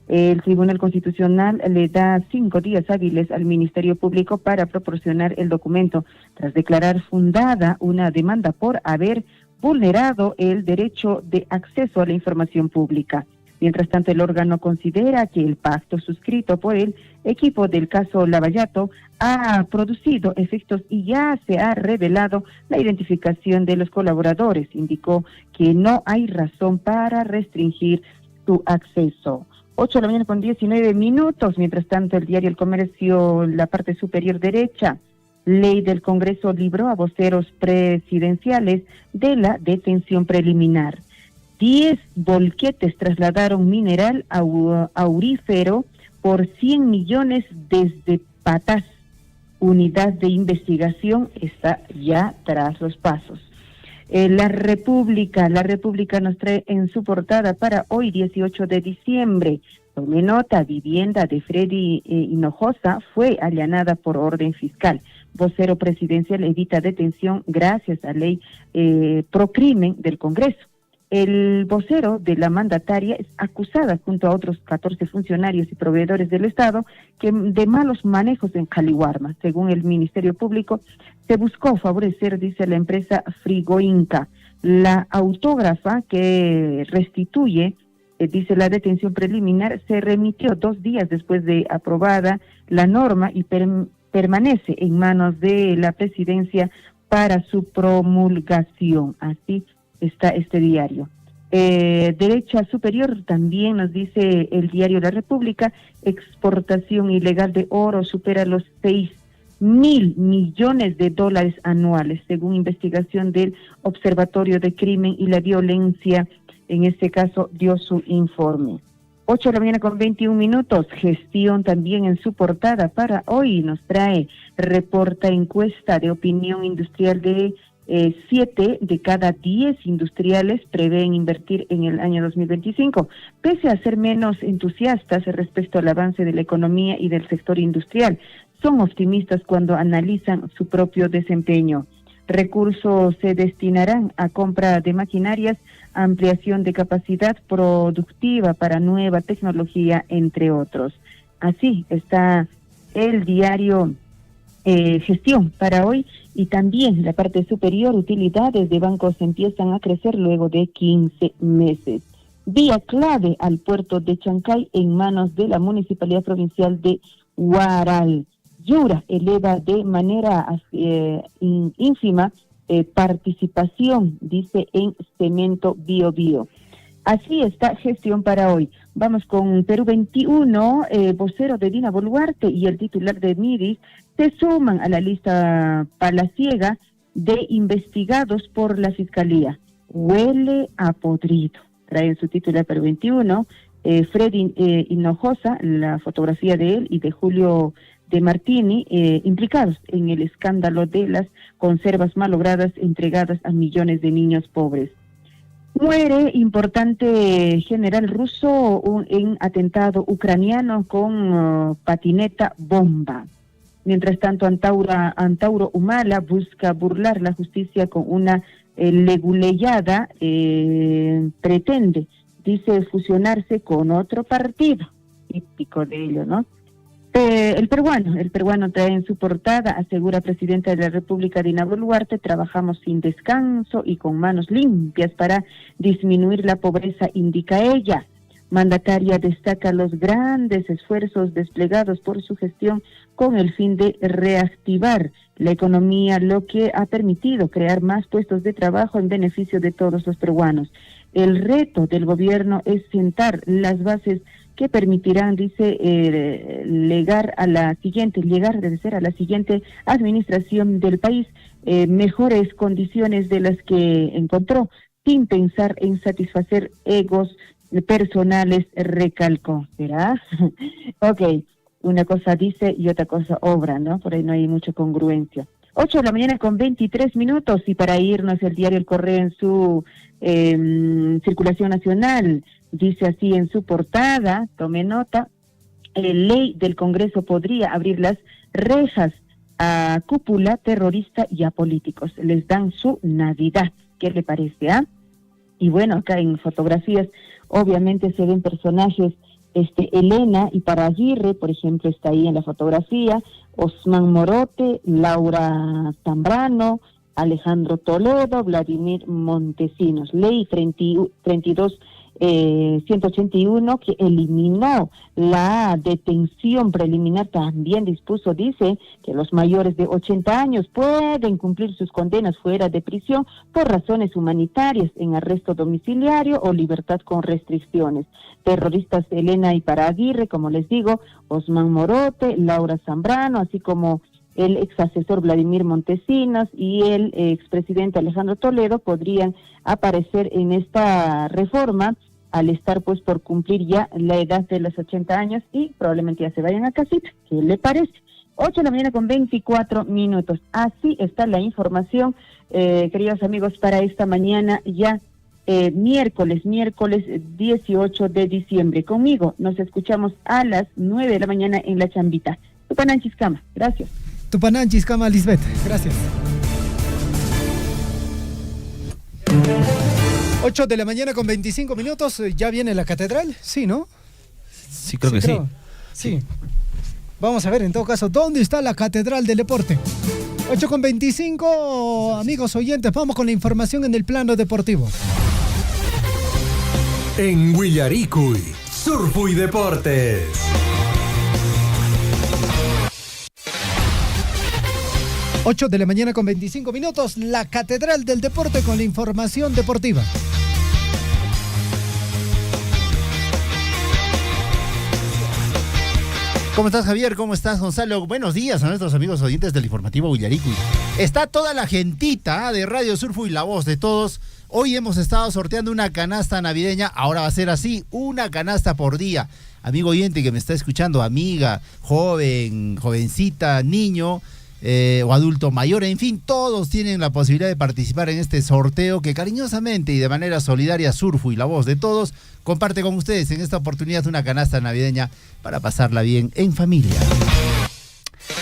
El Tribunal Constitucional le da 5 días hábiles al Ministerio Público para proporcionar el documento, tras declarar fundada una demanda por haber vulnerado el derecho de acceso a la información pública. Mientras tanto, el órgano considera que el pacto suscrito por el equipo del caso Lavallato ha producido efectos y ya se ha revelado la identificación de los colaboradores. Indicó que no hay razón para restringir su acceso. 8 de la mañana con 19 minutos. Mientras tanto, el diario El Comercio, la parte superior derecha, ley del Congreso libró a voceros presidenciales de la detención preliminar. 10 volquetes trasladaron mineral aurífero por 100 millones desde Patás. Unidad de investigación está ya tras los pasos. La República nos trae en su portada para hoy, 18 de diciembre. Tome nota, vivienda de Freddy Hinojosa fue allanada por orden fiscal. Vocero presidencial evita detención gracias a ley procrimen del Congreso. El vocero de la mandataria es acusada junto a otros 14 funcionarios y proveedores del Estado de malos manejos en Caliwarma. Según el Ministerio Público, se buscó favorecer, dice la empresa Frigoinca. La autógrafa que restituye, dice la detención preliminar, se remitió 2 días después de aprobada la norma y permanece en manos de la presidencia para su promulgación. Así está este diario. Derecha superior también nos dice el diario La República, exportación ilegal de oro supera los 6.000 millones de dólares anuales, según investigación del Observatorio de Crimen y la Violencia, en este caso dio su informe. 8 de la mañana con 21 minutos, Gestión también en su portada para hoy nos trae, reporta encuesta de opinión industrial de 7 de cada 10 industriales prevén invertir en el año 2025, pese a ser menos entusiastas respecto al avance de la economía y del sector industrial. Son optimistas cuando analizan su propio desempeño. Recursos se destinarán a compra de maquinarias, ampliación de capacidad productiva para nueva tecnología, entre otros. Así está el diario Gestión para hoy. Y también la parte superior, utilidades de bancos empiezan a crecer luego de 15 meses. Vía clave al puerto de Chancay en manos de la Municipalidad Provincial de Huaral. Yura eleva de manera ínfima participación, dice, en Cemento Bio Bio. Así está Gestión para hoy. Vamos con Perú 21, vocero de Dina Boluarte y el titular de MIDIS se suman a la lista palaciega de investigados por la Fiscalía. Huele a podrido. Traen su titular Perú 21, Freddy Hinojosa, la fotografía de él y de Julio de Martini, implicados en el escándalo de las conservas malogradas entregadas a millones de niños pobres. Muere importante general ruso en atentado ucraniano con patineta bomba. Mientras tanto, Antauro Humala busca burlar la justicia con una leguleyada, pretende, dice, fusionarse con otro partido, típico de ello, ¿no? El peruano trae en su portada, asegura presidenta de la República Dina Boluarte, trabajamos sin descanso y con manos limpias para disminuir la pobreza, indica ella. Mandataria destaca los grandes esfuerzos desplegados por su gestión con el fin de reactivar la economía, lo que ha permitido crear más puestos de trabajo en beneficio de todos los peruanos. El reto del gobierno es sentar las bases que permitirán, dice, llegar a la siguiente administración del país, mejores condiciones de las que encontró, sin pensar en satisfacer egos personales, recalcó. ¿Será? Ok, una cosa dice y otra cosa obra, ¿no? Por ahí no hay mucha congruencia. 8 de la mañana con 23 minutos y para irnos el diario El Correo en su circulación nacional, dice así en su portada, tome nota, ley del Congreso podría abrir las rejas a cúpula terrorista y a políticos. Les dan su Navidad. ¿Qué le parece, ah? Y bueno, acá en fotografías obviamente se ven personajes, Elena y Paraguirre, por ejemplo, está ahí en la fotografía, Osman Morote, Laura Zambrano, Alejandro Toledo, Vladimir Montesinos. Ley 32 181, que eliminó la detención preliminar, también dice que los mayores de 80 años pueden cumplir sus condenas fuera de prisión por razones humanitarias, en arresto domiciliario o libertad con restricciones. Terroristas Elena Iparaguirre, como les digo, Osman Morote, Laura Zambrano, así como el ex asesor Vladimir Montesinos y el expresidente Alejandro Toledo podrían aparecer en esta reforma al estar pues por cumplir ya la edad de los 80 años y probablemente ya se vayan a casita. ¿Qué le parece? 8 de la mañana con 24 minutos. Así está la información, queridos amigos, para esta mañana ya miércoles 18 de diciembre. Conmigo nos escuchamos a las 9 de la mañana en La Chambita. Tupananchis Cama, gracias. Tupananchis Cama, Lisbeth, gracias. 8 de la mañana con 25 minutos, ¿ya viene la catedral? Sí, ¿no? Sí, creo que sí. Sí. Vamos a ver, en todo caso, ¿dónde está la catedral del deporte? 8 con 25, amigos oyentes, vamos con la información en el plano deportivo. En Huillaricuy, Surfu y Deportes. Ocho de la mañana con 25 minutos, la catedral del deporte con la información deportiva. ¿Cómo estás, Javier? ¿Cómo estás, Gonzalo? Buenos días a nuestros amigos oyentes del informativo Huillaricuy. Está toda la gentita de Radio Surfu y la voz de todos. Hoy hemos estado sorteando una canasta navideña. Ahora va a ser así, una canasta por día. Amigo oyente que me está escuchando, amiga, joven, jovencita, niño o adulto mayor, en fin, todos tienen la posibilidad de participar en este sorteo que cariñosamente y de manera solidaria Surfu y la voz de todos comparte con ustedes en esta oportunidad una canasta navideña para pasarla bien en familia.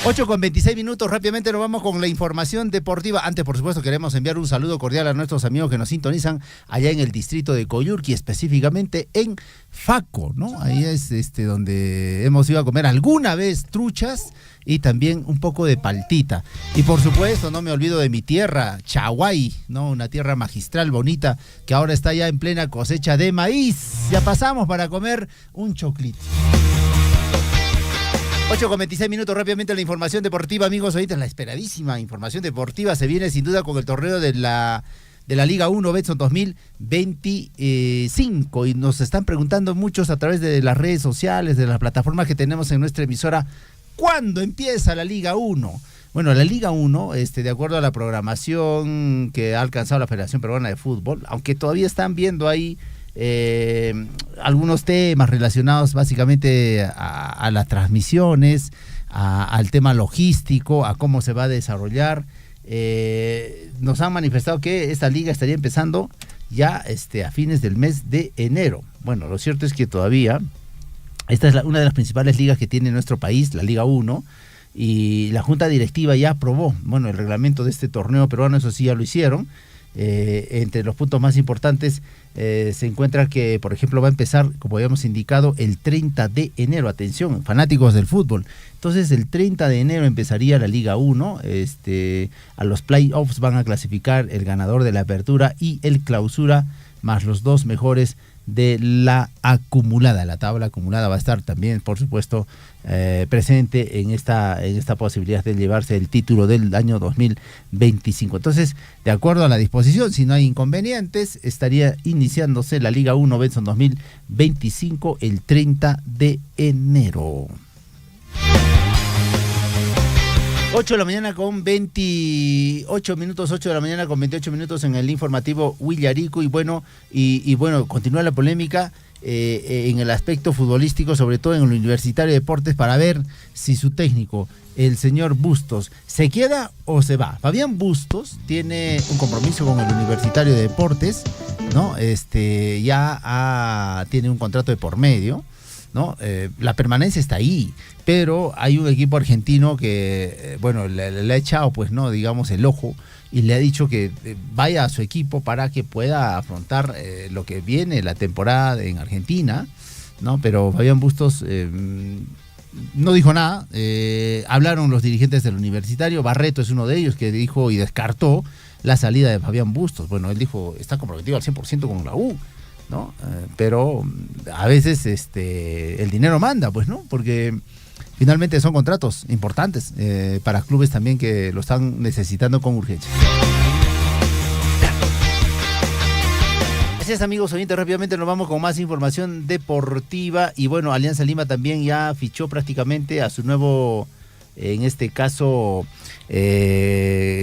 8 con 26 minutos, rápidamente nos vamos con la información deportiva. Antes, por supuesto, queremos enviar un saludo cordial a nuestros amigos que nos sintonizan allá en el distrito de Coyurqui, específicamente en Faco, ¿no? Ahí es donde hemos ido a comer alguna vez truchas y también un poco de paltita. Y por supuesto, no me olvido de mi tierra, Chaguay, ¿no? Una tierra magistral, bonita, que ahora está ya en plena cosecha de maíz. Ya pasamos para comer un choclito. 8 con 26 minutos, rápidamente la información deportiva, amigos oyentes. La esperadísima información deportiva se viene sin duda con el torneo de la Liga 1 Betson 2025 y nos están preguntando muchos a través de las redes sociales, de las plataformas que tenemos en nuestra emisora, ¿cuándo empieza la Liga 1? Bueno, la Liga 1, de acuerdo a la programación que ha alcanzado la Federación Peruana de Fútbol, aunque todavía están viendo ahí algunos temas relacionados básicamente a las transmisiones, al tema logístico, a cómo se va a desarrollar. Nos han manifestado que esta liga estaría empezando ya a fines del mes de enero. Bueno, lo cierto es que todavía esta es una de las principales ligas que tiene nuestro país, la Liga 1, y la Junta Directiva ya aprobó, el reglamento de este torneo peruano, eso sí ya lo hicieron. Entre los puntos más importantes se encuentra que, por ejemplo, va a empezar, como habíamos indicado, el 30 de enero. Atención, fanáticos del fútbol. Entonces, el 30 de enero empezaría la Liga 1. A los playoffs van a clasificar el ganador de la apertura y el clausura, más los dos mejores de la acumulada. La tabla acumulada va a estar también, por supuesto, presente en esta posibilidad de llevarse el título del año 2025. Entonces, de acuerdo a la disposición, si no hay inconvenientes, estaría iniciándose la Liga 1 Betson 2025 el 30 de enero. 8 de la mañana con 28 minutos, 8 de la mañana con 28 minutos en el informativo Huillaricuy. Y bueno, continúa la polémica en el aspecto futbolístico, sobre todo en el Universitario de Deportes, para ver si su técnico, el señor Bustos, se queda o se va. Fabián Bustos tiene un compromiso con el Universitario de Deportes, ¿no? Tiene un contrato de por medio, ¿no? La permanencia está ahí, pero hay un equipo argentino que, le ha echado, el ojo y le ha dicho que vaya a su equipo para que pueda afrontar lo que viene la temporada en Argentina, ¿no? Pero Fabián Bustos no dijo nada. Hablaron los dirigentes del Universitario, Barreto es uno de ellos, que dijo y descartó la salida de Fabián Bustos. Bueno, él dijo, está comprometido al 100% con la U. ¿no? Pero a veces el dinero manda, pues, ¿no? Porque finalmente son contratos importantes para clubes también que lo están necesitando con urgencia. Así es, amigos oyentes, rápidamente nos vamos con más información deportiva. Y bueno, Alianza Lima también ya fichó prácticamente a su nuevo, en este caso,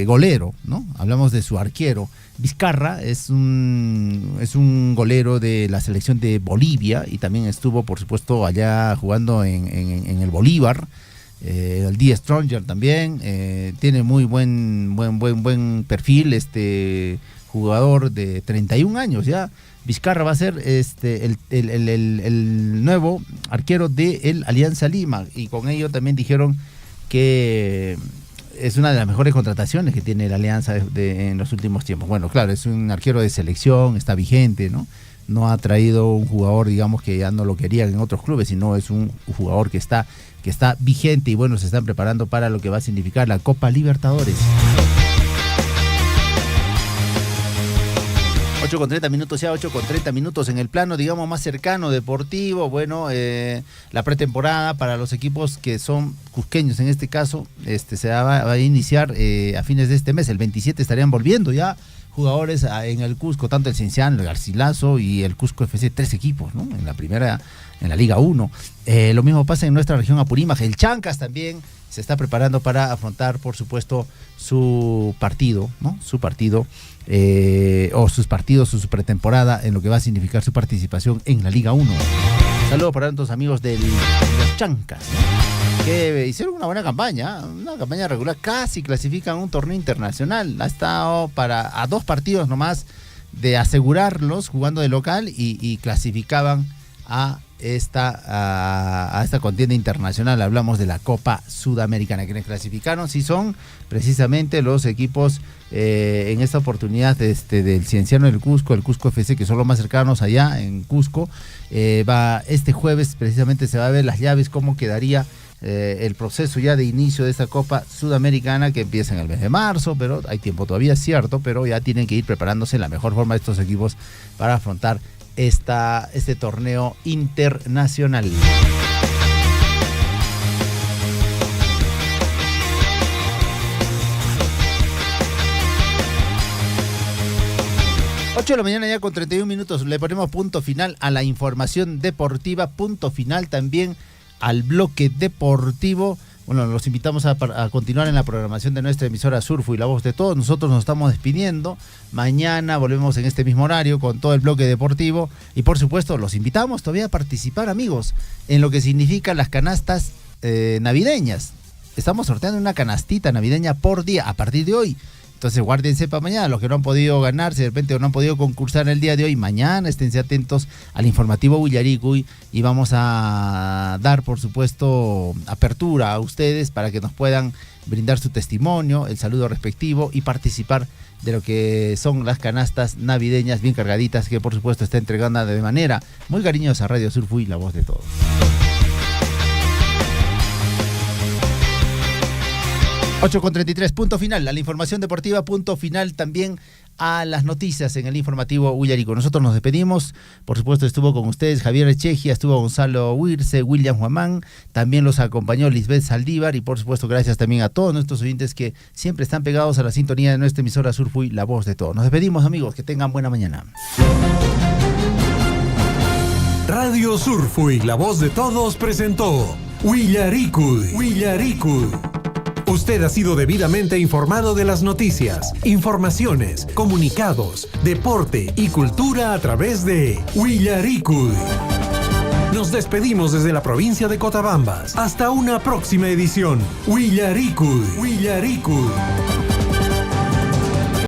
golero, ¿no? Hablamos de su arquero. Vizcarra es un golero de la selección de Bolivia y también estuvo, por supuesto, allá jugando en el Bolívar. El D. Stronger también tiene muy buen perfil, jugador de 31 años ya. Vizcarra va a ser el nuevo arquero de Alianza Lima, y con ello también dijeron que es una de las mejores contrataciones que tiene la Alianza en los últimos tiempos. Bueno, claro, es un arquero de selección, está vigente, ¿no? No ha traído un jugador, digamos, que ya no lo querían en otros clubes, sino es un jugador que está vigente, y bueno, se están preparando para lo que va a significar la Copa Libertadores. 8:30 minutos ya, 8:30 minutos en el plano, digamos, más cercano, deportivo. Bueno, la pretemporada para los equipos que son cusqueños, en este caso, se va a iniciar a fines de este mes. El 27 estarían volviendo ya jugadores en el Cusco, tanto el Cienciano, el Garcilaso y el Cusco FC, 3 equipos, ¿no? En la primera, en la Liga 1. Lo mismo pasa en nuestra región Apurímac. El Chancas también se está preparando para afrontar, por supuesto, su partido, ¿no? Su partido, o sus partidos, su pretemporada, en lo que va a significar su participación en la Liga 1. Saludos para nuestros amigos de los Chancas, ¿no? Que hicieron una buena campaña, una campaña regular, casi clasifican un torneo internacional. Ha estado a 2 partidos nomás de asegurarlos jugando de local, y clasificaban a esta contienda internacional. Hablamos de la Copa Sudamericana. Quienes clasificaron sí son precisamente los equipos en esta oportunidad del Cienciano del Cusco, el Cusco FC, que son los más cercanos allá en Cusco. Este jueves precisamente se va a ver las llaves, cómo quedaría el proceso ya de inicio de esta Copa Sudamericana, que empieza en el mes de marzo, pero hay tiempo todavía, es cierto, pero ya tienen que ir preparándose en la mejor forma estos equipos para afrontar este torneo internacional. De la mañana ya con 31 minutos, le ponemos punto final a la información deportiva, punto final también al bloque deportivo. Bueno, los invitamos a continuar en la programación de nuestra emisora Surfo y la Voz de Todos. Nosotros nos estamos despidiendo. Mañana volvemos en este mismo horario con todo el bloque deportivo. Y por supuesto, los invitamos todavía a participar, amigos, en lo que significan las canastas navideñas. Estamos sorteando una canastita navideña por día a partir de hoy. Entonces guárdense para mañana, los que no han podido ganar, si de repente no han podido concursar el día de hoy, mañana esténse atentos al informativo Huillaricuy, y vamos a dar, por supuesto, apertura a ustedes para que nos puedan brindar su testimonio, el saludo respectivo, y participar de lo que son las canastas navideñas bien cargaditas, que por supuesto está entregando de manera muy cariñosa a Radio Surfo y la Voz de Todos. 8:33, punto final a la información deportiva, punto final también a las noticias en el informativo Huillarico. Nosotros nos despedimos, por supuesto estuvo con ustedes Javier Echejia, estuvo Gonzalo Huirce, William Huamán, también los acompañó Lisbeth Saldívar, y por supuesto gracias también a todos nuestros oyentes que siempre están pegados a la sintonía de nuestra emisora Surfui, la Voz de Todos. Nos despedimos, amigos, que tengan buena mañana. Radio Surfui, la Voz de Todos presentó Huillaricuy. Usted ha sido debidamente informado de las noticias, informaciones, comunicados, deporte y cultura a través de Huillaricuy. Nos despedimos desde la provincia de Cotabambas. Hasta una próxima edición. Huillaricuy.